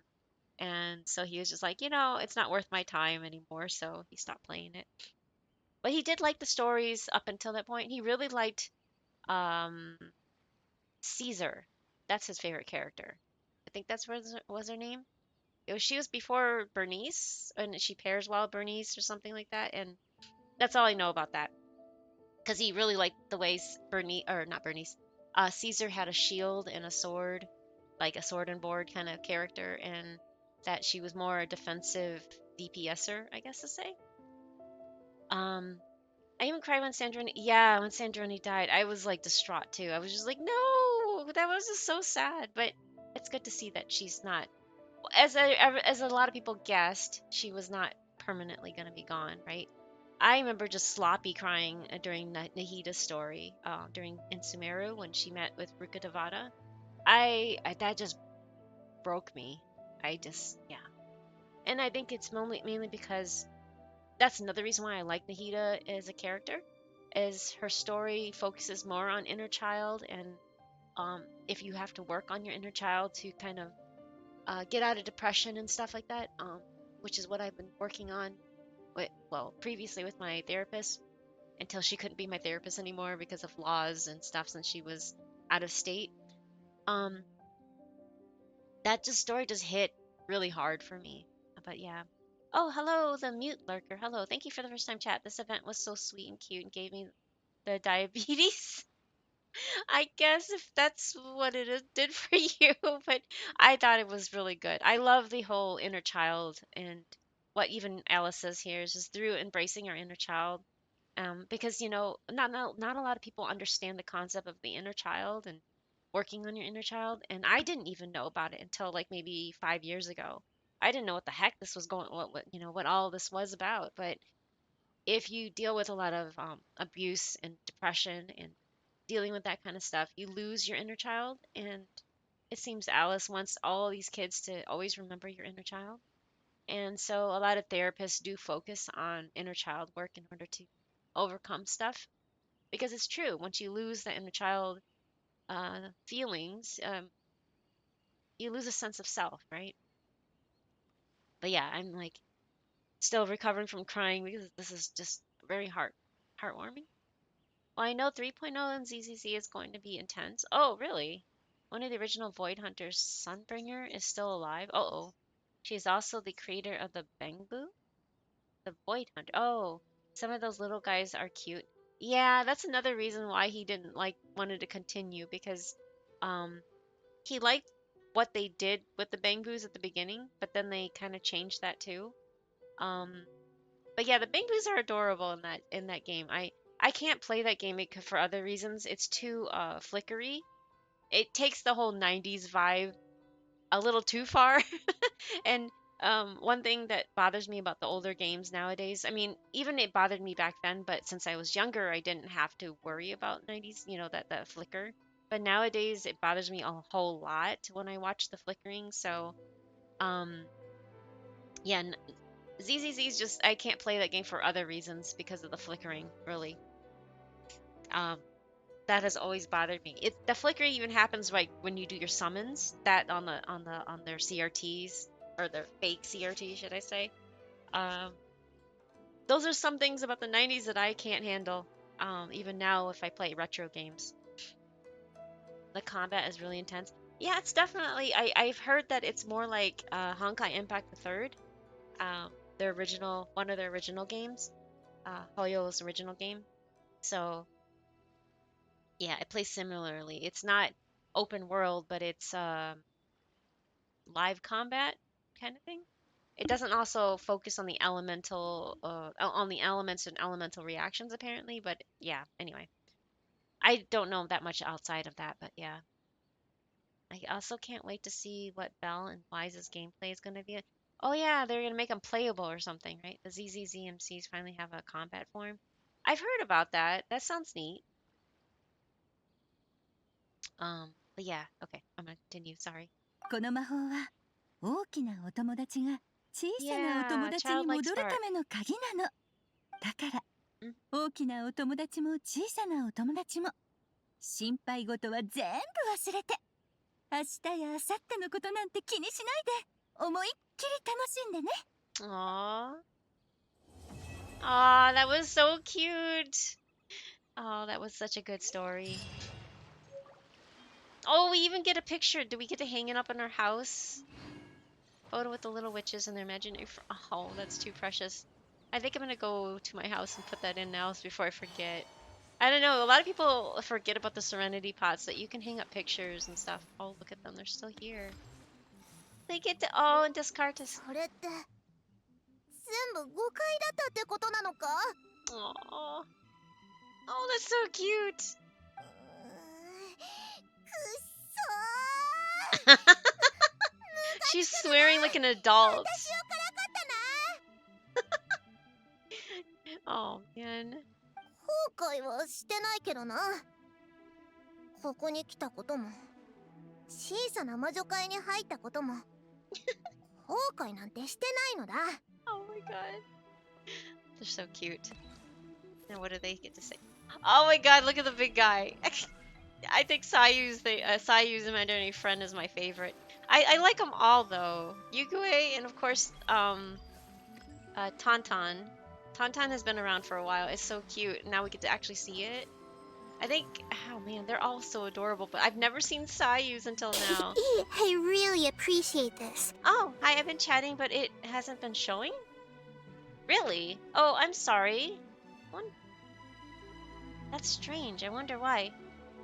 And so he was just like, it's not worth my time anymore, so he stopped playing it. But he did like the stories up until that point. He really liked um Caesar. That's his favorite character. I think that's what was her name. She was before Bernice, and she pairs well Bernice or something like that. And that's all I know about that. Because he really liked the ways Bernice, or not Bernice, Caesar had a shield and a sword, like a sword and board kind of character, and that she was more a defensive DPSer, I guess to say. Um, I even cried when Sandrone. Yeah, when Sandrone died, I was like distraught too. I was just like, no, that was just so sad. But it's good to see that she's not, as a lot of people guessed, she was not permanently gonna be gone, right? I remember just sloppy crying during Nahida's story, during in Sumeru when she met with Rukkhadevata. I that just broke me. I just yeah, and I think it's mainly because that's another reason why I like Nahida as a character, is her story focuses more on inner child, and if you have to work on your inner child to kind of get out of depression and stuff like that, which is what I've been working on with, well, previously with my therapist until she couldn't be my therapist anymore because of laws and stuff since she was out of state. Um, that just story just hit really hard for me. But yeah. Oh, hello, the mute lurker. Hello. Thank you for the first time chat. This event was so sweet and cute and gave me the diabetes. I guess if that's what did for you, but I thought it was really good. I love the whole inner child and what even Alice says here is just through embracing our inner child. Because not a lot of people understand the concept of the inner child and working on your inner child, and I didn't even know about it until like maybe 5 years ago. I didn't know what the heck this was going, what all this was about. But if you deal with a lot of abuse and depression and dealing with that kind of stuff, you lose your inner child. And it seems Alice wants all these kids to always remember your inner child. And so a lot of therapists do focus on inner child work in order to overcome stuff. Because it's true, once you lose the inner child feelings, you lose a sense of self, right? But yeah, I'm like still recovering from crying because this is just very heartwarming. Well, I know 3.0 and ZZZ is going to be intense. Oh, really? One of the original Void Hunters, Sunbringer, is still alive. Uh-oh. She's also the creator of the Bangbu, the Void Hunter. Oh, some of those little guys are cute. Yeah, that's another reason why he didn't wanted to continue because um he liked what they did with the Bangbus at the beginning, but then they kind of changed that too. Um but yeah, the Bangbus are adorable in that game. I can't play that game for other reasons. It's too flickery. It takes the whole 90s vibe a little too far. And one thing that bothers me about the older games nowadays, I mean, even it bothered me back then, but since I was younger, I didn't have to worry about 90s, that flicker. But nowadays, it bothers me a whole lot when I watch the flickering. So, um, yeah, ZZZ's just I can't play that game for other reasons because of the flickering, really. Um, that has always bothered me. The flickering even happens like when you do your summons, that on their CRTs or their fake CRT, should I say? Um, those are some things about the 90s that I can't handle. Even now, if I play retro games, the combat is really intense. Yeah, it's definitely. I've heard that it's more like Honkai Impact the Third, their original one of their original games, helllo's original game. So yeah, it plays similarly. It's not open world, but it's live combat kind of thing. It doesn't also focus on the elemental, on the elements and elemental reactions apparently. But yeah, anyway, I don't know that much outside of that. But yeah, I also can't wait to see what Bell and Wise's gameplay is going to be. Oh yeah, they're going to make them playable or something, right? The ZZZMCs finally have a combat form. I've heard about that. That sounds neat. But yeah, okay, I'm gonna continue. Sorry. この魔法は大きなお友達が小さなお友 Yeah, 達に childlike 戻る spark. ための鍵なの。だからうん大きなお友達も小さなお友達も心配事は全部忘れて明日や明後日のことなんて気にしないで思いっきり楽しんでね。 Aww. Aw, that was so cute. Oh, that was such a good story. Oh, we even get a picture. Do we get to hang it up in our house? Photo with the little witches and their imaginary. Oh, that's too precious. I think I'm gonna go to my house and put that in now before I forget. I don't know. A lot of people forget about the Serenity pots that you can hang up pictures and stuff. Oh, look at them. They're still here. They get to. Oh, and Descartes. それって全部誤解だったってことなのか？ Oh. Oh, that's so cute. くっそー She's swearing like an adult. 私をからかったな Oh man. 後悔はしてないけどな。ここに来たことも小さな魔女会に入ったことも後悔なんてしてないのだ。 Oh my god. They're so cute. Now what do they get to say? Oh my god, look at the big guy. I think Sayu's imaginary friend is my favorite. I like them all though. Yugue and of course Tauntaun. Tauntaun has been around for a while. It's so cute. Now we get to actually see it. I think, oh man, they're all so adorable, but I've never seen Sayu's until now. I really appreciate this. Oh, hi, I've been chatting, but it hasn't been showing? Really? Oh, I'm sorry. That's strange. I wonder why.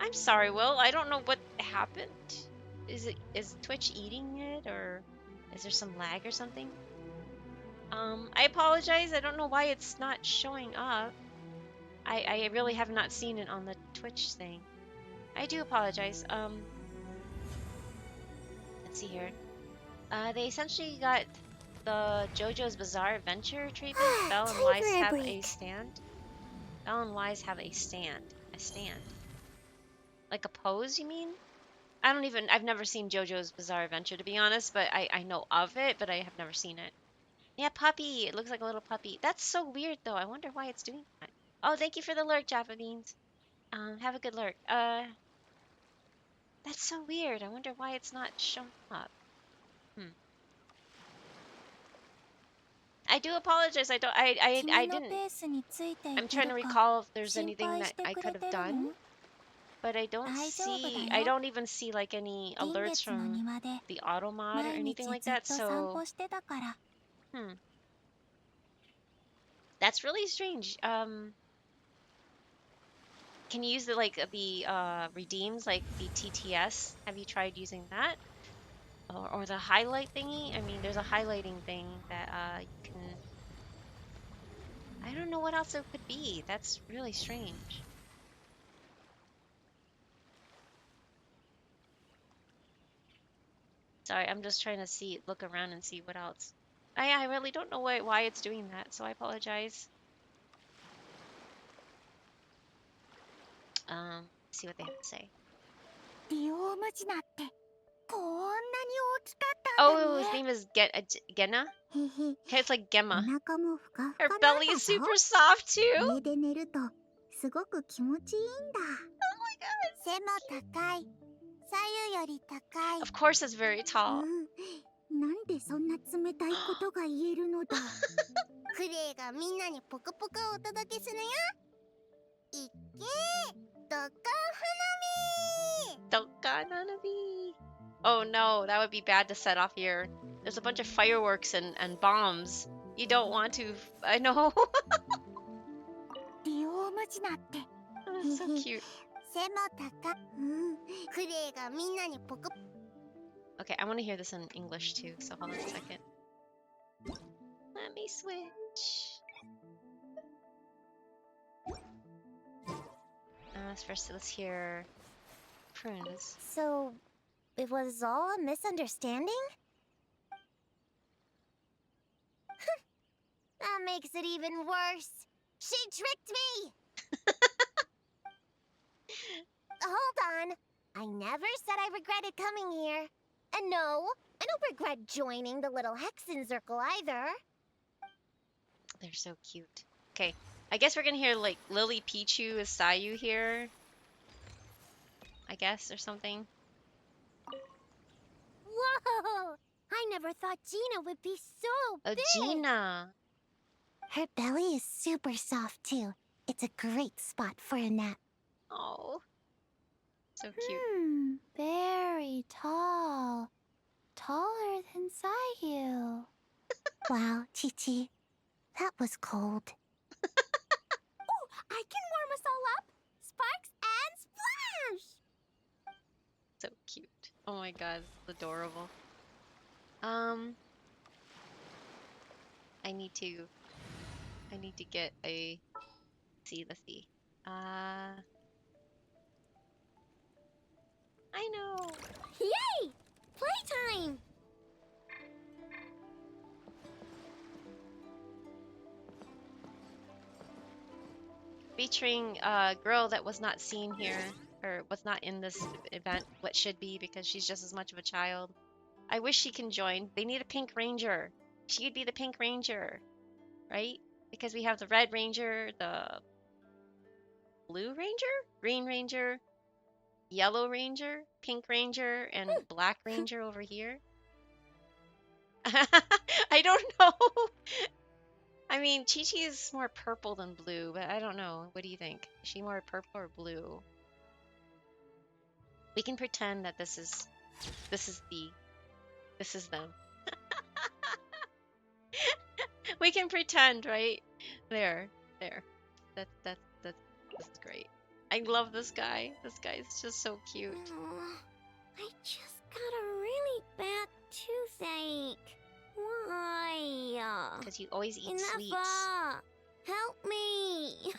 I'm sorry, Will. I don't know what happened. Is Twitch eating it, or is there some lag or something? I apologize. I don't know why it's not showing up. I really have not seen it on the Twitch thing. I do apologize. Let's see here. They essentially got the JoJo's Bizarre Adventure treatment. Belle and Wise have a stand. Belle and Wise have a stand. A stand. Like a pose, you mean? I've never seen JoJo's Bizarre Adventure, to be honest, but I know of it, but I have never seen it. Yeah, puppy. It looks like a little puppy. That's so weird, though. I wonder why it's doing that. Oh, thank you for the lurk, Jaffa Beans. Have a good lurk. That's so weird. I wonder why it's not showing up. I do apologize. I didn't. I'm trying to recall if there's anything that I could have done, but I don't even see like any alerts from the auto mod or anything like that. So, that's really strange. Can you use the redeems, like the TTS? Have you tried using that? Or the highlight thingy? I mean, there's a highlighting thing that you can... I don't know what else it could be. That's really strange. Sorry, I'm just trying to look around and see what else. I really don't know why it's doing that, so I apologize. See what they have to say. Oh, his name is Genna? Okay, it's like Gemma. Her belly is super soft too. Oh my god. Of course it's very tall. なんでそんな冷たいことが言えるのだクレイがみんなにポカポカをお届けするよいっけドッカン花火 Dokkan Hanabi. Oh no, that would be bad to set off here. There's a bunch of fireworks and bombs. You don't want to. I know. Oh, that's so cute. Okay, I want to hear this in English too, so hold on a second. Let me switch. First, let's hear Prunes. So, it was all a misunderstanding? That makes it even worse. She tricked me! Hold on. I never said I regretted coming here. And no, I don't regret joining the little Hexen Circle either. They're so cute. Okay, I guess we're gonna hear like Lily Pichu as Sayu here. I guess, or something. Whoa! I never thought Gina would be so big! Oh, Gina! Her belly is super soft too. It's a great spot for a nap. Oh. So cute. Very tall. Taller than Sayu. Wow, Chi-Chi. That was cold. Oh, I can warm us all up. Sparks and splash! So cute. Oh my god, it's adorable. I need to get a... Let's see. I know. Yay! Playtime! Featuring a girl that was not seen here, or was not in this event, what should be, because she's just as much of a child. I wish she can join. They need a pink ranger. She could be the pink ranger, right? Because we have the red ranger, the blue ranger, green ranger, yellow ranger, pink ranger, and black ranger over here. I don't know. I mean, Chi-Chi is more purple than blue, but I don't know. What do you think? Is she more purple or blue? We can pretend that this is them. We can pretend, right? There. This is great. I love this guy. This guy is just so cute. I just got a really bad toothache. Why? Because you always eat Enough. sweets. Help me.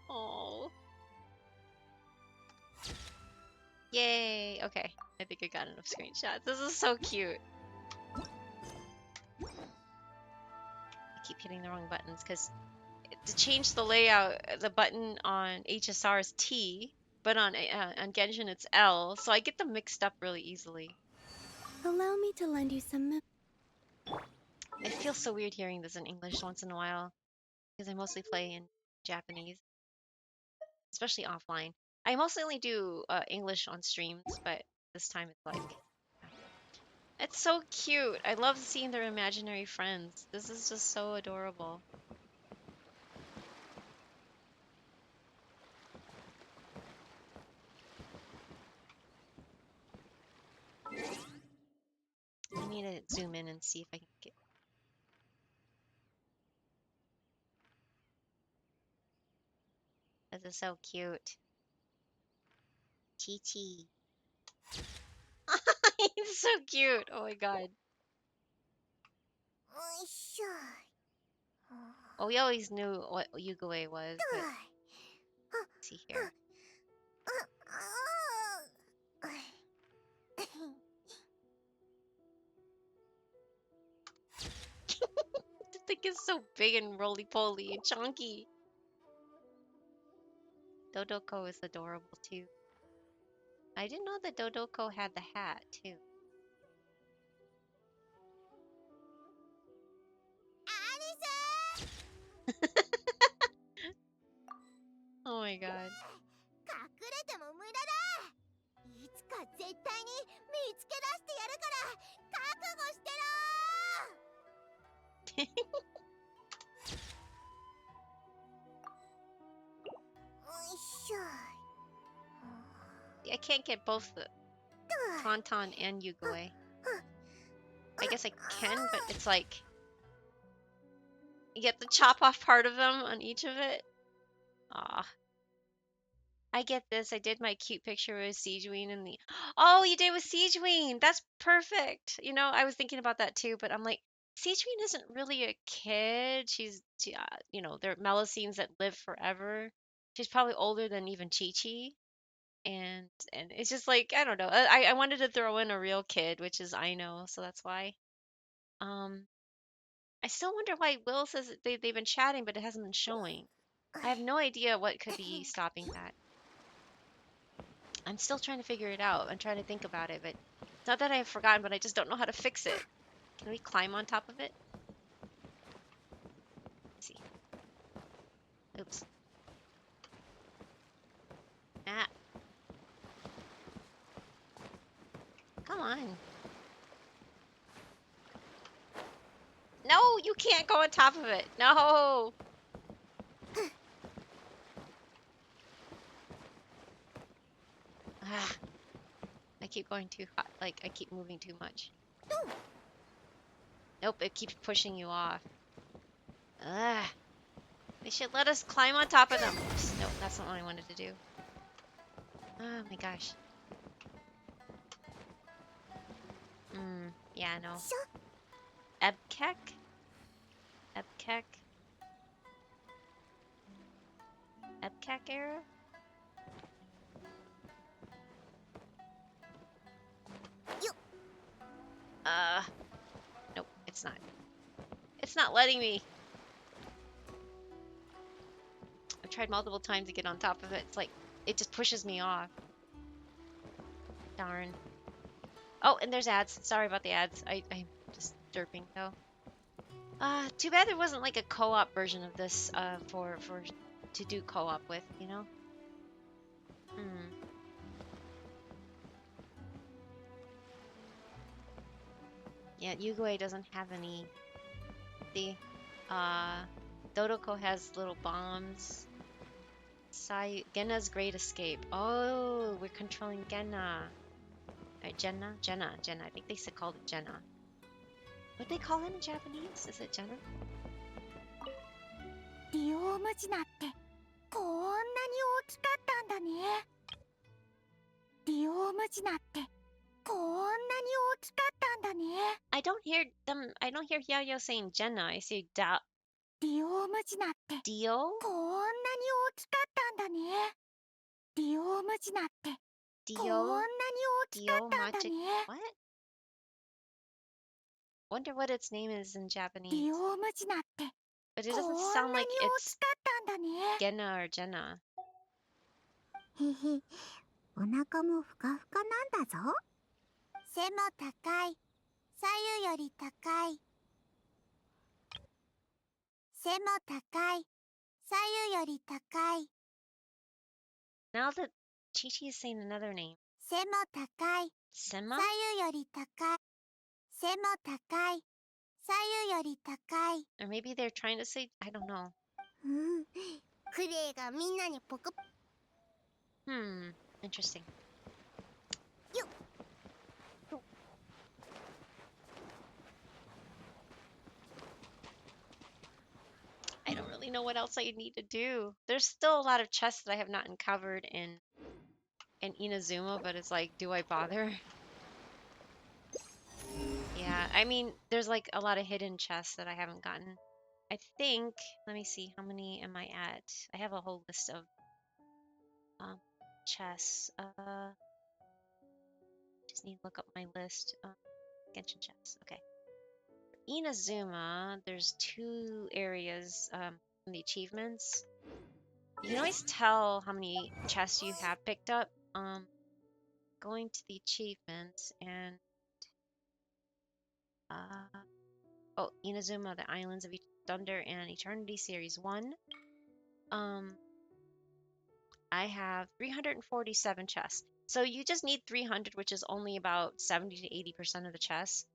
Oh. Yay. Okay. I think I got enough screenshots. This is so cute. I keep hitting the wrong buttons because to change the layout, the button on HSR is T, but on Genshin it's L, so I get them mixed up really easily. Allow me to lend you some. It feels so weird hearing this in English once in a while because I mostly play in Japanese, especially offline. I mostly only do English on streams, but this time it's like, it's so cute. I love seeing their imaginary friends. This is just so adorable. I need to zoom in and see if I can get. This is so cute. Chi-Chi. He's so cute. Oh my god. Well, we always knew what Yugure was, but let's see here. The thing is so big and roly-poly and chunky. Dodoko is adorable too. I didn't know that Dodoko had the hat too. Oh my god. 隠れても無駄だ。いつか絶対に見つけ出してやるから覚悟してろ。おいしょ。I can't get both the Tauntaun and Yugure. I guess I can, but it's like you get the chop off part of them on each of it. Ah. I get this. I did my cute picture with Siegewein in the. Oh, you did with Siegewein. That's perfect. You know, I was thinking about that too, but I'm like, Siegewein isn't really a kid. You know, they're Melusines that live forever. She's probably older than even Chi-Chi. And it's just like, I don't know. I wanted to throw in a real kid, which is Aino, so that's why. I still wonder why Will says that they've been chatting, but it hasn't been showing. I have no idea what could be stopping that. I'm still trying to figure it out. I'm trying to think about it, but it's not that I've forgotten, but I just don't know how to fix it. Can we climb on top of it? Let's see. Oops. Ah. Come on. No, you can't go on top of it. No. Ah. I keep going too hot. Like, I keep moving too much. Nope, it keeps pushing you off. Ugh. They should let us climb on top of them. Oops. Nope, that's not what I wanted to do. Oh my gosh. Yeah, no. Ebkek? Ebkek? Hepcac era? Nope, it's not. It's not letting me. I've tried multiple times to get on top of it. It's like, it just pushes me off. Darn. Oh, and there's ads. Sorry about the ads. I'm just derping though. Too bad there wasn't like a co-op version of this, for to do co-op with, you know? Hmm. Yeah, Yugoi doesn't have any. See? Dodoko has little bombs. Genna's Great Escape. Oh, we're controlling Genna. Right, Jenna? Jenna. I think they called it Jenna. What they call it in Japanese? Is it Jenna? リオムジナってこんなに大きかったんだね。リオムジナってこんなに大きかったんだね。I don't hear Yayo saying Jenna. I say Da. リオムジナって Dio? こんなに大きかったんだね。リオムジナってこんなに Dio? 大きか Dio ったんだ Magic. ね。 What? Wonder what its name is in リ Japanese. オムジナって But it こ doesn't ん sound なに like 大 it's きかったんだね。 Genna or Jenna. へへ、お腹もふかふかなんだぞ。背も高い、左右より高い。背も高い、左右より高い。 Now that Chi-Chi is saying another name. 背も高い、 Sema? 左右より高い。背も高い、左右より高い。 Or maybe they're trying to say, I don't know. うん、クレイがみんなにポク。 Interesting. I don't really know what else I need to do. There's still a lot of chests that I have not uncovered in Inazuma, but it's like, do I bother? Yeah, I mean, there's like a lot of hidden chests that I haven't gotten. I think, let me see, how many am I at? I have a whole list of chests. Just need to look up my list. Genshin chests. Okay. Inazuma, there's 2 areas in the achievements. You can always tell how many chests you have picked up. Going to the achievements and Inazuma, the Islands of Thunder and Eternity Series 1. I have 347 chests. So you just need 300, which is only about 70 to 80% of the chests.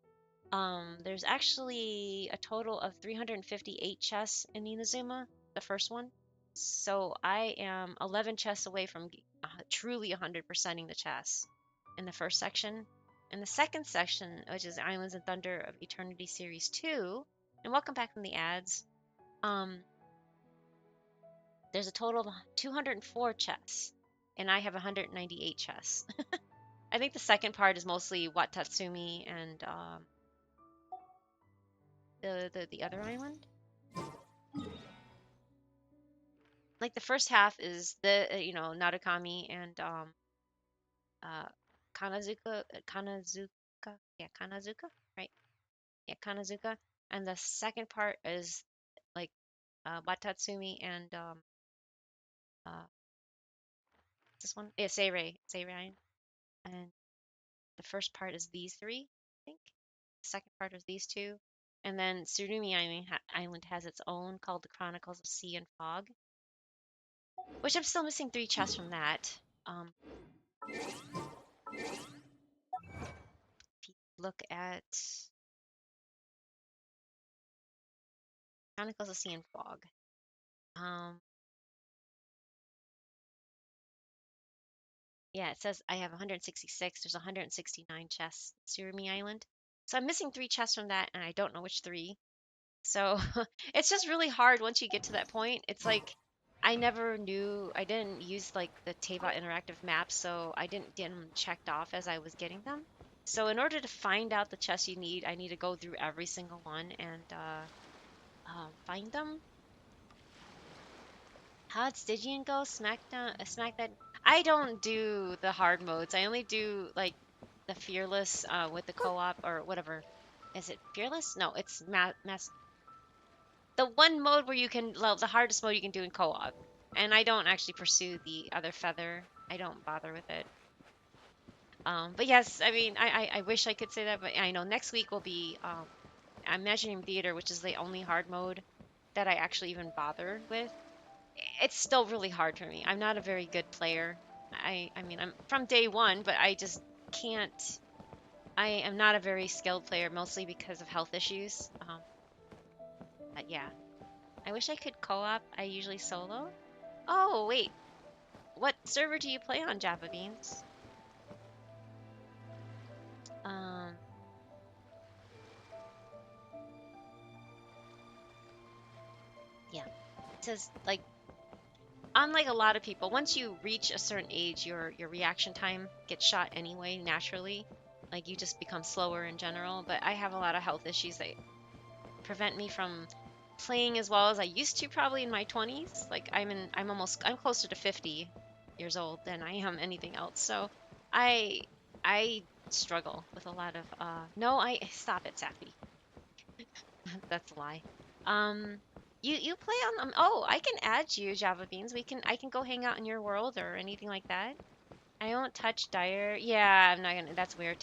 There's actually a total of 358 chests in Inazuma, the first one. So I am 11 chests away from truly 100%ing the chests in the first section. In the second section, which is Islands of Thunder of Eternity Series 2, and welcome back from the ads, there's a total of 204 chests, and I have 198 chests. I think the second part is mostly Watatsumi and the other island. Like the first half is the Narukami and Kanazuka, right? Yeah, Kanazuka. And the second part is like Watatsumi and this one, yeah, Seirei Island. And the first part is these 3, I think. The second part is these 2. And then Surumi Island has its own called the Chronicles of Sea and Fog, which I'm still missing 3 chests from that. If you look at Chronicles of Sea and Fog, yeah, it says I have 166. There's 169 chests, Surumi Island. So I'm missing 3 chests from that, and I don't know which 3. So it's just really hard once you get to that point. It's like I didn't use like the Teva interactive maps, so I didn't get them checked off as I was getting them. So in order to find out the chests you need, I need to go through every single one and find them. How'd Stygian go? Smackdown, Smack that. I don't do the hard modes. I only do like the fearless with the co-op or whatever. Is it fearless? No, it's the one mode where you can, well, the hardest mode you can do in co-op. And I don't actually pursue the other feather. I don't bother with it. But yes, I mean, I wish I could say that, but I know next week will be Imagining Theater, which is the only hard mode that I actually even bother with. It's still really hard for me. I'm not a very good player. I mean, I'm from day one, but I just can't. I am not a very skilled player, mostly because of health issues. But yeah, I wish I could co-op. I usually solo. Oh wait, what server do you play on, Java Beans? Um, yeah, it says like unlike a lot of people, once you reach a certain age, your reaction time gets shot anyway naturally. Like you just become slower in general. But I have a lot of health issues that prevent me from playing as well as I used to probably in my 20s. Like I'm closer to 50 years old than I am anything else. So I I struggle with a lot of no, I stop it, Sappy. That's a lie. Um you play on oh, I can add you, Java Beans. I can go hang out in your world or anything like that. I don't touch dire. Yeah, I'm not gonna. That's weird.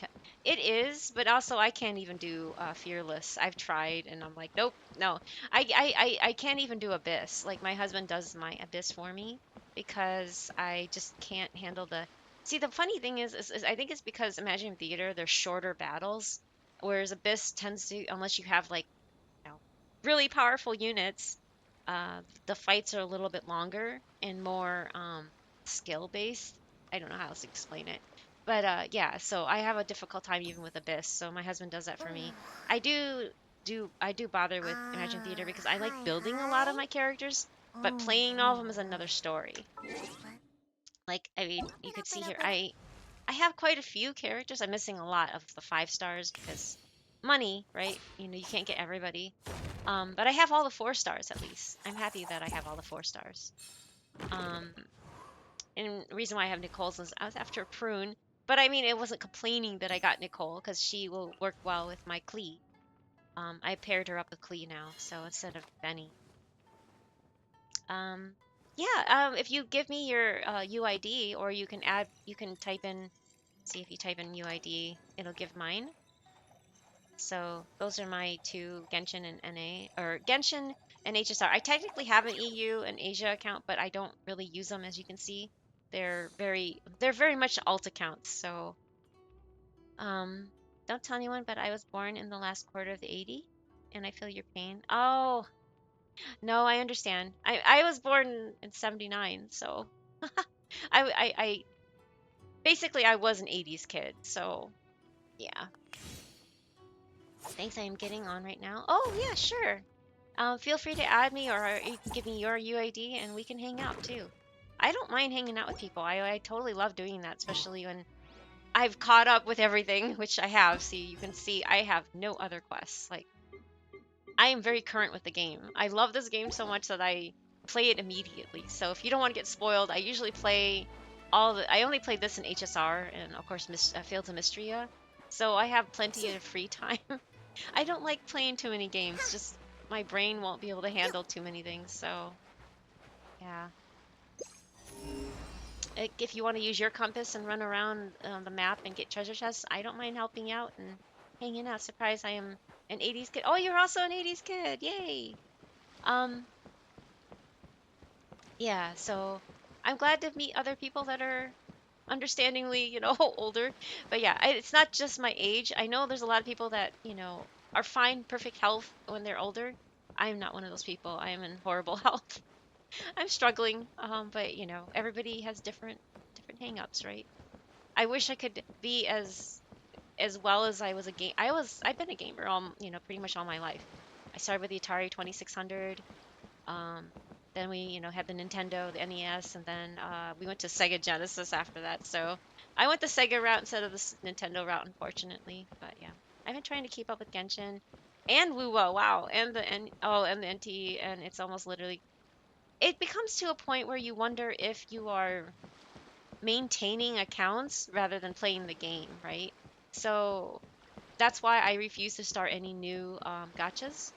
It is, but also I can't even do fearless. I've tried, and I'm like, nope, no. I can't even do abyss. Like my husband does my abyss for me because I just can't handle the. See, the funny thing is I think it's because Imagine Theater, they're shorter battles, whereas abyss tends to, unless you have like really powerful units, the fights are a little bit longer and more skill based. I don't know how else to explain it. But yeah, so I have a difficult time even with Abyss. So my husband does that for me. I do bother with Imagine Theater because I like building a lot of my characters, but playing all of them is another story. Like I mean, you could see here I have quite a few characters. I'm missing a lot of the 5 stars because money, right? You know, you can't get everybody. But I have all the 4 stars at least. I'm happy that I have all the 4 stars. Um, and the reason why I have Nicole's is I was after Prune, but I mean, it wasn't complaining that I got Nicole because she will work well with my Klee. I paired her up with Klee now, so instead of Benny. Um, yeah, if you give me your UID, or you can type in, see if you type in UID, it'll give mine. So those are my two Genshin and NA, or Genshin and HSR. I technically have an EU and Asia account, but I don't really use them, as you can see. They're very much alt accounts. So um, don't tell anyone, but I was born in the last quarter of the 80, and I feel your pain. Oh no, I understand. I was born in 79, so I basically I was an 80s kid. So yeah. Thanks, I am getting on right now. Oh yeah, sure. Feel free to add me, or you can give me your UID and we can hang out too. I don't mind hanging out with people. I totally love doing that, especially when I've caught up with everything, which I have. See, you can see I have no other quests. Like, I am very current with the game. I love this game so much that I play it immediately. So if you don't want to get spoiled, I usually play I only played this in HSR and, of course, Fields of Mystria. So I have plenty of free time. I don't like playing too many games. Just my brain won't be able to handle too many things. So, yeah. If you want to use your compass and run around the map and get treasure chests, I don't mind helping out and hanging out. Surprise, I am an 80s kid. Oh, you're also an 80s kid. Yay. Um, yeah, so I'm glad to meet other people that are understandingly, older. But yeah, it's not just my age. I know there's a lot of people that, are fine, perfect health when they're older. I'm not one of those people. I am in horrible health. I'm struggling. But everybody has different hang-ups, right? I wish I could be as well as I was a game. I've been a gamer pretty much all my life. I started with the Atari 2600. Um, then we, had the Nintendo, the NES, and then we went to Sega Genesis after that. So I went the Sega route instead of the Nintendo route, unfortunately. But yeah, I've been trying to keep up with Genshin and Wuwo, wow, and the NT, and it's almost literally it becomes to a point where you wonder if you are maintaining accounts rather than playing the game, right? So that's why I refuse to start any new gachas.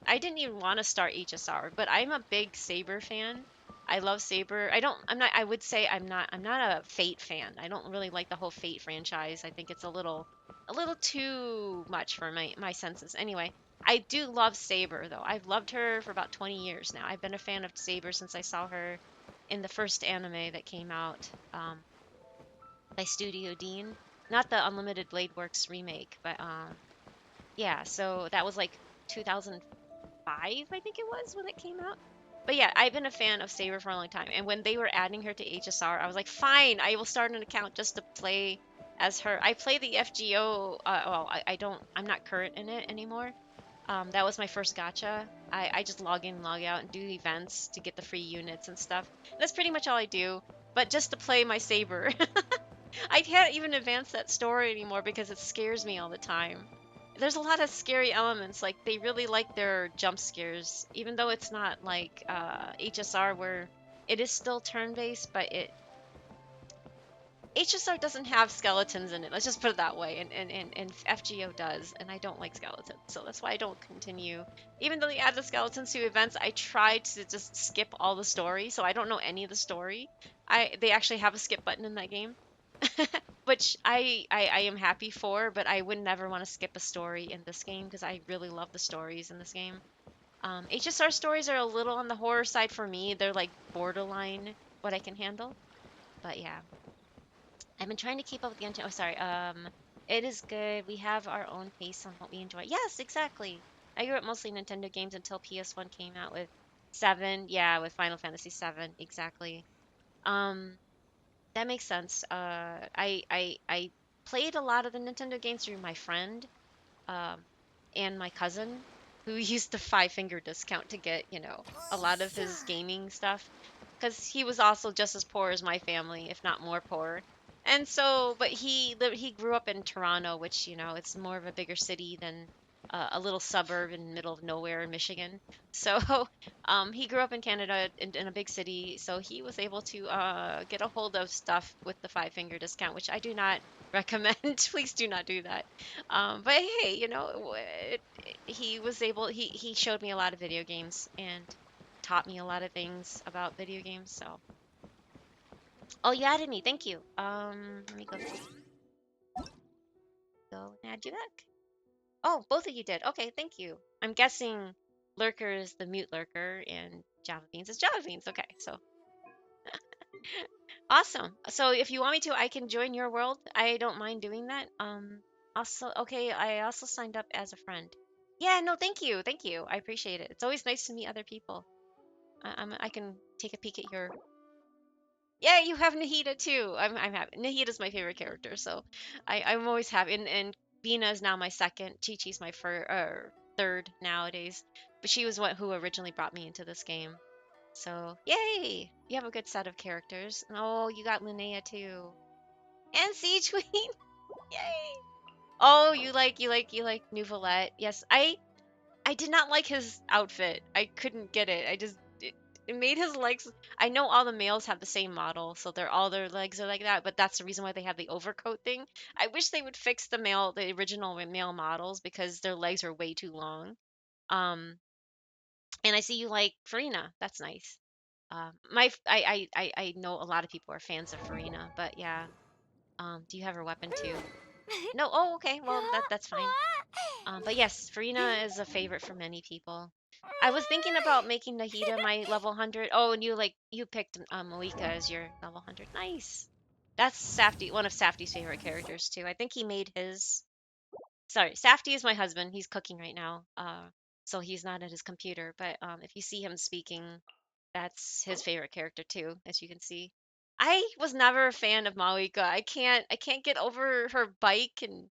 I didn't even want to start HSR, but I'm a big Saber fan. I love Saber. I don't. I'm not. I would say I'm not. I'm not a Fate fan. I don't really like the whole Fate franchise. I think it's a little too much for my senses. Anyway, I do love Saber though. I've loved her for about 20 years now. I've been a fan of Saber since I saw her in the first anime that came out. By Studio Dean, not the Unlimited Blade Works remake, but yeah, so that was like 2005, I think it was when it came out. But yeah, I've been a fan of Saber for a long time, and when they were adding her to HSR, I was like, fine, I will start an account just to play as her. I play the FGO. Well, I don't. I'm not current in it anymore. That was my first gacha. I just log in, log out, and do events to get the free units and stuff. That's pretty much all I do. But just to play my Saber. I can't even advance that story anymore because it scares me all the time. There's a lot of scary elements. Like they really like their jump scares, even though it's not like HSR where it is still turn-based, but it HSR doesn't have skeletons in it. Let's just put it that way. And FGO does, and I don't like skeletons, so that's why I don't continue. Even though they add the skeletons to events, I try to just skip all the story, so I don't know any of the story. They actually have a skip button in that game, which I am happy for, but I would never want to skip a story in this game because I really love the stories in this game. HSR stories are a little on the horror side for me. They're like borderline what I can handle. But yeah, I've been trying to keep up with Genshin. Oh, sorry. It is good. We have our own pace on what we enjoy. Yes, exactly. I grew up mostly Nintendo games until PS1 came out with 7. Yeah, with Final Fantasy 7. Exactly. Um, that makes sense. I played a lot of the Nintendo games through my friend, um, and my cousin, who used the five finger discount to get, a lot of his gaming stuff, because he was also just as poor as my family, if not more poor. And so, but he grew up in Toronto, which, it's more of a bigger city than a little suburb in the middle of nowhere in Michigan. So, he grew up in Canada in a big city, so he was able to get a hold of stuff with the five finger discount, which I do not recommend. Please do not do that. But hey, he was able. He showed me a lot of video games and taught me a lot of things about video games. So, oh, you added me. Thank you. Let me go and add you back. Oh, both of you did. Okay, thank you. I'm guessing Lurker is the mute lurker and Java Beans is Java Beans. Okay, so awesome. So if you want me to, I can join your world. I don't mind doing that. Also, okay, I also signed up as a friend. Yeah, no, thank you. Thank you. I appreciate it. It's always nice to meet other people. I can take a peek at your. Yeah, you have Nahida too. I'm happy. Nahida's my favorite character, so I'm always happy. And Bina is now my second. Chi Chi's my third nowadays, but she was who originally brought me into this game. So yay! You have a good set of characters. Oh, you got Linnea too, and Siege Queen. Yay! Oh, you like Nouvelette. Yes, I did not like his outfit. I couldn't get it. It made his legs. I know all the males have the same model, so all their legs are like that, but that's the reason why they have the overcoat thing. I wish they would fix the original male models because their legs are way too long. Um, and I see you like Farina. That's nice. I know a lot of people are fans of Farina, but yeah. Do you have her weapon too? No. Oh, okay. Well, that's fine. But yes, Farina is a favorite for many people. I was thinking about making Nahida my level 100. Oh, and you picked Malika as your level 100. Nice. That's Safty, one of Safty's favorite characters too. I think he made his. Sorry, Safty is my husband. He's cooking right now. So he's not at his computer. But if you see him speaking, that's his favorite character too, as you can see. I was never a fan of Malika. I can't get over her bike, and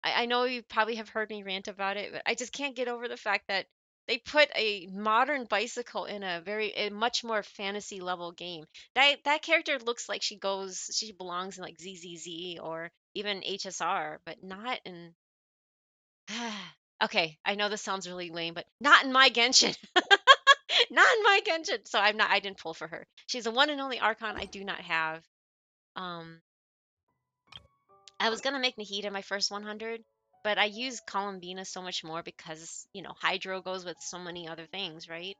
I know you probably have heard me rant about it, but I just can't get over the fact that they put a modern bicycle in a much more fantasy level game. That character looks like she belongs in like ZZZ or even HSR, but not in. Okay, I know this sounds really lame, but not in my Genshin. Not in my Genshin. So I didn't pull for her. She's the one and only Archon I do not have. Um, I was gonna make Nahida my first 100, but I use Columbina so much more because, Hydro goes with so many other things, right?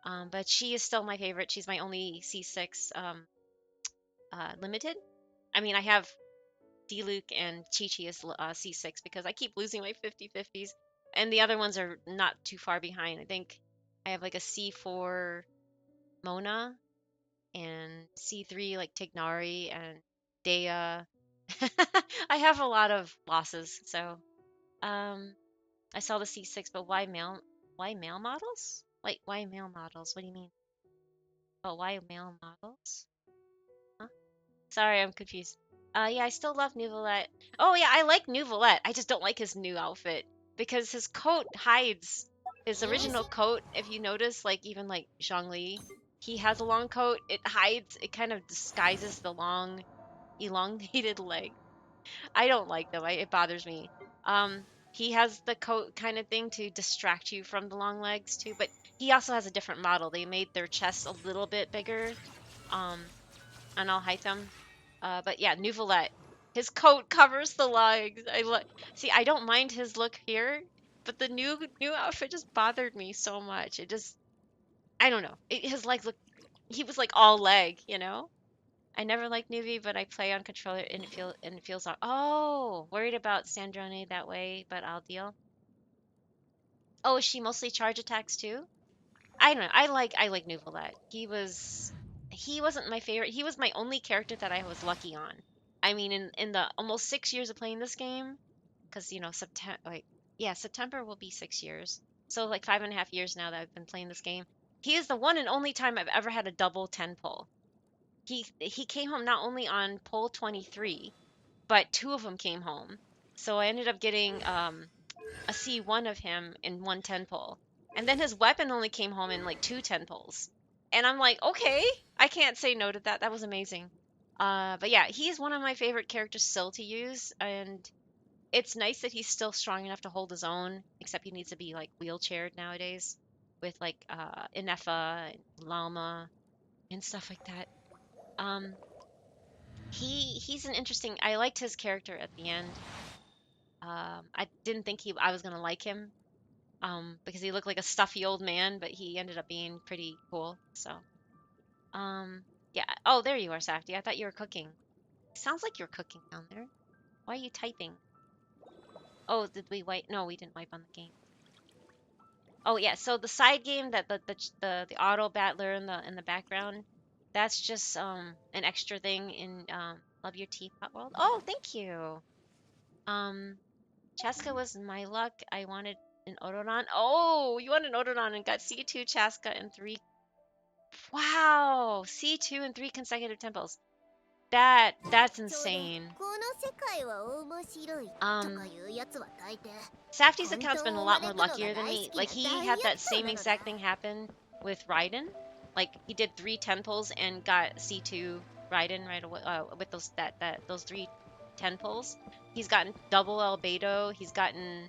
But she is still my favorite. She's my only C6 limited. I mean, I have Diluc and Chi-Chi as C6 because I keep losing my 50/50s, and the other ones are not too far behind. I think I have like a C4 Mona and C3 like Tignari and Dea. I have a lot of losses, so I saw the C6, but why male models? Like why male models? What do you mean? Oh, why male models? Huh? Sorry, I'm confused. Yeah, I still love Nouvelette. Oh yeah, I like Nouvelette. I just don't like his new outfit because his coat hides his original coat. If you notice, like even like Zhongli, he has a long coat. It hides. It kind of disguises the long, elongated leg. I don't like them. It bothers me. He has the coat kind of thing to distract you from the long legs too, but he also has a different model. They made their chests a little bit bigger. Um, and I'll hide them. But yeah, Nouvelette. His coat covers the legs. See. I don't mind his look here, but the new outfit just bothered me so much. I don't know. His legs look. He was like all leg. I never liked Nuvi, but I play on controller and it feels oh, worried about Sandrone that way, but I'll deal. Oh, is she mostly charge attacks too? I don't know. I like Nouvelette. He wasn't my favorite. He was my only character that I was lucky on. I mean, in the almost 6 years of playing this game, because September, like, yeah, September will be 6 years. So like 5.5 years now that I've been playing this game. He is the one and only time I've ever had a double 10 pull. He came home not only on pull 23, but two of them came home. So I ended up getting a C1 of him in one 10 pull. And then his weapon only came home in like two 10 pulls. And I'm like, okay, I can't say no to that. That was amazing. But yeah, he's one of my favorite characters still to use. And it's nice that he's still strong enough to hold his own, except he needs to be like wheelchaired nowadays with like Inefa and Llama and stuff like that. Um, he's an interesting. I liked his character at the end. I didn't think I was gonna like him, because he looked like a stuffy old man, but he ended up being pretty cool. So, yeah. Oh, there you are, Safety. I thought you were cooking. Sounds like you're cooking down there. Why are you typing? Oh, did we wipe? No, we didn't wipe on the game. Oh yeah. So the side game that the auto battler in the background, that's just an extra thing in Love Your Teapot World. Oh, thank you. Um, Chaska was my luck. I wanted an Odoron. Oh, you want an Odoron and got C2 Chaska and three. Wow, C2 and three consecutive temples. That's insane. Um, Safty's account's been a lot more luckier than me. Like he had that same exact thing happen with Raiden. Like he did three temples and got C2 Raiden right away with those three temples. He's gotten double albedo. He's gotten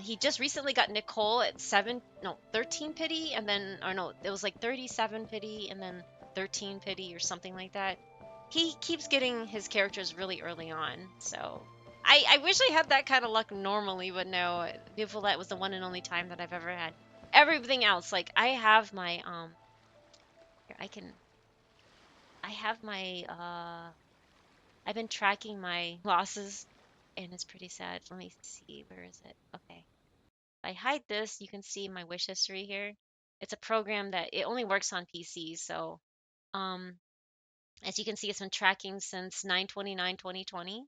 he just recently got Nicole at 13 pity, and then, or no, it was like 37 pity and then 13 pity or something like that. He keeps getting his characters really early on, so I wish I had that kind of luck normally, but no, Nouvelette was the one and only time that I've ever had. Everything else, like I have my here, I have my I've been tracking my losses and it's pretty sad. Let me see, where is it? Okay. If I hide this, you can see my wish history here. It's a program that it only works on PC, so um as you can see, it's been tracking since 9/29/2020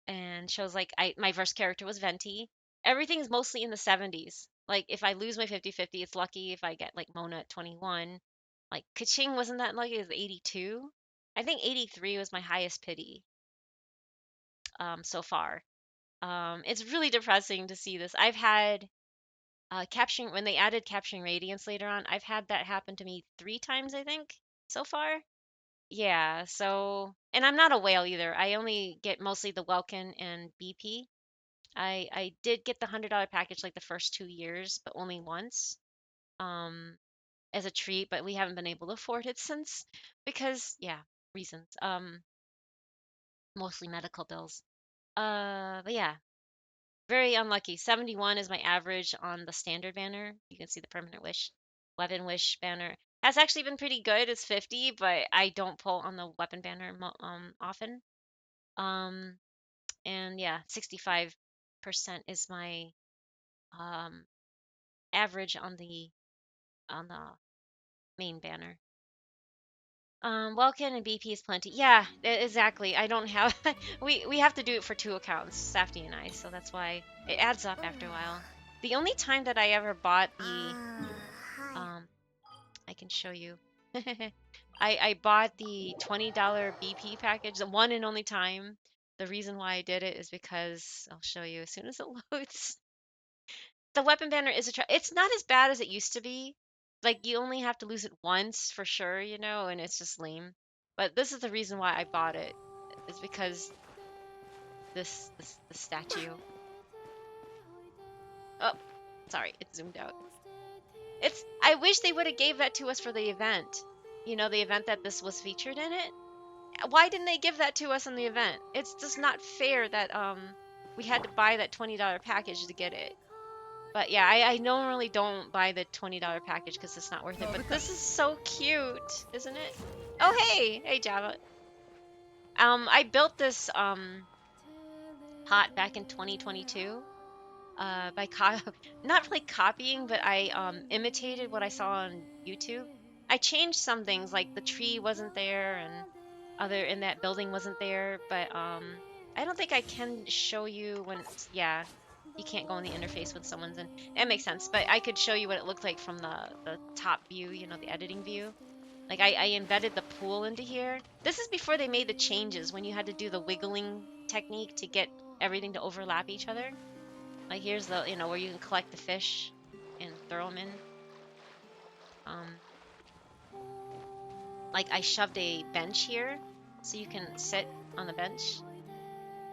and shows like my first character was Venti. Everything's mostly in the 70s. Like if I lose my 50/50, it's lucky if I get like Mona at 21. Like Kaching wasn't that lucky, it was 82. I think 83 was my highest pity so far. It's really depressing to see this. I've had capturing when they added capturing radiance later on. I've had that happen to me 3 times, I think, so far. Yeah, so and I'm not a whale either. I only get mostly the Welkin and BP. I did get the $100 package like the first 2 years, but only once. Um, as a treat, but we haven't been able to afford it since because yeah, reasons. Mostly medical bills. But yeah, very unlucky. 71 is my average on the standard banner. You can see the permanent wish, weapon wish banner has actually been pretty good. It's 50, but I don't pull on the weapon banner often. And yeah, 65% is my um average on the main banner. Welkin and BP is plenty. Yeah, exactly. I don't have we have to do it for 2 accounts, Safety and I, so that's why it adds up after a while. The only time that I ever bought the I can show you. I bought the $20 BP package, the one and only time. The reason why I did it is because I'll show you as soon as it loads. The weapon banner is it's not as bad as it used to be. Like you only have to lose it once for sure, you know, and it's just lame. But this is the reason why I bought it. Is because this statue. Oh, sorry, it zoomed out. I wish they would have gave that to us for the event. You know, the event that this was featured in it. Why didn't they give that to us in the event? It's just not fair that we had to buy that $20 package to get it. But yeah, I normally don't buy the $20 package because it's not worth it. But this is so cute, isn't it? Oh hey Java. I built this pot back in 2022. By not really copying, but I imitated what I saw on YouTube. I changed some things, like the tree wasn't there and other in that building wasn't there, but I don't think I can show you when yeah, you can't go in the interface when someone's in. It makes sense, but I could show you what it looked like from the top view, you know, the editing view. Like I embedded the pool into here. This is before they made the changes when you had to do the wiggling technique to get everything to overlap each other. Like here's the, you know, where you can collect the fish and throw them in. Like I shoved a bench here so you can sit on the bench.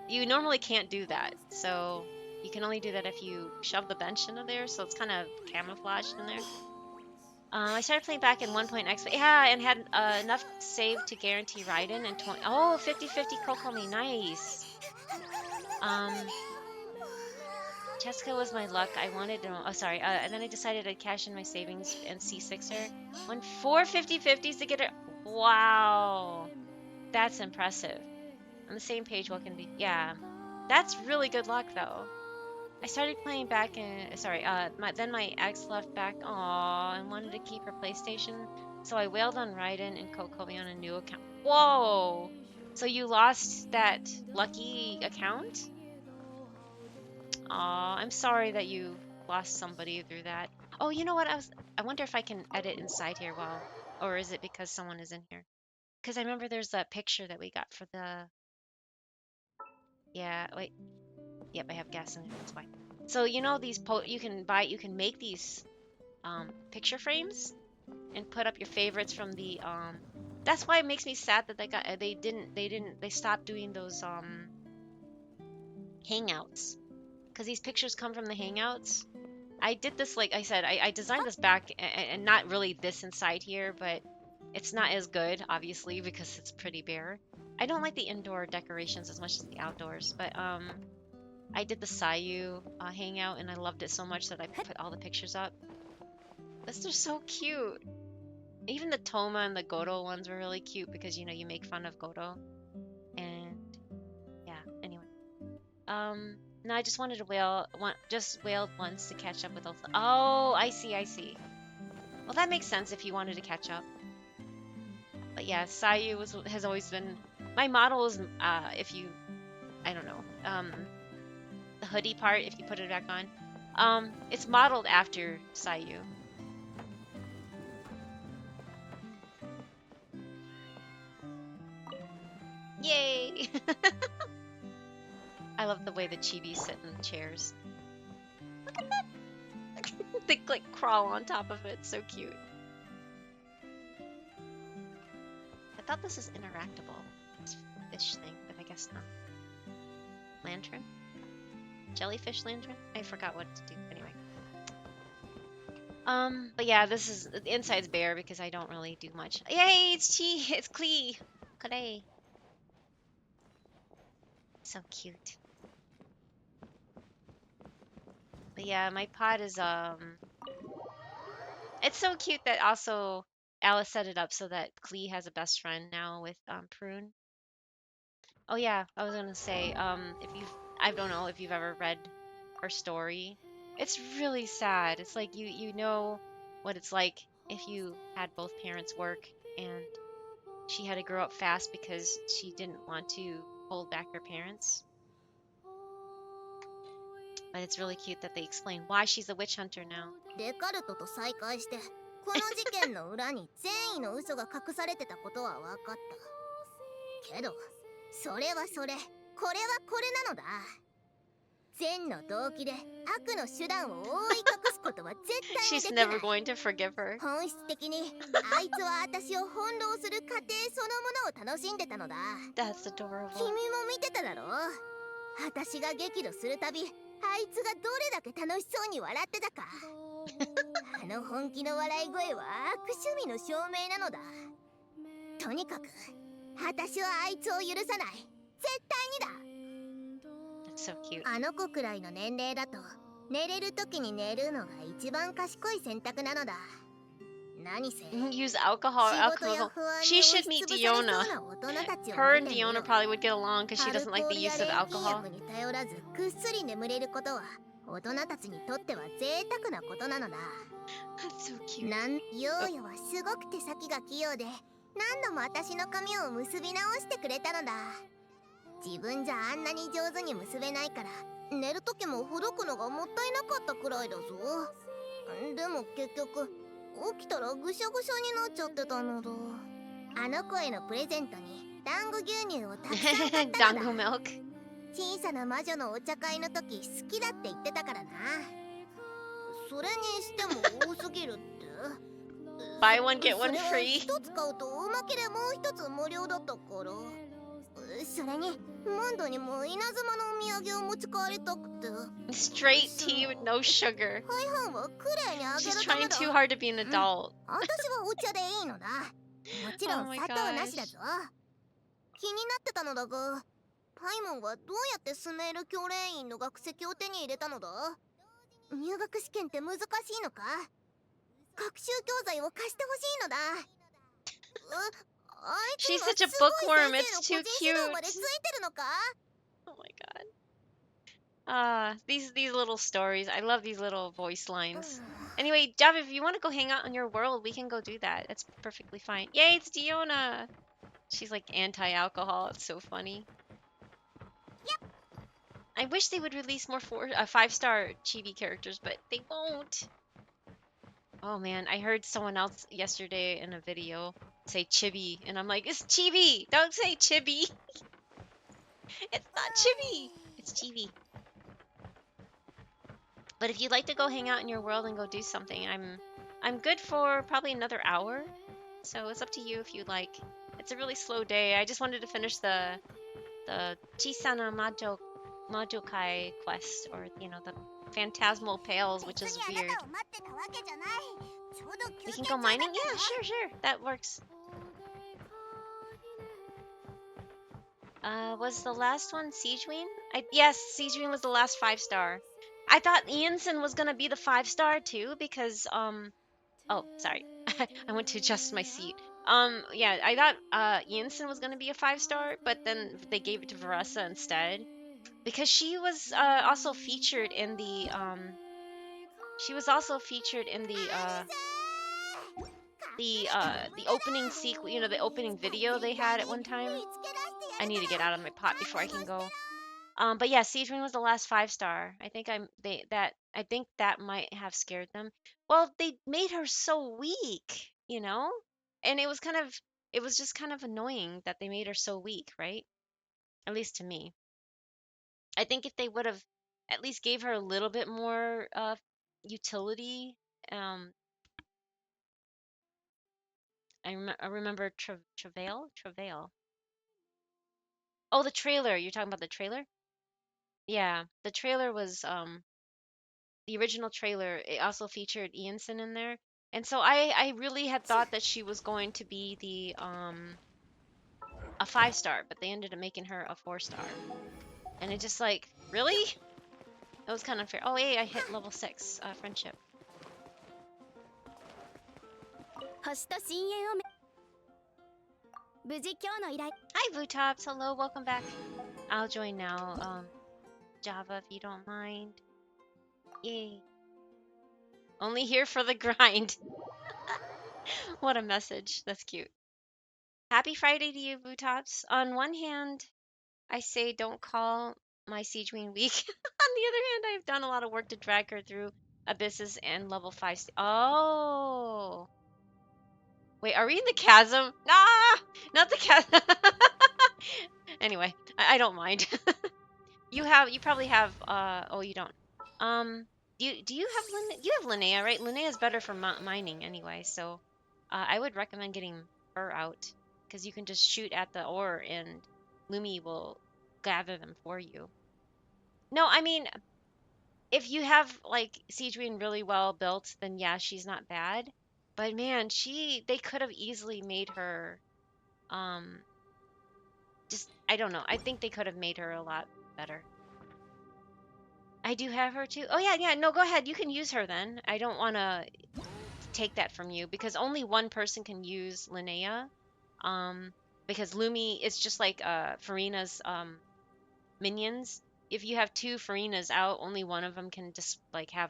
You normally can't do that, so you can only do that if you shove the bench into there, so it's kind of camouflaged in there. I started playing back in 1.x, yeah, and had enough saved to guarantee ride-in and 20. Oh, 50/50 Kokomi, nice. Cheska was my luck. I wanted to. Oh, sorry. And then I decided I'd cash in my savings and C6 her. Won 4 50/50s to get her. Wow, that's impressive. On the same page, what can be? Yeah, that's really good luck though. I started playing back in. Sorry. Then my ex left back. Aw, and wanted to keep her PlayStation, so I wailed on Raiden and Kokomi on a new account. Whoa. So you lost that lucky account? Aw, I'm sorry that you lost somebody through that. Oh, you know what? I wonder if I can edit inside here while, or is it because someone is in here? Because I remember there's that picture that we got for the. Yeah, wait. Yep, I have gas in it. That's why. So you know these you can make these picture frames and put up your favorites from the That's why it makes me sad that they stopped doing those hangouts, because these pictures come from the hangouts. I did this, like I said, I designed this back, and not really this inside here, but it's not as good, obviously, because it's pretty bare. I don't like the indoor decorations as much as the outdoors, but I did the Sayu hangout, and I loved it so much that I put all the pictures up. They're so cute. Even the Toma and the Goto ones were really cute because, you know, you make fun of Goto. And yeah, anyway. No, I just wanted to wailed once to catch up with all. Oh, I see. Well, that makes sense if you wanted to catch up. But yeah, Sayu has always been my model. Is if you, I don't know, the hoodie part, if you put it back on, it's modeled after Sayu. Yay! I love the way the chibis sit in the chairs. Look at that! They like crawl on top of it. So cute. I thought this is interactable, this fish thing, but I guess not. Lantern? Jellyfish lantern? I forgot what to do. Anyway. But yeah, this is the inside's bare because I don't really do much. Yay, it's Chi, it's Klee. Klee. So cute. But yeah, my pod is it's so cute that also Alice set it up so that Klee has a best friend now with Prune. Oh yeah, I was gonna say, if you've I don't know if you've ever read her story. It's really sad. It's like you know what it's like if you had both parents work and she had to grow up fast because she didn't want to hold back her parents. But it's really cute that they explain why she's a witch hunter now. デカルトと再会してこの事件の裏に善意の嘘が隠されてたことは分かったけどそれはそれこれはこれなのだ善の動機で悪の手段を覆い隠すことは絶対にで She's きない never going to forgive her. 本質的にあいつは私を翻弄する過程そのものを楽しんでたのだ That's adorable. 君も見てただろ私が激怒するたびあいつがどれだけ楽しそうに笑ってたかあの本気の笑い声は悪趣味の証明なのだとにかく私はあいつを許さない絶対にだ That's so cute. あの子くらいの年齢だと寝れる時に寝るのが一番賢い選択なのだ何せ Use alcohol. She should meet Diona. Her and Diona probably would get along because she doesn't like the use of alcohol. に頼らずぐっすり眠れることは大人たちにとっては贅沢なことなのだ That's so cute. ヨーヨはすごく手先が器用で何度も私の髪を結び直してくれたのだ自分じゃあんなに上手に結べないから寝る時もほどくのがもったいなかったくらいだぞでも結局起きたらぐしゃぐしゃになっちゃってたのだあの子へのプレゼントに団子牛乳をたくさん買ったのだ Dango milk. 小さな魔女のお茶会の時好きだって言ってたからなそれにしても多すぎるって Buy one, get そ one れは free. 一つ買うとおまけでもう一つ無料だったからそれにモンドにも稲妻のお土産を持ち帰りたくて Straight tea with no sugar. 大半はクレイにあげ She's るため trying だ too hard to be an adult. 私はお茶でいいのだもちろ Oh ん my 砂糖なしだぞ気になってたのだがパイモンはどうやってスメール教練員の学籍を手に入れたのだ入学試験って難しいのか学習教材を貸してほしいのだあいつに She's は such a すごい bookworm. 先 It's 生 too の個人指導まで cute. ついてるのか Oh my god. These little stories. I love these little voice lines. Anyway, Jav, if you want to go hang out in your world, we can go do that. That's perfectly fine. Yay, it's Diona. She's like anti-alcohol. It's so funny. Yep. I wish they would release more 5-star chibi characters, but they won't. Oh man, I heard someone else yesterday in a video say chibi, and I'm like, it's chibi. Don't say chibi. It's not chibi. It's chibi. But if you'd like to go hang out in your world and go do something, I'm good for probably another hour. So it's up to you if you'd like. It's a really slow day. I just wanted to finish the Chisana Majokai quest, or you know, the Phantasmal Pails, which is weird. We can go mining? Yeah, sure. That works. Was the last one Siegeween? Yes, Siegeween was the last 5-star. I thought Ianson was gonna be the 5-star too, because oh, sorry. I went to adjust my seat. Yeah, I thought Ianson was gonna be a 5-star, but then they gave it to Varessa instead. Because she was also featured in the the opening sequence, you know, the opening video they had at one time. I need to get out of my pot before I can go. But yeah, Siegeween was the last 5-star. I think I think that might have scared them. Well, they made her so weak, you know? And it was just kind of annoying that they made her so weak, right? At least to me. I think if they would have at least gave her a little bit more utility, I remember Travail. Oh, the trailer. You're talking about the trailer? Yeah, the trailer was the original trailer, it also featured Ianson in there. And so I really had thought that she was going to be the a 5-star, but they ended up making her a 4-star. And it just like, really? That was kind of unfair. Oh, hey, I hit level 6, friendship. Hi, Vutops. Hello, welcome back. I'll join now. Java, if you don't mind. Yay. Only here for the grind. What a message. That's cute. Happy Friday to you, Vutops. On one hand, I say don't call my Siege Queen weak. On the other hand, I've done a lot of work to drag her through abysses and level 5. Oh. Wait, are we in the chasm? Nah! Not the chasm. Anyway, I don't mind. You probably have, oh, you don't. Do you have Linnea, right? Linnea is better for mining anyway, so I would recommend getting her out because you can just shoot at the ore and Lumi will gather them for you. No, I mean, if you have like Siege Queen really well built, then yeah, she's not bad. But man, they could have easily made her, just, I don't know. I think they could have made her a lot better. I do have her too. Oh yeah. No, go ahead. You can use her then. I don't want to take that from you because only one person can use Linnea. Because Lumi, it's just like Farina's minions. If you have 2 Farinas out, only one of them can just like have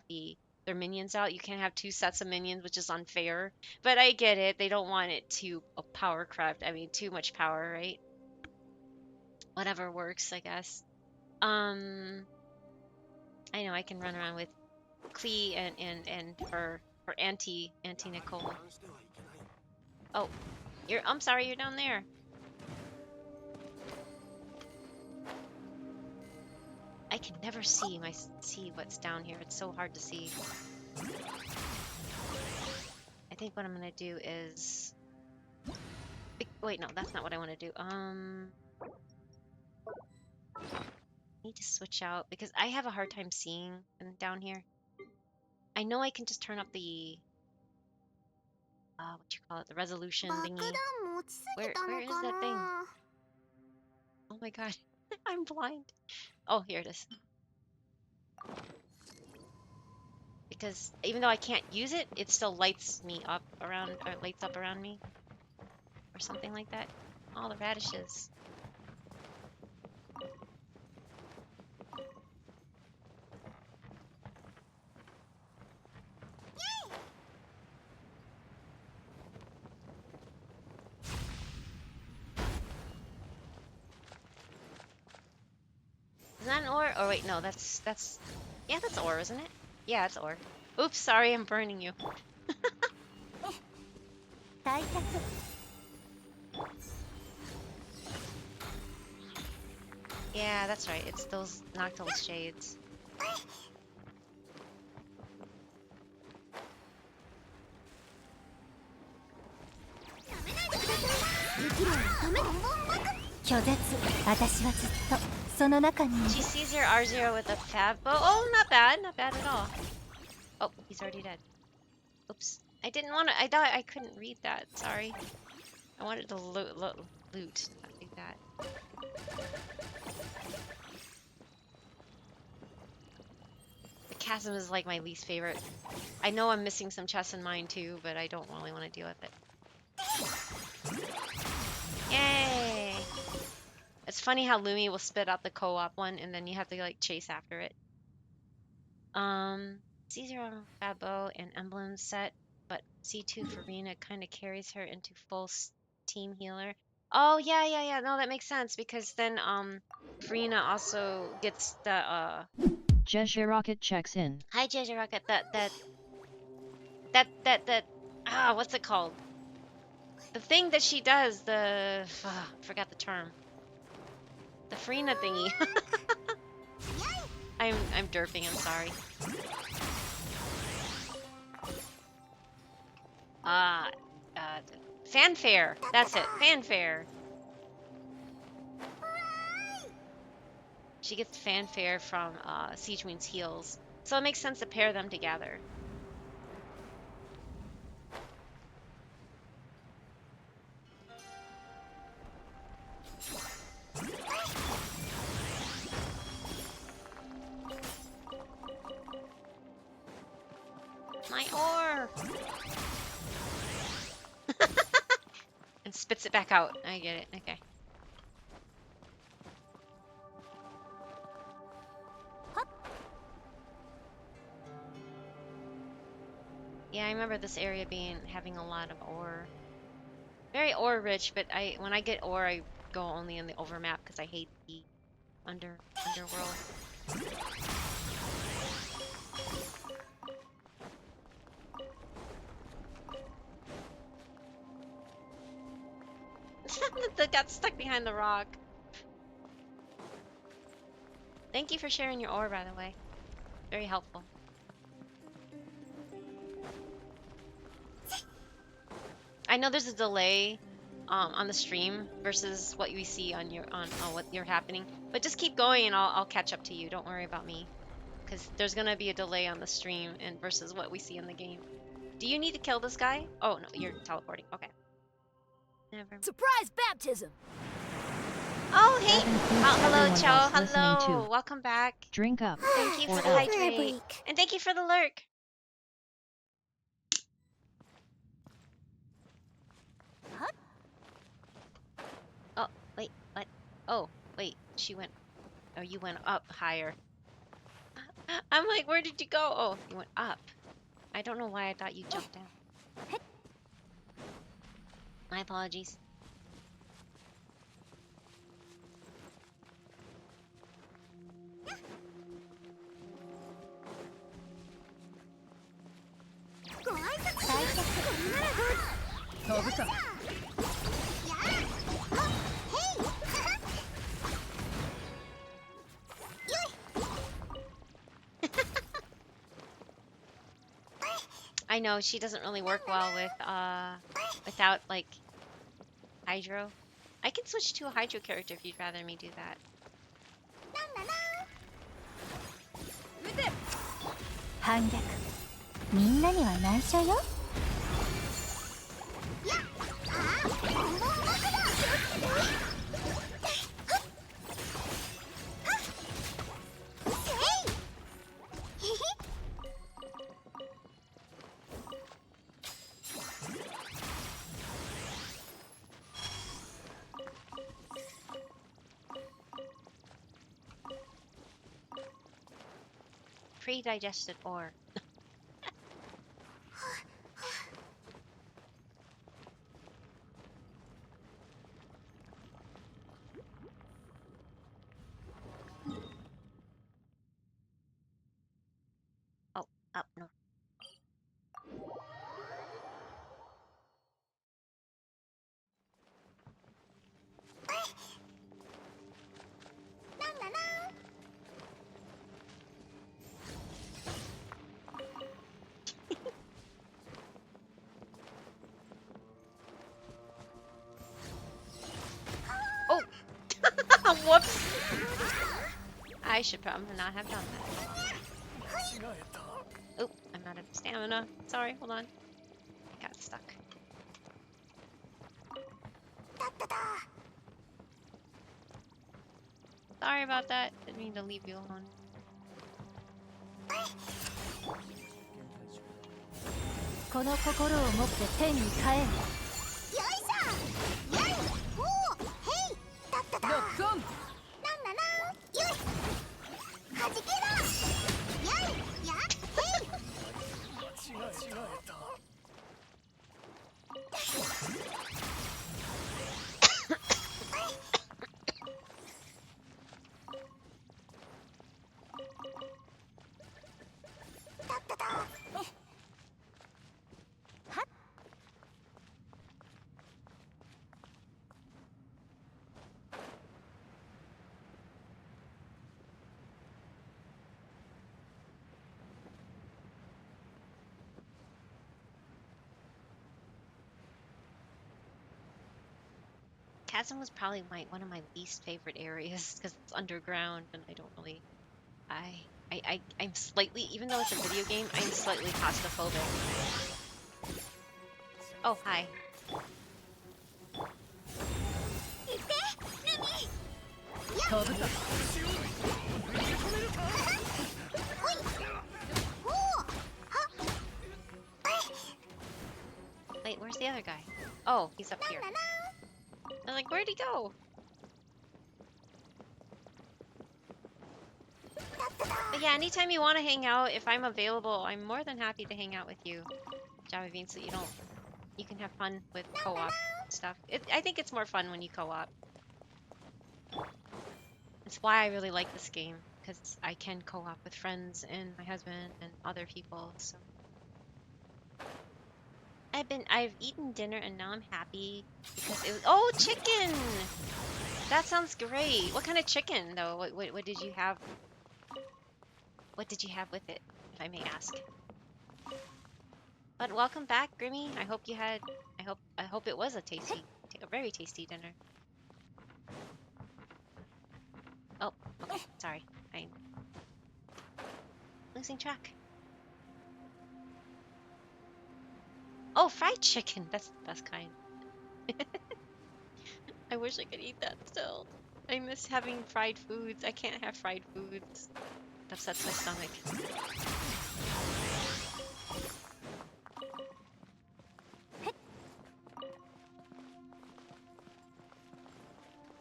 their minions out. You can't have 2 sets of minions, which is unfair. But I get it. They don't want it too power crept. I mean, too much power, right? Whatever works, I guess. I know I can run around with Klee and for Auntie Nicole. Oh, I'm sorry, you're down there. I can never see what's down here. It's so hard to see. I think what I'm gonna do is wait, no, that's not what I want to do. I need to switch out because I have a hard time seeing down here. I know I can just turn up the what you call it, the resolution thingy. Where is that thing? Oh my god, I'm blind. Oh, here it is. Because even though I can't use it, it still lights up around me, or something like that. All the radishes. Is that an ore? Oh wait, no, that's yeah, that's ore, isn't it? Yeah, it's ore. Oops, sorry, I'm burning you. Yeah, that's right. It's those nocturnal shades. She sees your R0 with a fab bow. Oh, not bad at all. Oh, he's already dead. Oops. I didn't want to. I thought I couldn't read that. Sorry. I wanted to loot, not do that. The chasm is like my least favorite. I know I'm missing some chests in mine too, but I don't really want to deal with it. Yay! It's funny how Lumi will spit out the co-op one, and then you have to like chase after it. C0 Fabo and Emblem set, but C2 Farina kind of carries her into full team healer. Oh yeah. No, that makes sense because then Farina also gets the Jeje Rocket checks in. Hi Jeje Rocket. That what's it called? The thing that she does, forgot the term. The Farina thingy. I'm derping, I'm sorry. Fanfare. That's it. Fanfare. She gets fanfare from Siege Queen's heals. So it makes sense to pair them together. My ore! And spits it back out. I get it. Okay. Yeah, I remember this area having a lot of ore. Very ore rich, but when I get ore, I go only in the overmap because I hate the underworld. That got stuck behind the rock. Thank you for sharing your ore, by the way. Very helpful. I know there's a delay on the stream versus what we see on what you're happening, but just keep going and I'll catch up to you. Don't worry about me, because there's gonna be a delay on the stream and versus what we see in the game. Do you need to kill this guy? Oh no, you're teleporting. Okay. Never. Surprise baptism! Oh hey! That includes Hello, everyone Cho. else listening Hello. too. Welcome back. Drink up. Thank you or for the else. hydrate. And thank you for the lurk. Oh, wait, what? Oh, wait, she went. Oh, you went up higher. I'm like, where did you go? Oh, you went up. I don't know why I thought you jumped down. My apologies. I know she doesn't really work well with without like hydro. I can switch to a hydro character if you'd rather me do that. 反逆みんなには内緒よ。Pre-digested ore. Oh, up no. Oh! Whoops! I should probably not have done that. Oh, I'm out of stamina. Sorry, hold on. I got stuck. Sorry about that. Didn't mean to leave you alone. この心を持って天に帰れ。よいしょ。よい。ほう。へい。たったた。ロックオン。なんなな。よい。はじけろ。よい。や。へい。間違えた。Chasm was probably one of my least favorite areas because it's underground and I I'm slightly, even though it's a video game, I'm slightly claustrophobic. Oh, hi. Wait, where's the other guy? Oh, he's up here. I'm like, where'd he go? But yeah, anytime you want to hang out, if I'm available, I'm more than happy to hang out with you, Java Bean, so you can have fun with co-op stuff. I think it's more fun when you co-op. It's why I really like this game, because I can co-op with friends and my husband and other people, so. I've eaten dinner and now I'm happy because it was, oh, chicken! That sounds great. What kind of chicken though? What did you have? What did you have with it, if I may ask? But welcome back, Grimmy. I hope you had, I hope it was a very tasty dinner. Oh, okay, sorry. I'm losing track. Oh, fried chicken. That's kind. I wish I could eat that still. I miss having fried foods. I can't have fried foods. It upsets my stomach.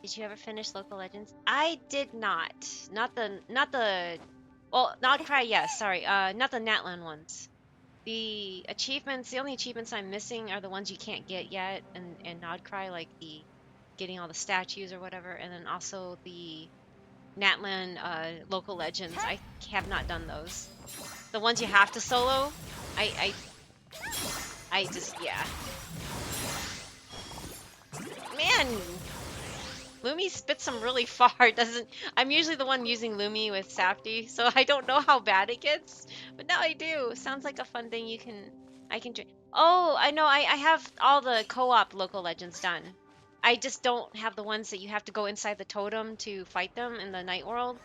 Did you ever finish Local Legends? I did not. Not the well, not Cry, yes, sorry. Not the Natlan ones. The achievements, the only achievements I'm missing are the ones you can't get yet and Nodcry, like the getting all the statues or whatever, and then also the Natlan Local Legends. I have not done those. The ones you have to solo, I just, yeah. Man, Lumi spits them really far, doesn't... I'm usually the one using Lumi with Safty, so I don't know how bad it gets, but now I do. Sounds like a fun thing I can drink. Oh, I know, I have all the co-op Local Legends done. I just don't have the ones that you have to go inside the totem to fight them in the night world.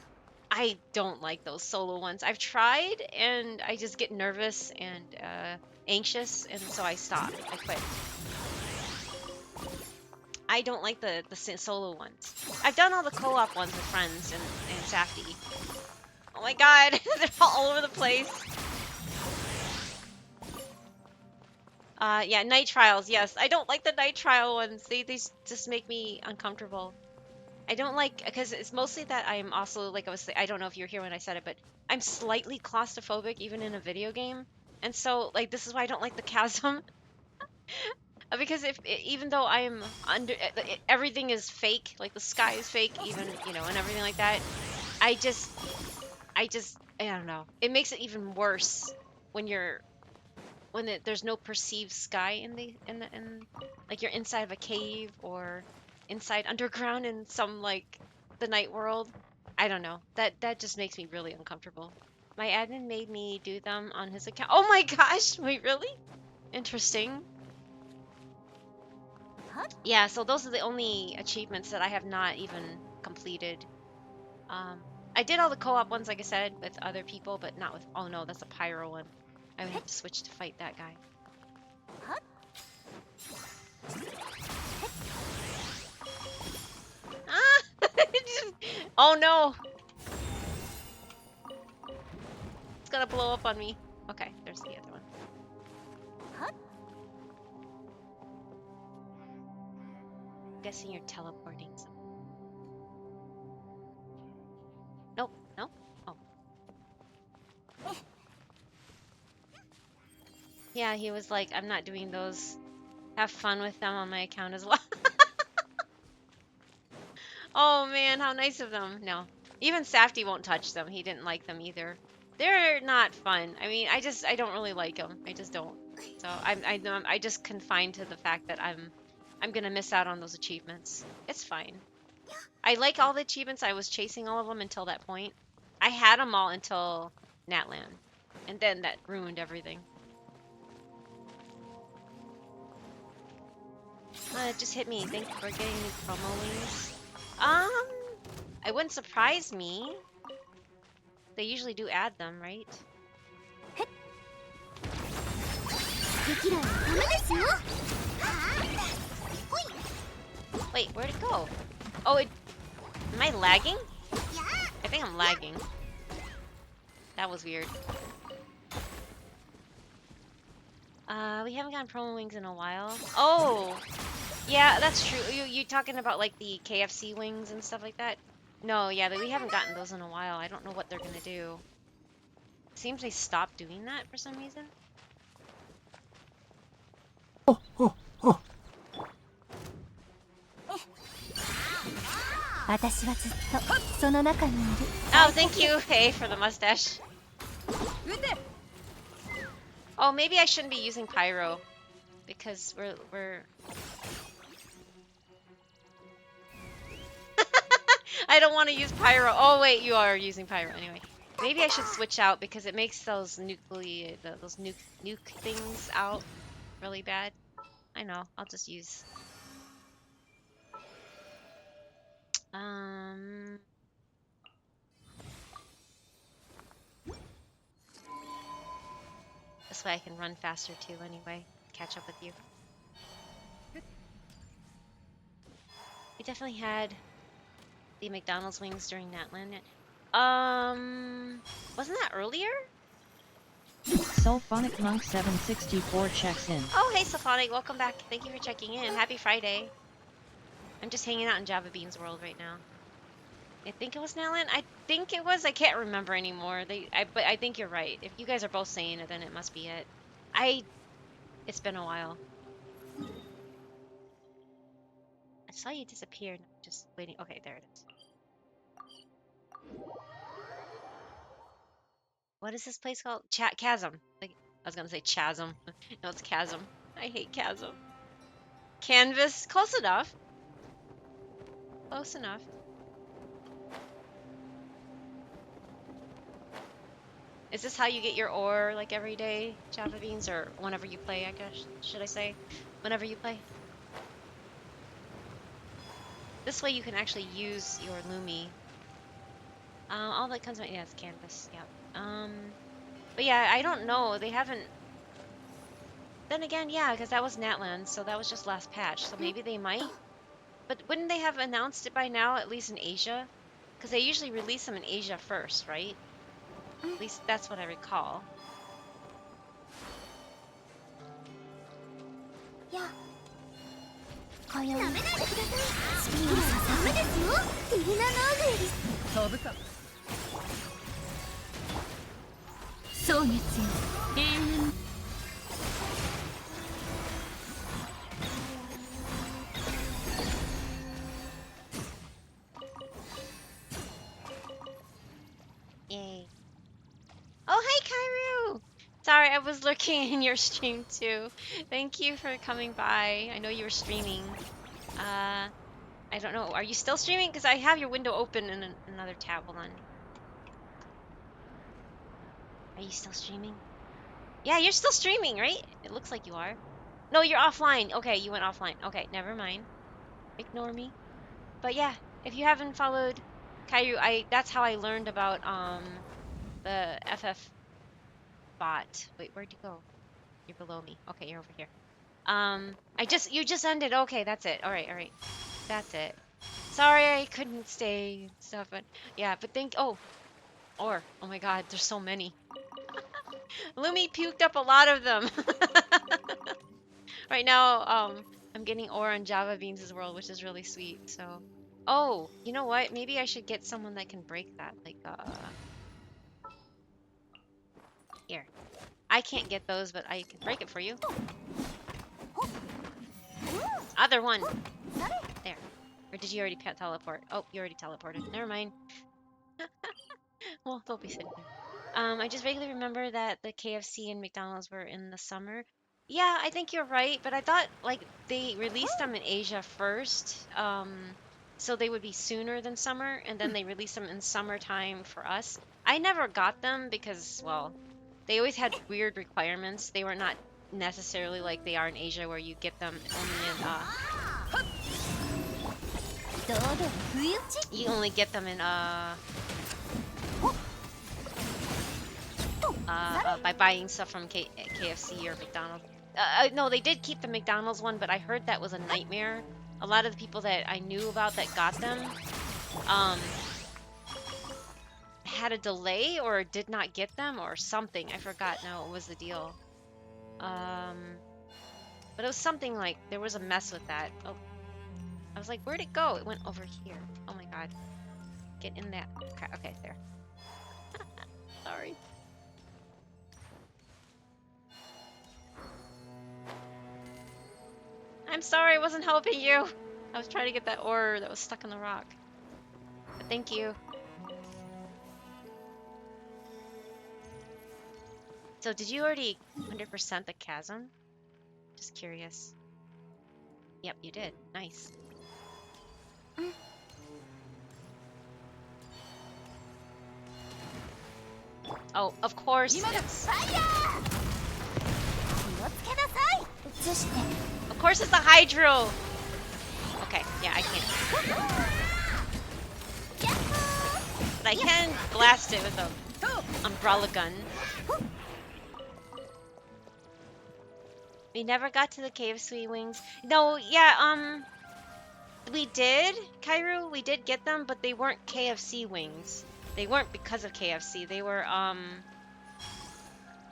I don't like those solo ones. I've tried, and I just get nervous and anxious, and so I stop. I quit. I don't like the solo ones. I've done all the co-op ones with friends and Safty. Oh my god, they're all over the place. Yeah, night trials, yes. I don't like the night trial ones. They just make me uncomfortable. I don't like, because it's mostly that I'm also, like I was saying, I don't know if you were here when I said it, but I'm slightly claustrophobic even in a video game. And so, like, this is why I don't like the chasm. Because even though I'm under, everything is fake, like the sky is fake, even, you know, and everything like that, I don't know. It makes it even worse when there's no perceived sky in like you're inside of a cave or inside underground in some, like, the night world. I don't know. That just makes me really uncomfortable. My admin made me do them on his account. Oh my gosh, wait, really? Interesting. Yeah, so those are the only achievements that I have not even completed. I did all the co-op ones, like I said, with other people, but not with... Oh no, that's a pyro one. I would have to switch to fight that guy. Ah! Oh no! It's gonna blow up on me. Okay, there's the other one. I'm guessing you're teleporting some. Nope, no? Oh. Yeah, he was like, I'm not doing those. Have fun with them on my account as well. Oh man, how nice of them. No. Even Safty won't touch them. He didn't like them either. They're not fun. I mean, I don't really like them. I just don't. So I just confined to the fact that I'm gonna miss out on those achievements. It's fine. I like all the achievements. I was chasing all of them until that point. I had them all until Natlan, and then that ruined everything. It just hit me. Thank you for getting me promo wings. It wouldn't surprise me. They usually do add them, right? Wait, where'd it go? Oh, it... Am I lagging? I think I'm lagging. That was weird. We haven't gotten promo wings in a while. Oh! Yeah, that's true. You talking about like the KFC wings and stuff like that? No, yeah, we haven't gotten those in a while. I don't know what they're gonna do. Seems they stopped doing that for some reason. 私はずっとその中にいる。 Oh, thank you, hey, for the mustache. Oh, maybe I shouldn't be using pyro because we're. I don't want to use pyro. Oh wait, you are using pyro anyway. Maybe I should switch out because it makes those nuke things out really bad. I know. I'll just use. This way I can run faster too. Anyway, catch up with you. We definitely had the McDonald's wings during Natland. Wasn't that earlier? Sulphonic Monk 764 checks in. Oh, hey Sulphonic, welcome back. Thank you for checking in. Happy Friday. I'm just hanging out in Java Beans World right now. I think it was Natland. I think it was. I can't remember anymore. But I think you're right. If you guys are both saying it, then it must be it. It's been a while. I saw you disappear. And I'm just waiting. Okay, there it is. What is this place called? Chasm. Like, I was gonna say chasm. No, it's chasm. I hate chasm. Canvas. Close enough. Close enough. Is this how you get your ore, like, every day, Java Beans? Or whenever you play, I guess, should I say? Whenever you play? This way you can actually use your Lumi. All that comes out, yeah, it's canvas, yeah. But yeah, I don't know, they haven't... Then again, yeah, because that was Natland, so that was just last patch, so maybe they might? But wouldn't they have announced it by now, at least in Asia? Because they usually release them in Asia first, right? At least that's what I recall. Yeah. 今宵スピードさダメですよ。ティーナ・ナーグエリス。飛ぶか。蒼月よ、永遠。Yay. Oh, hi, Kairu! Sorry, I was lurking in your stream too. Thank you for coming by. I know you were streaming. I don't know. Are you still streaming? Because I have your window open in another tab. Hold on. Are you still streaming? Yeah, you're still streaming, right? It looks like you are. No, you're offline. Okay, you went offline. Okay, never mind. Ignore me. But yeah, if you haven't followed Kairu, that's how I learned about the FF bot. Wait, where'd you go? You're below me. Okay, you're over here. You just ended. Okay, that's it. All right. That's it. Sorry, I couldn't stay and stuff, but yeah, but oh my God, there's so many. Lumi puked up a lot of them. Right now, I'm getting ore on Java Beans' world, which is really sweet. So, oh, you know what? Maybe I should get someone that can break that. Like, here. I can't get those, but I can break it for you. Other one. There. Or did you already teleport? Oh, you already teleported. Never mind. Well, don't be sitting there. I just vaguely remember that the KFC and McDonald's were in the summer. Yeah, I think you're right, but I thought, like, they released them in Asia first, so they would be sooner than summer, and then they released them in summertime for us. I never got them because, well, they always had weird requirements. They were not necessarily like they are in Asia, where you get them only in, you only get them in, by buying stuff from KFC or McDonald's. No, they did keep the McDonald's one, but I heard that was a nightmare. A lot of the people that I knew about that got them, had a delay or did not get them or something. I forgot now what was the deal. But it was something like there was a mess with that. Oh, I was like, where'd it go? It went over here. Oh my god. Get in that. Okay, there. Sorry. I'm sorry, I wasn't helping you. I was trying to get that ore that was stuck in the rock. But thank you. So did you already 100% the chasm? Just curious. Yep, you did. Nice. Oh, of course. It's... Of course it's the hydro. Okay, yeah, I can't. But I can blast it with a umbrella gun. We never got to the KFC wings. No, yeah, we did, Kairu, we did get them, but they weren't KFC wings. They weren't because of KFC. They were,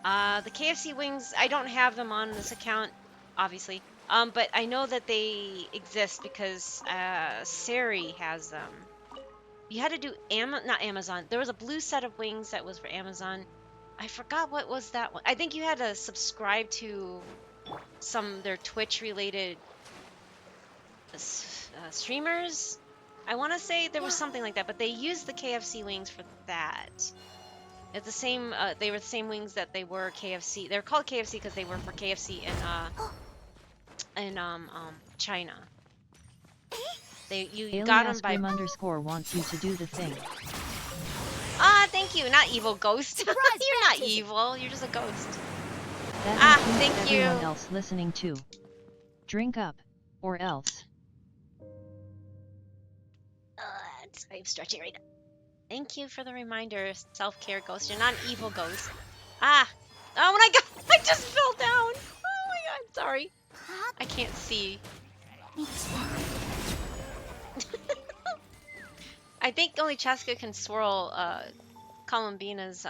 the KFC wings, I don't have them on this account, obviously. But I know that they exist because, Sari has them. You had to do not Amazon. There was a blue set of wings that was for Amazon. I forgot what was that one. I think you had to subscribe to some their Twitch related streamers. I want to say there was something like that, but they used the KFC wings for that. It's the same. They were the same wings that they were KFC. They're called KFC because they were for KFC in China. You got them by. _ wants you to do the thing. Ah, thank you. Not evil ghost. You're not evil. You're just a ghost. That thank you. Everyone else listening too. Drink up, or else. I'm stretching right now. Thank you for the reminder, self-care ghost. You're not an evil ghost. Ah! Oh my god! I just fell down! Oh my god, sorry. I can't see. I think only Cheska can swirl, Columbina's,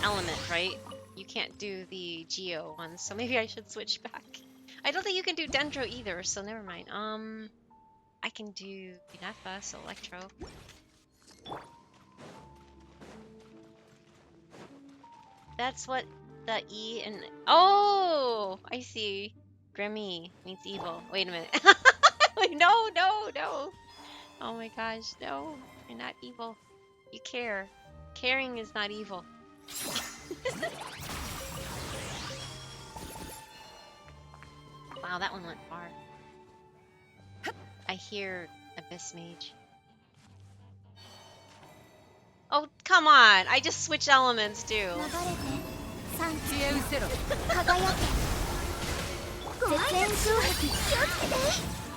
element, right? You can't do the Geo ones, so maybe I should switch back. I don't think you can do Dendro either, so never mind. I can do Unefa, so Electro. That's what the E and... Oh! I see. Grimmy means evil. Wait a minute. No, no, no! Oh my gosh, no. You're not evil. You care. Caring is not evil. Wow, that one went far. I hear Abyss Mage. Oh, come on! I just switched elements, too.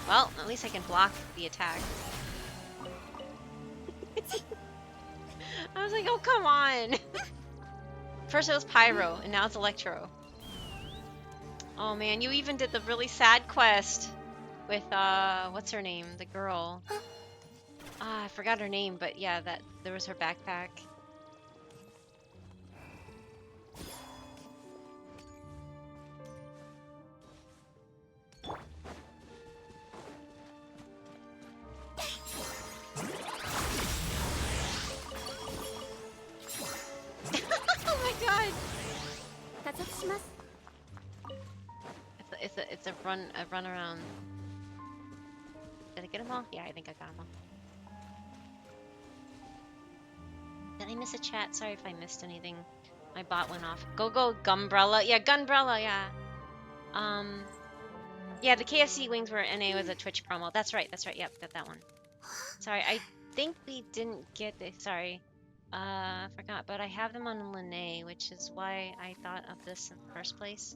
Well, at least I can block the attack. I was like, oh, come on! First it was Pyro, and now it's Electro. Oh man, you even did the really sad quest with, what's her name? The girl. Ah, I forgot her name, but yeah, there was her backpack. Oh my god! It's a run around. Did I get them all? Yeah, I think I got them all. Did I miss a chat? Sorry if I missed anything. My bot went off. Go Gumbrella. Yeah, Gunbrella, yeah. Yeah, the KFC wings were NA was a Twitch promo. That's right. Yep, got that one. Sorry, I think we didn't get this. Sorry. Forgot, but I have them on Lene, which is why I thought of this in the first place.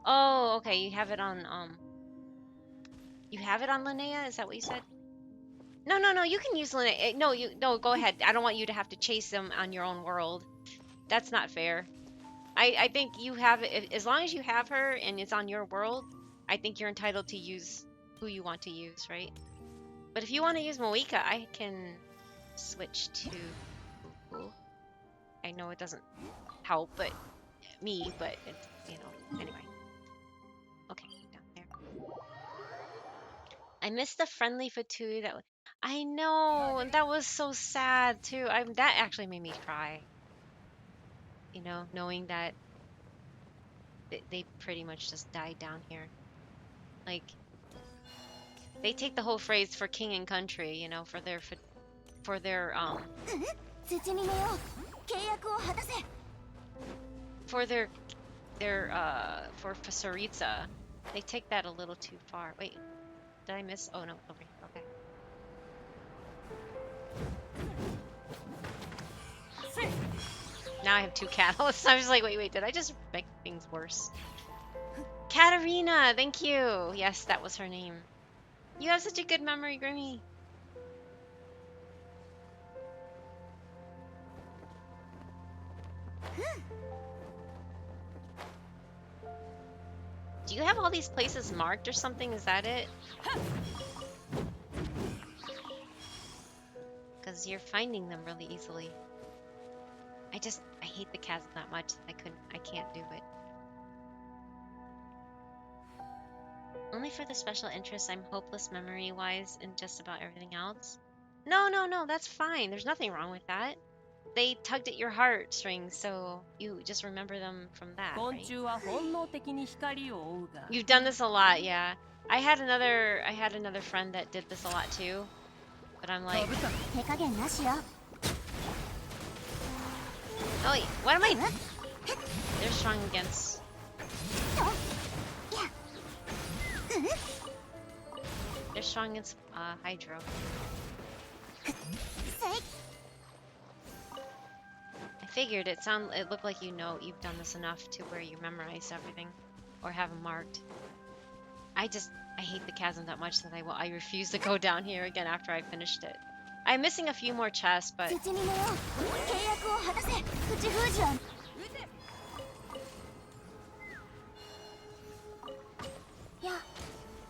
Oh, okay, you have it on, Linnea? Is that what you said? No, no, no. You can use Lene. No. Go ahead. I don't want you to have to chase them on your own world. That's not fair. I think you have as long as you have her and it's on your world. I think you're entitled to use who you want to use, right? But if you want to use Moika, I can switch to. I know it doesn't help, but it's anyway. Okay, down there. I missed the friendly Fatu I know, and that was so sad too. That actually made me cry. Knowing that they pretty much just died down here. Like they take the whole phrase for king and country, for their for Saritsa. They take that a little too far. Wait, did I miss? Oh no, over here. Okay. Now I have 2 catalysts. I was like, wait, did I just make things worse? Katarina, thank you. Yes, that was her name. You have such a good memory, Grimmy. Do you have all these places marked or something? Is that it? Because you're finding them really easily. I hate the chasm that much. I can't do it. Only for the special interests, I'm hopeless memory-wise and just about everything else. No, that's fine. There's nothing wrong with that. They tugged at your heartstrings, so you just remember them from that, right? You've done this a lot, yeah. I had another friend that did this a lot too, but I'm like, oh, what am I? They're strong against. They're strong against Hydro. I figured it looked like you've done this enough to where you memorized everything, or have them marked. I hate the chasm that much that I refuse to go down here again after I finished it. I'm missing a few more chests, but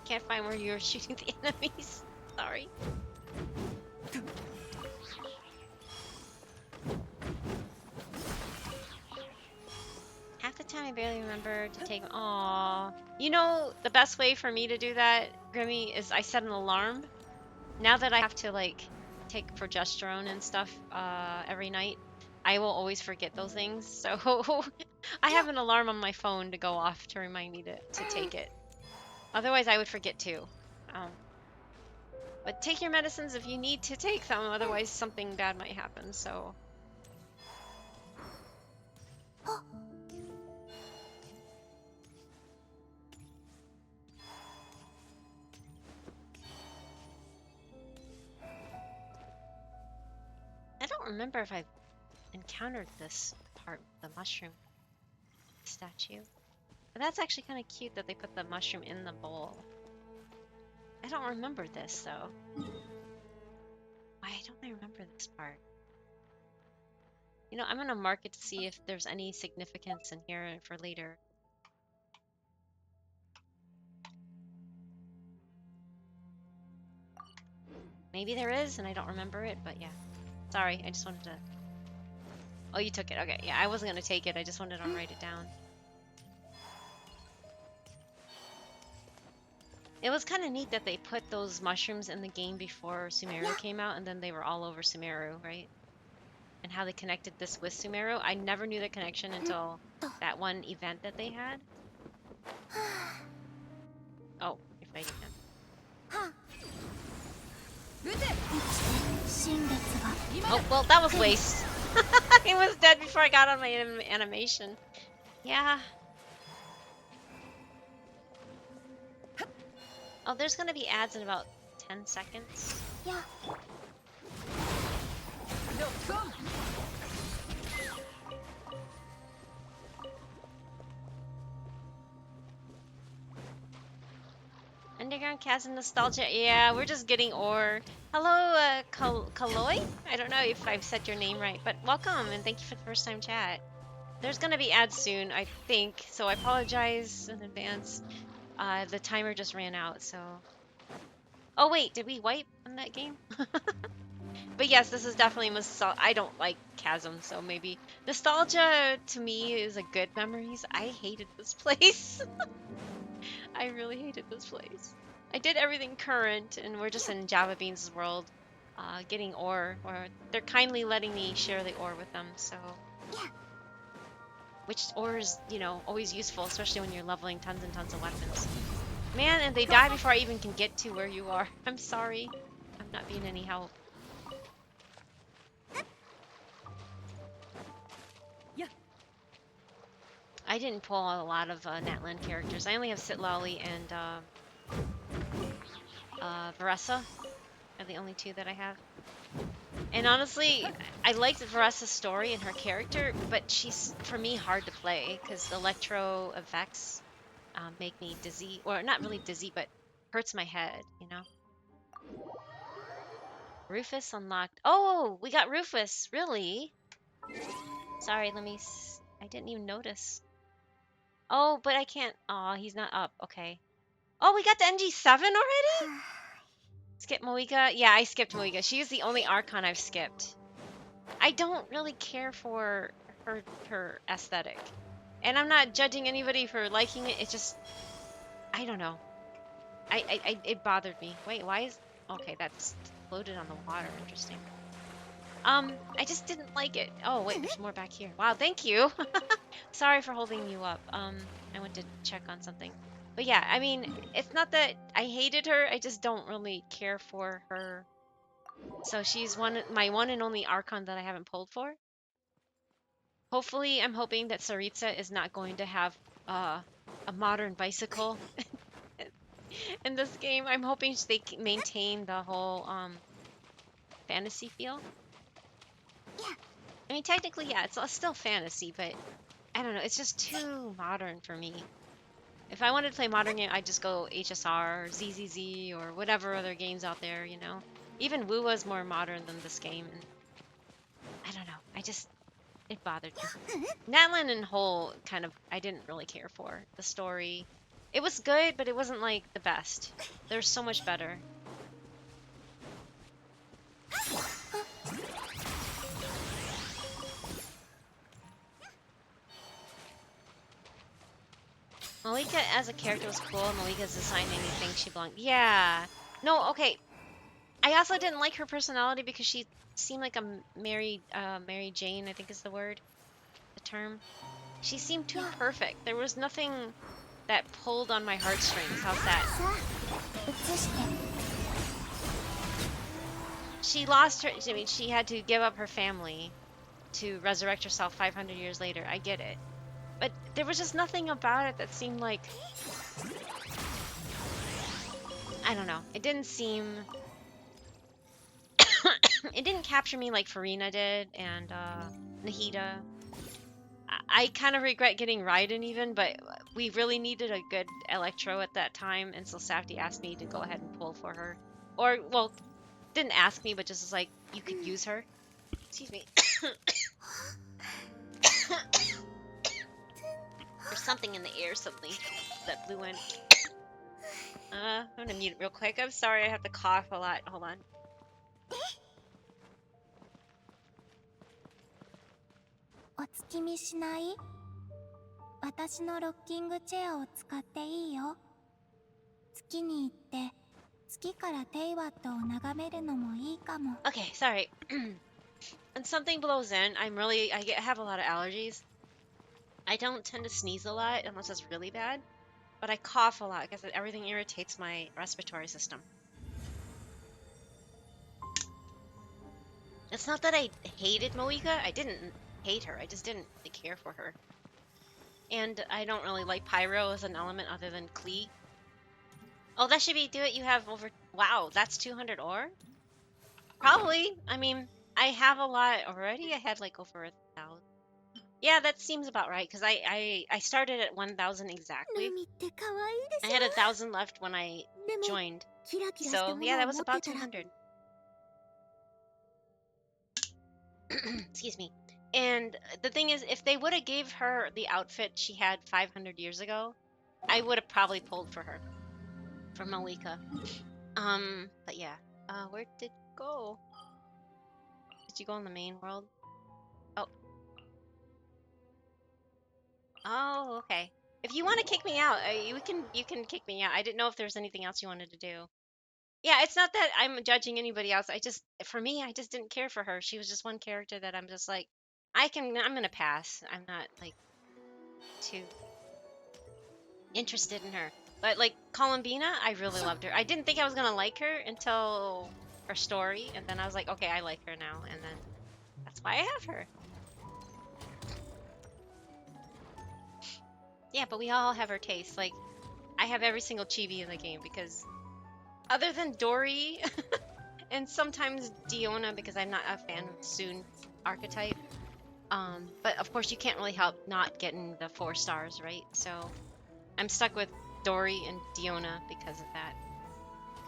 can't find where you're shooting the enemies. Sorry. Half the time I barely remember to take. Aww. The best way for me to do that, Grimmy, is I set an alarm. Now that I have to take progesterone and stuff every night, I will always forget those things. So I have an alarm on my phone to go off to remind me to take it. Otherwise, I would forget too. But take your medicines if you need to take them. Otherwise, something bad might happen. So. I don't remember if I've encountered this part with the mushroom statue. But that's actually kind of cute that they put the mushroom in the bowl. I don't remember this, though. Why don't I remember this part? I'm going to mark it to see if there's any significance in here for later. Maybe there is, and I don't remember it, but yeah. Sorry, I just wanted to... Oh, you took it. Okay, yeah, I wasn't going to take it. I just wanted to write it down. It was kind of neat that they put those mushrooms in the game before Sumeru came out, and then they were all over Sumeru, right? And how they connected this with Sumeru. I never knew the connection until that one event that they had. Oh, you're fighting him. Oh, well, that was waste. He was dead before I got on my animation. Yeah. Oh, there's gonna be ads in about 10 seconds. Yeah. No, go! Underground Chasm nostalgia. Yeah, we're just getting ore. Hello, Kaloi? I don't know if I've said your name right, but welcome and thank you for the first time chat. There's gonna be ads soon, I think, so I apologize in advance. The timer just ran out, so... Oh wait, did we wipe on that game? But yes, this is definitely I don't like Chasm, so maybe nostalgia to me is a good memories. I hated this place. I really hated this place. I did everything current, and we're just in Java Beans' world, getting ore, or they're kindly letting me share the ore with them. So, which ore is, you know, always useful, especially when you're leveling tons and tons of weapons. Man, and they die before I even can get to where you are. I'm sorry. I'm not being any help. I didn't pull a lot of Natlan characters. I only have Sitlali and Varessa are the only two that I have. And honestly, I liked Varessa's story and her character, but she's, for me, hard to play because the electro effects make me dizzy. Or not really dizzy, but hurts my head, you know? Rufus unlocked. Oh, we got Rufus. Really? Sorry, I didn't even notice. Oh, but I can't. Oh, he's not up. Okay. Oh, we got the NG7 already? Skip Moika? Yeah, I skipped Moika. She's the only Archon I've skipped. I don't really care for her aesthetic. And I'm not judging anybody for liking it. It's just, I don't know. It bothered me. Wait, why is... Okay, that's floated on the water. Interesting. I just didn't like it. Oh, wait, there's more back here. Wow, thank you. Sorry for holding you up. I went to check on something. But yeah, I mean, it's not that I hated her. I just don't really care for her. So she's my one and only Archon that I haven't pulled for. Hopefully, I'm hoping that Saritsa is not going to have a modern bicycle in this game. I'm hoping they maintain the whole fantasy feel. I mean, technically, yeah, it's still fantasy, but I don't know. It's just too modern for me. If I wanted to play modern game, I'd just go HSR or ZZZ or whatever other games out there, you know? Even Wu was more modern than this game, and I don't know. It bothered me. Natlan and whole kind of, I didn't really care for. The story, it was good, but it wasn't like the best. There's so much better. Malika as a character was cool. Malika's design made me think she belonged. Yeah. No, okay. I also didn't like her personality because she seemed like a Mary Jane, I think is the word, the term. She seemed too perfect. There was nothing that pulled on my heartstrings. How's that? She lost her, I mean, she had to give up her family to resurrect herself 500 years later. I get it. But there was just nothing about it that seemed like... I don't know. It didn't seem... It didn't capture me like Farina did and Nahida. I kind of regret getting Raiden even, but we really needed a good Electro at that time, and so Safdie asked me to go ahead and pull for her. Or, well, didn't ask me, but just was like, you could use her. Excuse me. There's something in the air suddenly that blew in. I'm gonna mute it real quick. I'm sorry, I have to cough a lot. Hold on. お月見しない？私のロッキングチェアを使っていいよ。月に行って月からテイワットを眺めるのもいいかも。 Okay, sorry. When something blows in, I have a lot of allergies. I don't tend to sneeze a lot unless it's really bad, but I cough a lot because everything irritates my respiratory system. It's not that I hated Moika. I didn't hate her. I just didn't really care for her. And I don't really like Pyro as an element other than Klee. Oh, that should do it. You have over... Wow, that's 200 ore? Probably. I mean, I have a lot already. I had like over 1,000. Yeah, that seems about right, because I started at 1,000 exactly. I had 1,000 left when I joined. So, yeah, that was about 200. Excuse me. And the thing is, if they would have gave her the outfit she had 500 years ago, I would have probably pulled for her, for Malika. But yeah. Where did you go? Did you go in the main world? Oh. Oh, okay. If you want to kick me out, you can kick me out. I didn't know if there was anything else you wanted to do. Yeah, it's not that I'm judging anybody else. For me, I just didn't care for her. She was just one character that I'm just like, I'm gonna pass. I'm not like too interested in her. But like Columbina, I really loved her. I didn't think I was gonna like her until her story, and then I was like, okay, I like her now, and then that's why I have her. Yeah, but we all have our tastes. Like, I have every single chibi in the game because other than Dory and sometimes Diona, because I'm not a fan of Soon archetype. But of course you can't really help not getting the 4 stars, right? So I'm stuck with Dory and Diona because of that.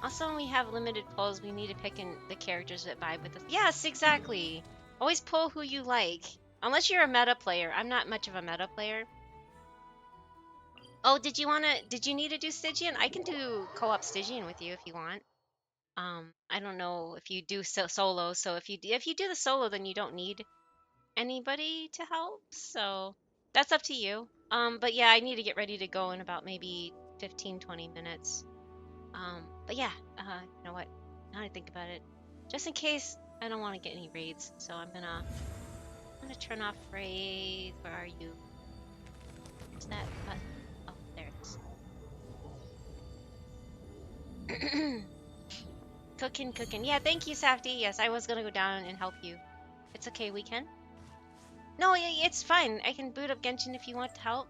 Also, when we have limited pulls, we need to pick in the characters that vibe with us. Yes, exactly. Always pull who you like. Unless you're a meta player. I'm not much of a meta player. Oh, did you need to do Stygian? I can do co-op Stygian with you if you want. I don't know if you do solo, so if you do the solo, then you don't need anybody to help. So that's up to you. But yeah, I need to get ready to go in about maybe 15-20 minutes. But yeah, you know what? Now I think about it, just in case I don't want to get any raids, so I'm gonna turn off raids. Where are you? Where's that button? Oh, there it is. Cooking. Yeah, thank you, Safety. Yes, I was gonna go down and help you. It's okay, we can. No, it's fine. I can boot up Genshin if you want to help.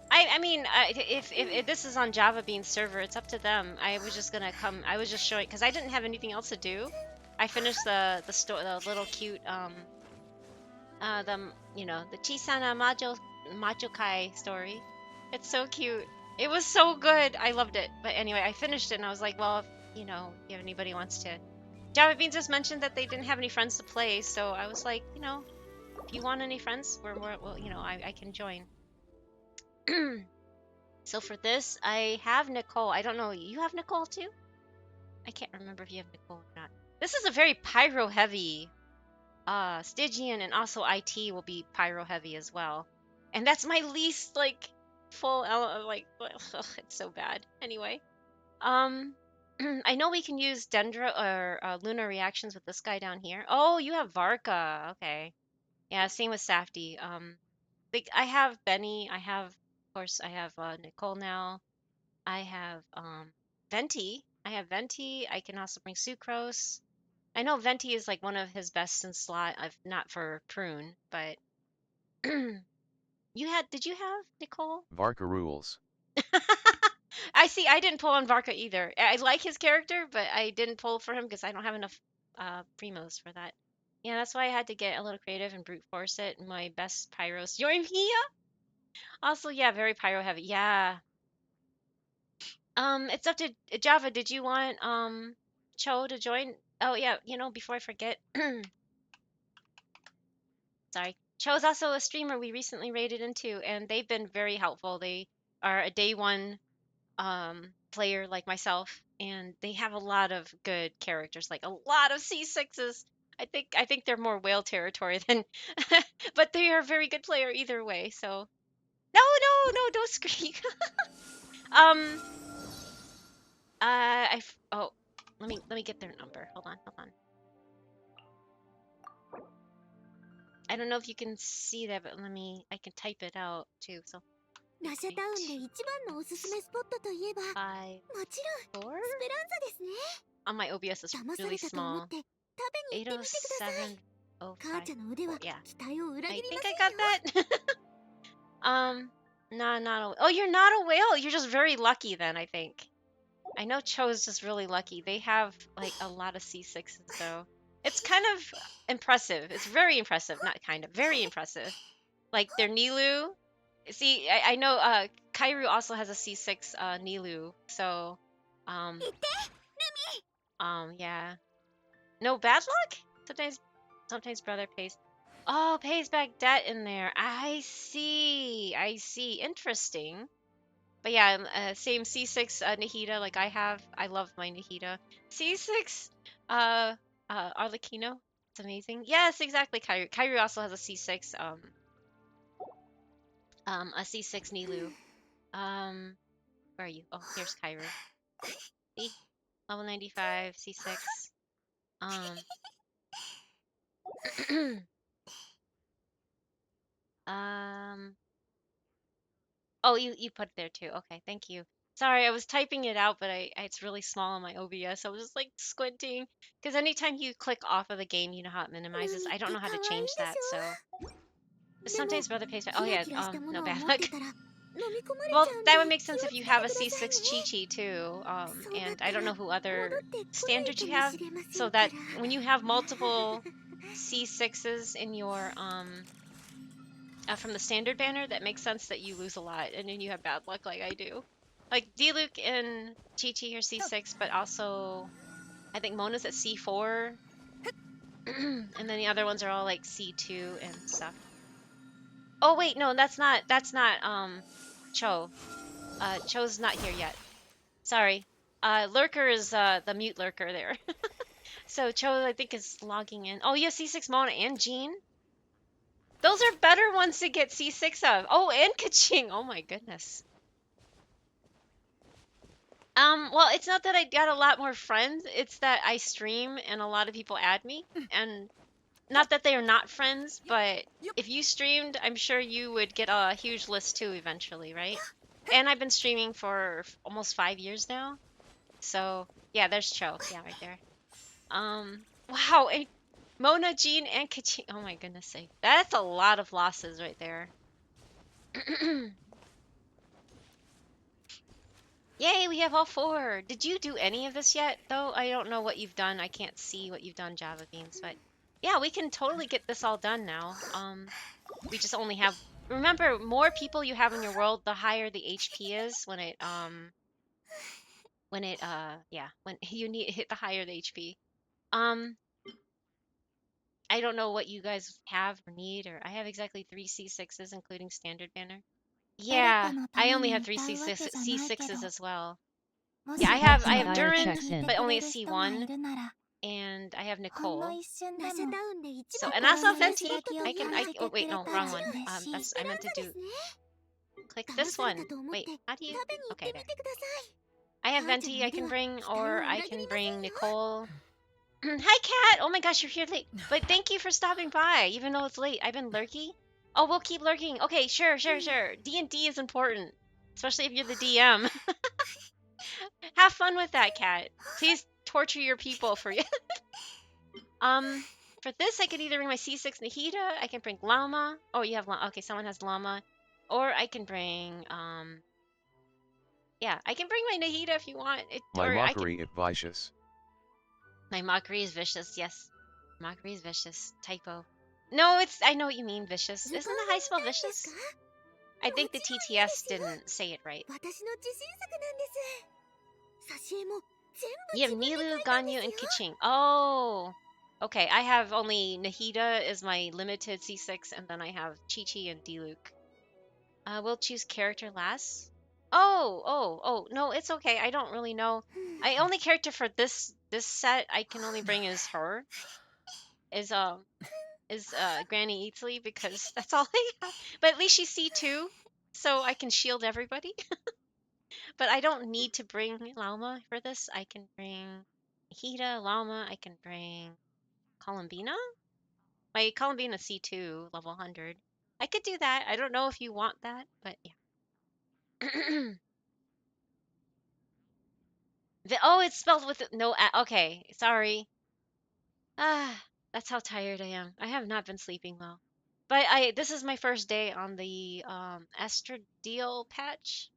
I mean, if this is on Java Beans server, it's up to them. I was just gonna come. I was just showing because I didn't have anything else to do. I finished the little cute the Chisana Majokai story. It's so cute. It was so good. I loved it. But anyway, I finished it and I was like, well, if anybody wants to. Java Beans just mentioned that they didn't have any friends to play, so I was like, if you want any friends, I can join. So for this, I have Nicole. I don't know, you have Nicole too? I can't remember if you have Nicole or not. This is a very pyro heavy Stygian, and also IT will be pyro heavy as well. And that's my least like full it's so bad. Anyway, I know we can use Dendro or Lunar reactions with this guy down here. Oh, you have Varka. Okay. Yeah, same with Safety. I have Benny. I have Nicole now. I have Venti. I have Venti. I can also bring Sucrose. I know Venti is like one of his best in slot. I've not for Prune, but did you have Nicole? Varka rules. I see. I didn't pull on Varka either. I like his character, but I didn't pull for him because I don't have enough primos for that. Yeah, that's why I had to get a little creative and brute force it. My best pyros. Yoimiya? Also, yeah, very pyro heavy. Yeah. It's up to Java. Did you want Cho to join? Oh yeah, before I forget. Sorry. Cho's also a streamer we recently raided into, and they've been very helpful. They are a day one player like myself, and they have a lot of good characters, like a lot of C6s. I think they're more whale territory than, but they are a very good player either way. So no, don't scream. um, oh, let me get their number. Hold on. I don't know if you can see that, but I can type it out too. So ラシャタウンで一番のおすすめスポットといえば、もちろんスペランザですね。On my OBS is 騙さ really れたと思 small. って食べに行ってみてください。母ちゃんの腕は Yeah. 期待を裏 I 切り think ま I せん got よ。 that. Not a. Oh, you're not a whale. You're just very lucky then. I think. I know Cho's just really lucky. They have like a lot of C6s, so it's kind of impressive. It's very impressive. Not kind of. Very impressive. Like their Nilu. See, I know Kairu also has a C6 Nilu, so yeah. No bad luck? Sometimes brother pays. Oh, pays back debt in there. I see. I see. Interesting. But yeah, same C6 Nahida like I have. I love my Nahida. C6 uh Arlecchino. It's amazing. Yes, exactly, Kairu. Kairu also has a C6 a C6 Nilu. Where are you? Oh, here's Kairu. See? Level 95, C6. Um um Oh, you put it there too. Okay, thank you. Sorry, I was typing it out, but it's really small on my OBS. I was just like squinting because anytime you click off of the game, you know how it minimizes. I don't know how to change that, so sometimes brother pays back. Oh yeah, no bad luck. Well, that would make sense if you have a C6 Chi-Chi too. And I don't know who other standards you have, so that when you have multiple C6s in your from the standard banner, that makes sense that you lose a lot, and then you have bad luck like I do. Like Diluc and Chi-Chi are C6, but also I think Mona's at C4, and then the other ones are all like C2 and stuff. Oh wait, no, that's not Cho. Cho's not here yet. Sorry. Lurker is the mute lurker there. So Cho I think is logging in. Oh, you have C6 Mona and Jean. Those are better ones to get C6 of. Oh, and Kaching. Oh my goodness. Well, it's not that I got a lot more friends, it's that I stream and a lot of people add me. And not that they are not friends, but if you streamed, I'm sure you would get a huge list too eventually, right? And I've been streaming for almost 5 years now. So, yeah, there's Cho. Yeah, right there. Wow, Mona, Jean, and Kachin. Oh my goodness sake. That's a lot of losses right there. Yay, we have all four. Did you do any of this yet, though? I don't know what you've done. I can't see what you've done, Java Beans, but yeah, we can totally get this all done now. We just only have, remember, more people you have in your world, the higher the HP is when you need hit the higher the HP. Um, I don't know what you guys have or need, or I have exactly 3 C6s, including standard banner. Yeah, I only have 3 C6s as well. Yeah, I have Ire Durin, checks in. but only a C1, and I have Nicole. So, and I saw Venti. Oh wait, no, wrong one. I meant to do, click this one. Wait, how do you, okay, there. I have Venti I can bring, or I can bring Nicole. Hi, Kat! Oh my gosh, you're here late. But thank you for stopping by, even though it's late. I've been lurking. Oh, we'll keep lurking. Okay, sure. D&D is important, especially if you're the DM. Have fun with that, Kat. Please torture your people for you. For this, I could either bring my C6 Nahida, I can bring Llama. Oh, you have Llama. Okay, someone has Llama. Or I can bring, yeah, I can bring my Nahida if you want. My mockery is vicious. My mockery is vicious, yes. Mockery is vicious. Typo. No, I know what you mean, vicious. Isn't the high spell vicious? I think the TTS didn't say it right. You have Nilu, Ganyu, and Kiching. Oh! Okay, I have only Nahida is my limited C6, and then I have Chi-Chi and Diluc. We'll choose character last. Oh, no, it's okay. I don't really know. I only character for this set I can only bring is her. Is Granny Eatsley, because that's all I have. But at least she's C2, so I can shield everybody. But I don't need to bring Llama for this. I can bring Hida, Llama, I can bring Columbina? My Columbina C2, level 100. I could do that. I don't know if you want that, but yeah. Oh, it's spelled with no okay, sorry. Ah, that's how tired I am. I have not been sleeping well. But this is my first day on the Estradiol patch.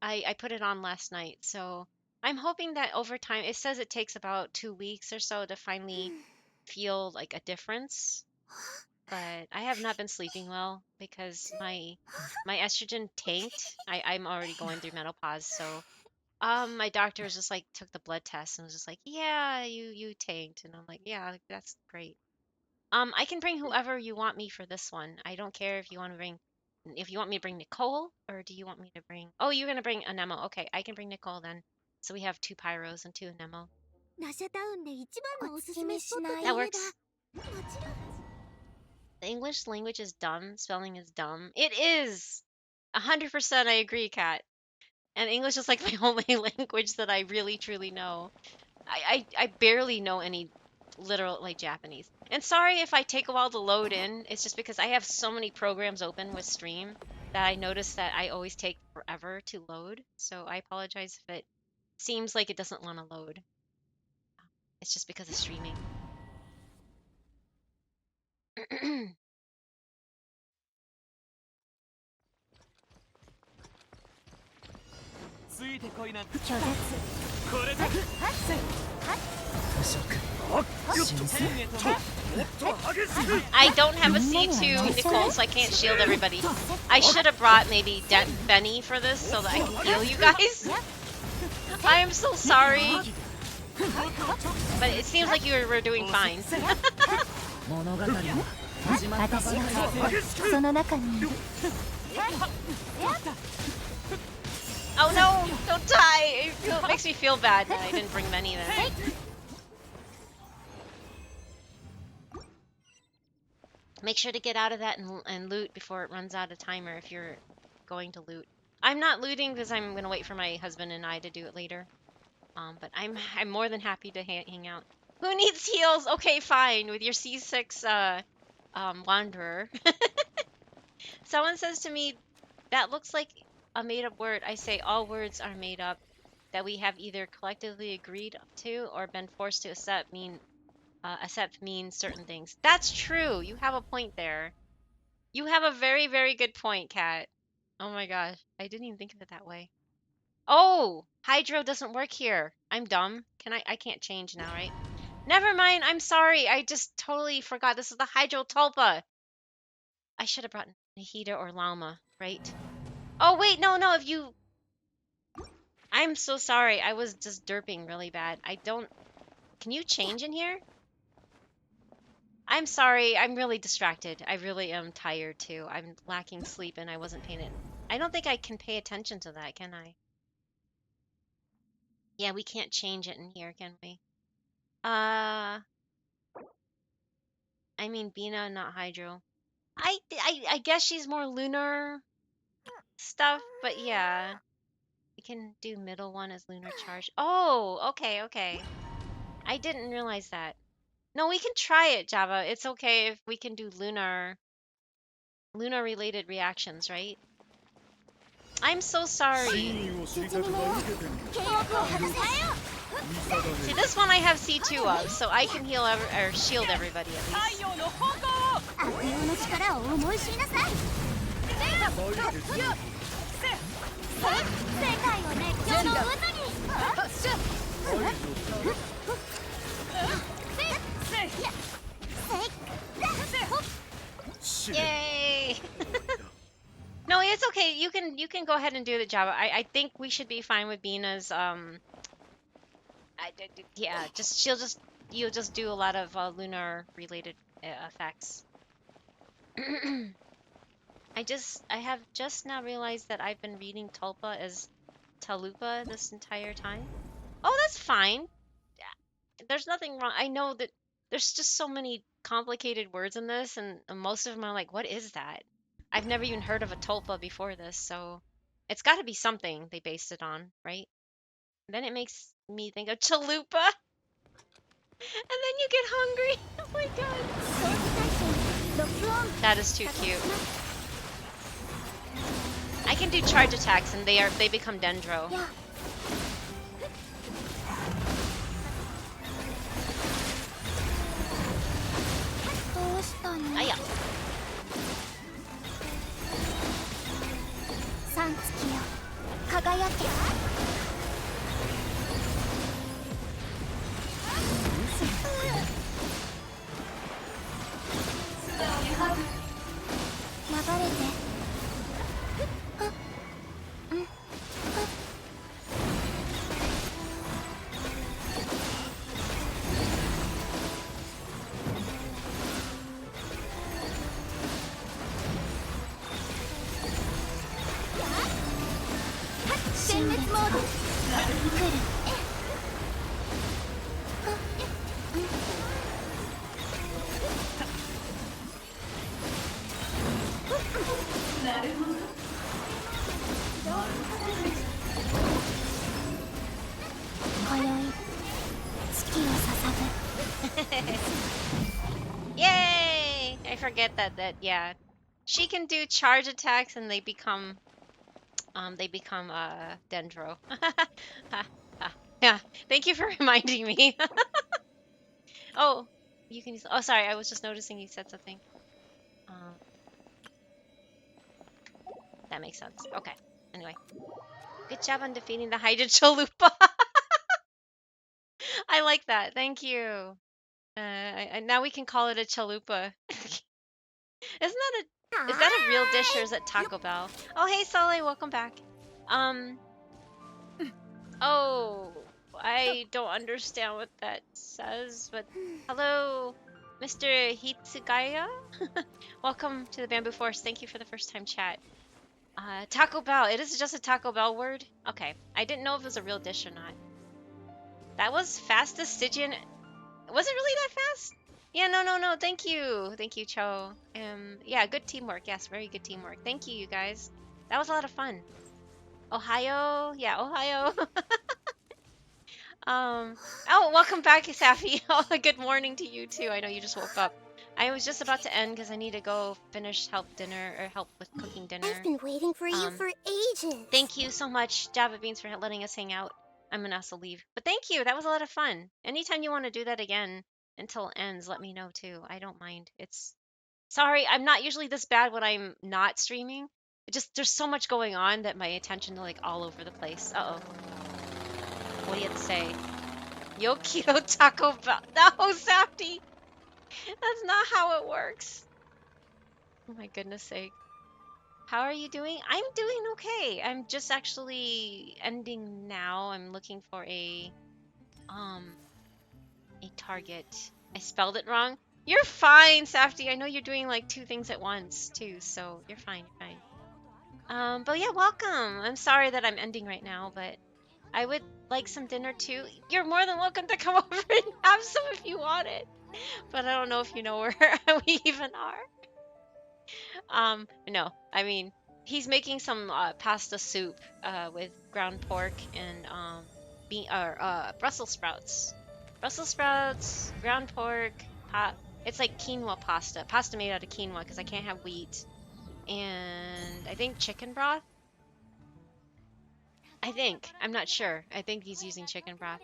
I put it on last night, so I'm hoping that over time, it says it takes about 2 weeks or so to finally feel like a difference. But I have not been sleeping well because my estrogen tanked. I'm already going through menopause, so my doctor was just like took the blood test and was just like, yeah, you tanked, and I'm like, yeah, that's great. I can bring whoever you want me for this one. I don't care if you want to bring, if you want me to bring Nicole, or do you want me to bring? Oh, you're gonna bring Anemo. Okay, I can bring Nicole then. So we have 2 pyros and 2 Anemo. ナシャタウンで一番のおすすめスポットって That 家 works. だ。もちろん。 The English language is dumb. Spelling is dumb. It is. 100% I agree, Kat. And English is like my only language that I really truly know. I barely know any literal like Japanese. And sorry if I take a while to load in. It's just because I have so many programs open with Stream that I notice that I always take forever to load. So I apologize if it seems like it doesn't want to load. It's just because of streaming. ついてこいなんて 拒絶。 これだ はっ天へともっと激しく I don't have a C2, Nicole, so I can't shield everybody. I should have brought maybe Benny for this so that I can heal you guys. I am so sorry. But it seems like you were doing fine. 物語は始まったばかりだ。その中にいる。 Oh no, don't die! It makes me feel bad that I didn't bring many then. Make sure to get out of that and loot before it runs out of timer if you're going to loot. I'm not looting because I'm going to wait for my husband and I to do it later. But I'm more than happy to hang out. Who needs heals? Okay, fine. With your C6 wanderer. Someone says to me, that looks like a made-up word. I say all words are made up that we have either collectively agreed to or been forced to accept mean certain things. That's true. You have a point there. You have a very, very good point, Kat. Oh my gosh. I didn't even think of it that way. Oh, Hydro doesn't work here. I'm dumb. I can't change now, right? Never mind. I'm sorry. I just totally forgot. This is the Hydro Tulpa. I should have brought Nahida or Llama, right? Oh, wait. No. If you... I'm so sorry. I was just derping really bad. I don't... Can you change in here? I'm sorry. I'm really distracted. I really am tired, too. I'm lacking sleep and I wasn't paying it. I don't think I can pay attention to that, can I? Yeah, we can't change it in here, can we? I mean, Bina, not Hydro. I guess she's more lunar stuff, but yeah. We can do middle one as lunar charge. Oh, okay. I didn't realize that. No, we can try it, Java. It's okay if we can do lunar related reactions, right? I'm so sorry. See, this one I have C2 of, so I can heal or shield everybody at least. 悪用の力を思い知りなさい。世界を熱狂の渦に。 Yay! No, it's okay. You can go ahead and do the Java. I think we should be fine with Bina's yeah, you'll just do a lot of lunar related effects. I have just now realized that I've been reading Tulpa as Talupa this entire time. Oh, that's fine. There's nothing wrong. I know that there's just so many complicated words in this, and most of them are like, what is that? I've never even heard of a Tulpa before this, so it's got to be something they based it on, right? Then it makes me think of chalupa. And then you get hungry. Oh my god. That is too cute. I can do charge attacks and they become dendro. Aya. 三月よ輝け。 流れて。Yay! I forget that yeah. She can do charge attacks and they become Dendro. Yeah. Thank you for reminding me. Oh, you can use. Oh, sorry. I was just noticing you said something. Um, that makes sense. Okay. Anyway, good job on defeating the Hydra Chalupa. I like that. Thank you. Now we can call it a chalupa. Is that a real dish or is it Taco Bell? Oh, hey, Sully, welcome back. Um, oh, I don't understand what that says, but hello, Mr. Hitsugaya. Welcome to the Bamboo Forest. Thank you for the first time chat. Taco Bell. It is just a Taco Bell word? Okay. I didn't know if it was a real dish or not. That was fastest Stygian. Was it really that fast? Yeah, no. Thank you. Thank you, Cho. Yeah, good teamwork. Yes, very good teamwork. Thank you, you guys. That was a lot of fun. Ohio. Yeah, Ohio. Oh, welcome back, Safi. Oh, good morning to you too. I know you just woke up. I was just about to end because I need to go finish help with cooking dinner. I've been waiting for you for ages. Thank you so much, Java Beans, for letting us hang out. I'm gonna also leave. But thank you. That was a lot of fun. Anytime you want to do that again until it ends, let me know too. I don't mind. Sorry, I'm not usually this bad when I'm not streaming. There's so much going on that my attention is like all over the place. Uh-oh. What do you have to say? Yokito Taco Bell. No, Safty. That's not how it works. Oh my goodness sake. How are you doing? I'm doing okay. I'm just actually ending now. I'm looking for a target. I spelled it wrong. You're fine, Safty. I know you're doing like two things at once too, so you're fine, you're fine. But yeah, welcome. I'm sorry that I'm ending right now, but I would like some dinner too. You're more than welcome to come over and have some if you want it. But I don't know if you know where we even are. No, I mean, he's making some pasta soup with ground pork and Brussels sprouts. Brussels sprouts, ground pork, it's like quinoa pasta made out of quinoa because I can't have wheat, and I think chicken broth. I'm not sure. I think he's using chicken broth.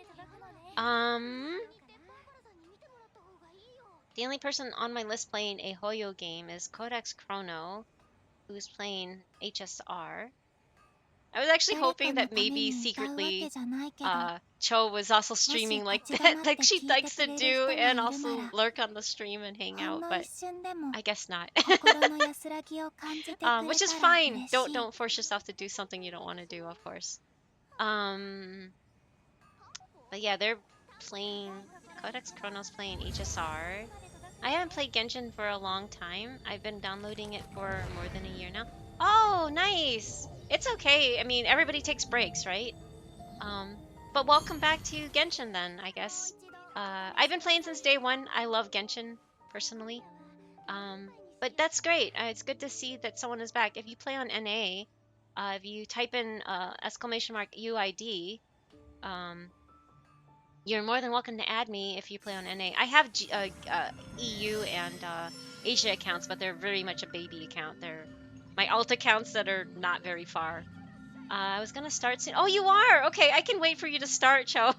The only person on my list playing a Hoyo game is Codex Chrono, who's playing HSR. I was actually hoping that maybe secretly Cho was also streaming like that, like she likes to do, and also lurk on the stream and hang out, but I guess not. Which is fine. Don't force yourself to do something you don't want to do, of course. But yeah, they're playing Codex Chrono's playing HSR. I haven't played Genshin for a long time. I've been downloading it for more than a year now. Oh, nice! It's okay. I mean, everybody takes breaks, right? But welcome back to Genshin then, I guess. I've been playing since day one. I love Genshin, personally. But that's great. It's good to see that someone is back. If you play on NA, if you type in !UID, you're more than welcome to add me if you play on NA. I have EU and Asia accounts, but they're very much a baby account. They're my alt accounts that are not very far. I was gonna start soon. Oh, you are? Okay, I can wait for you to start, Cho.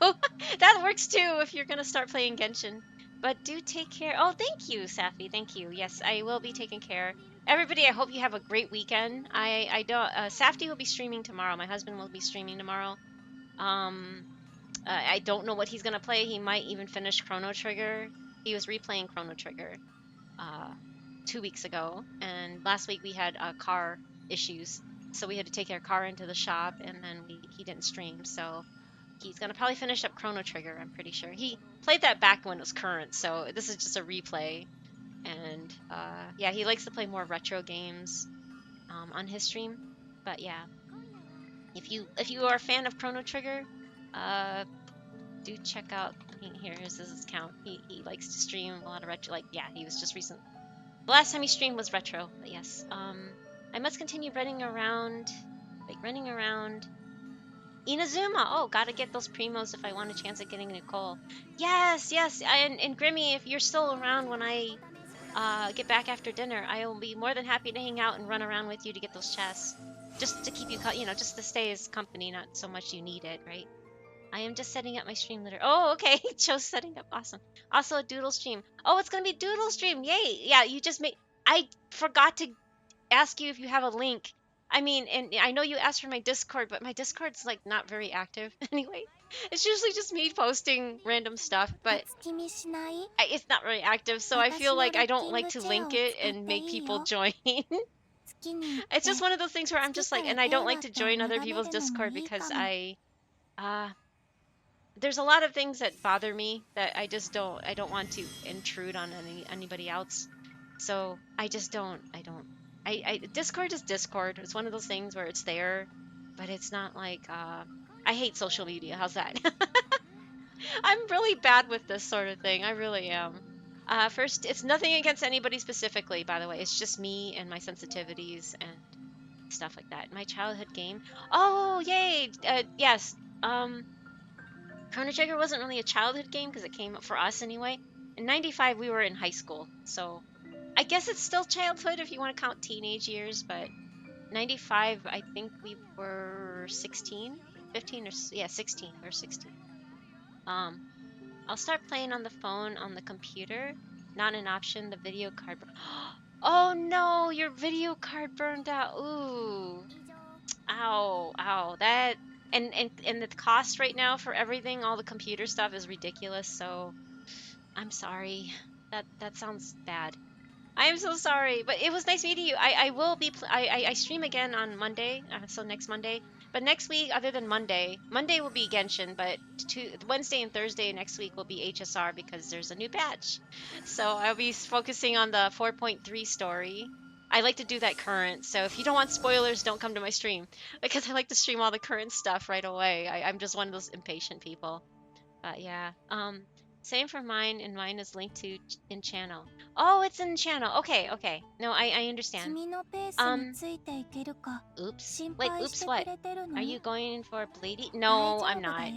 That works too if you're gonna start playing Genshin. But do take care. Oh, thank you, Safi. Thank you. Yes, I will be taking care. Everybody, I hope you have a great weekend. I don't. Safty will be streaming tomorrow. My husband will be streaming tomorrow. I don't know what he's gonna play. He might even finish Chrono Trigger. He was replaying Chrono Trigger 2 weeks ago, and last week we had car issues, so we had to take our car into the shop, and then he didn't stream. So he's gonna probably finish up Chrono Trigger. I'm pretty sure he played that back when it was current, so this is just a replay. And yeah, he likes to play more retro games on his stream. But yeah. if you are a fan of Chrono Trigger, do check out. Here's his account. He likes to stream a lot of retro. Like, yeah, he was just recent. The last time he streamed was retro. But yes. I must continue running around, Inazuma. Oh, gotta get those primos if I want a chance at getting Nicole. Yes, yes. And Grimmy, if you're still around when I get back after dinner, I will be more than happy to hang out and run around with you to get those chests. Just to keep you, just to stay as company, not so much you need it, right? I am just setting up my stream later. Oh, okay. Joe's setting up. Awesome. Also a doodle stream. Oh, it's gonna be doodle stream. Yay. Yeah, you just made. I forgot to ask you if you have a link. I mean, and I know you asked for my Discord, but my Discord's like not very active anyway. It's usually just me posting random stuff, but it's not very active, so I feel like I don't like to link it and make people join. It's just one of those things where I'm just like, and I don't like to join other people's Discord because there's a lot of things that bother me that I don't want to intrude on anybody else. So I just don't. Discord is Discord. It's one of those things where it's there, but it's not like I hate social media. How's that? I'm really bad with this sort of thing. I really am. First, it's nothing against anybody specifically, by the way. It's just me and my sensitivities and stuff like that. My childhood game. Oh, yay! Yes. Chrono Trigger wasn't really a childhood game because it came for us anyway. In '95, we were in high school, so I guess it's still childhood if you want to count teenage years, but 95, I think we were 16, 15 or yeah, 16 or 16. I'll start playing on the phone on the computer. Not an option. The video card. Oh no, your video card burned out. Ooh, ow, ow. That and the cost right now for everything, all the computer stuff is ridiculous. So I'm sorry. That sounds bad. I am so sorry, but it was nice meeting you. I will be I stream again on Monday, so next Monday. But next week, other than Monday will be Genshin, but Wednesday and Thursday next week will be HSR because there's a new patch. So I'll be focusing on the 4.3 story. I like to do that current, so if you don't want spoilers, don't come to my stream because I like to stream all the current stuff right away. I'm just one of those impatient people. But yeah, same for mine, and mine is linked to in channel. Oh, it's in channel. Okay, okay. No, I understand. Oops. Wait, oops what? Are you going for Blady? No, I'm not.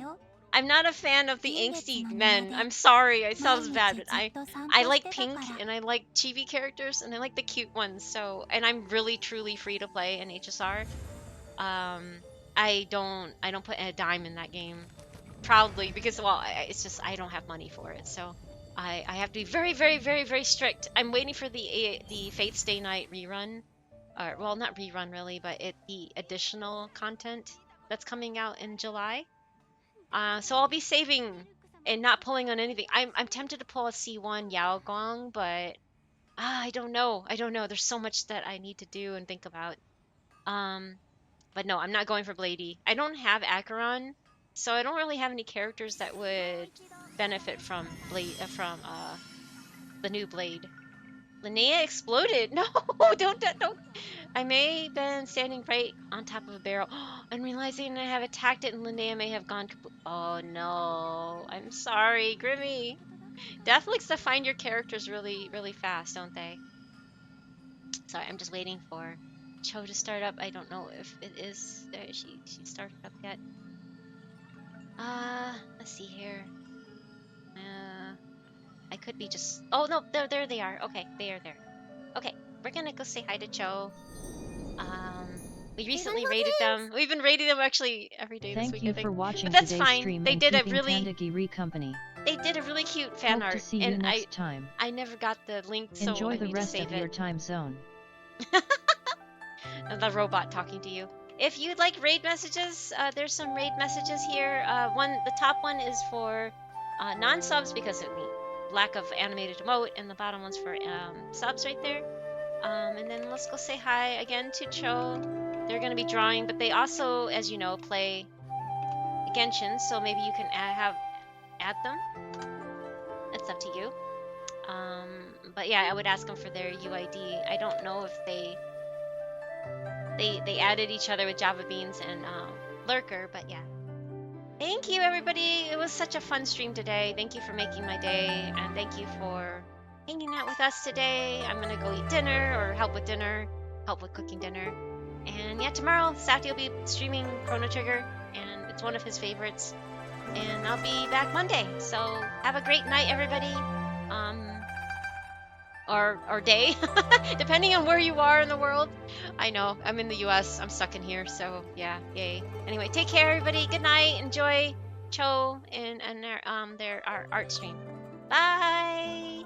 I'm not a fan of the angsty men. I'm sorry, it sounds bad, but I like pink and I like chibi characters and I like the cute ones. So, and I'm really truly free to play in HSR. I don't put a dime in that game. Proudly, because well, it's just I don't have money for it, so I have to be very, very, very, very strict. I'm waiting for the Fate Stay Night rerun, or well, not rerun really, but the additional content that's coming out in July. So I'll be saving and not pulling on anything. I'm tempted to pull a C1 Yao Gong, but I don't know. I don't know. There's so much that I need to do and think about. But no, I'm not going for Blady. I don't have Acheron, so I don't really have any characters that would benefit from the new Blade. Linnea exploded. No, don't. I may have been standing right on top of a barrel and realizing I have attacked it, and Linnea may have gone. Oh no, I'm sorry, Grimmy. Death likes to find your characters really, really fast, don't they? Sorry, I'm just waiting for Cho to start up. I don't know if it is. She started up yet. Let's see here. I could be just. Oh no, there they are. Okay, they are there. Okay, we're gonna go say hi to Cho. We recently raided them. We've been raiding them actually every day this week. Thank you for watching but that's today's fine. stream They and did a keeping really. Pandagiri company. They did a really cute fan Hope art, to see you and next time. I never got the link, so Enjoy I the need rest to save of it. your time zone. The robot talking to you. If you'd like raid messages, there's some raid messages here. The top one is for non-subs because of the lack of animated emote, and the bottom one's for subs right there. And then let's go say hi again to Cho. They're going to be drawing, but they also, as you know, play Genshin, so maybe you can add them. It's up to you. But yeah, I would ask them for their UID. I don't know if they added each other with Java Beans and lurker, but yeah. Thank you, everybody. It was such a fun stream today. Thank you for making my day, and thank you for hanging out with us today. I'm gonna go eat dinner or help with cooking dinner. And yeah, tomorrow Sati will be streaming Chrono Trigger, and it's one of his favorites. And I'll be back Monday. So have a great night, everybody. Or day, depending on where you are in the world. I know, I'm in the US, I'm stuck in here, so yeah, yay. Anyway, take care, everybody. Good night. Enjoy Cho and our art stream. Bye.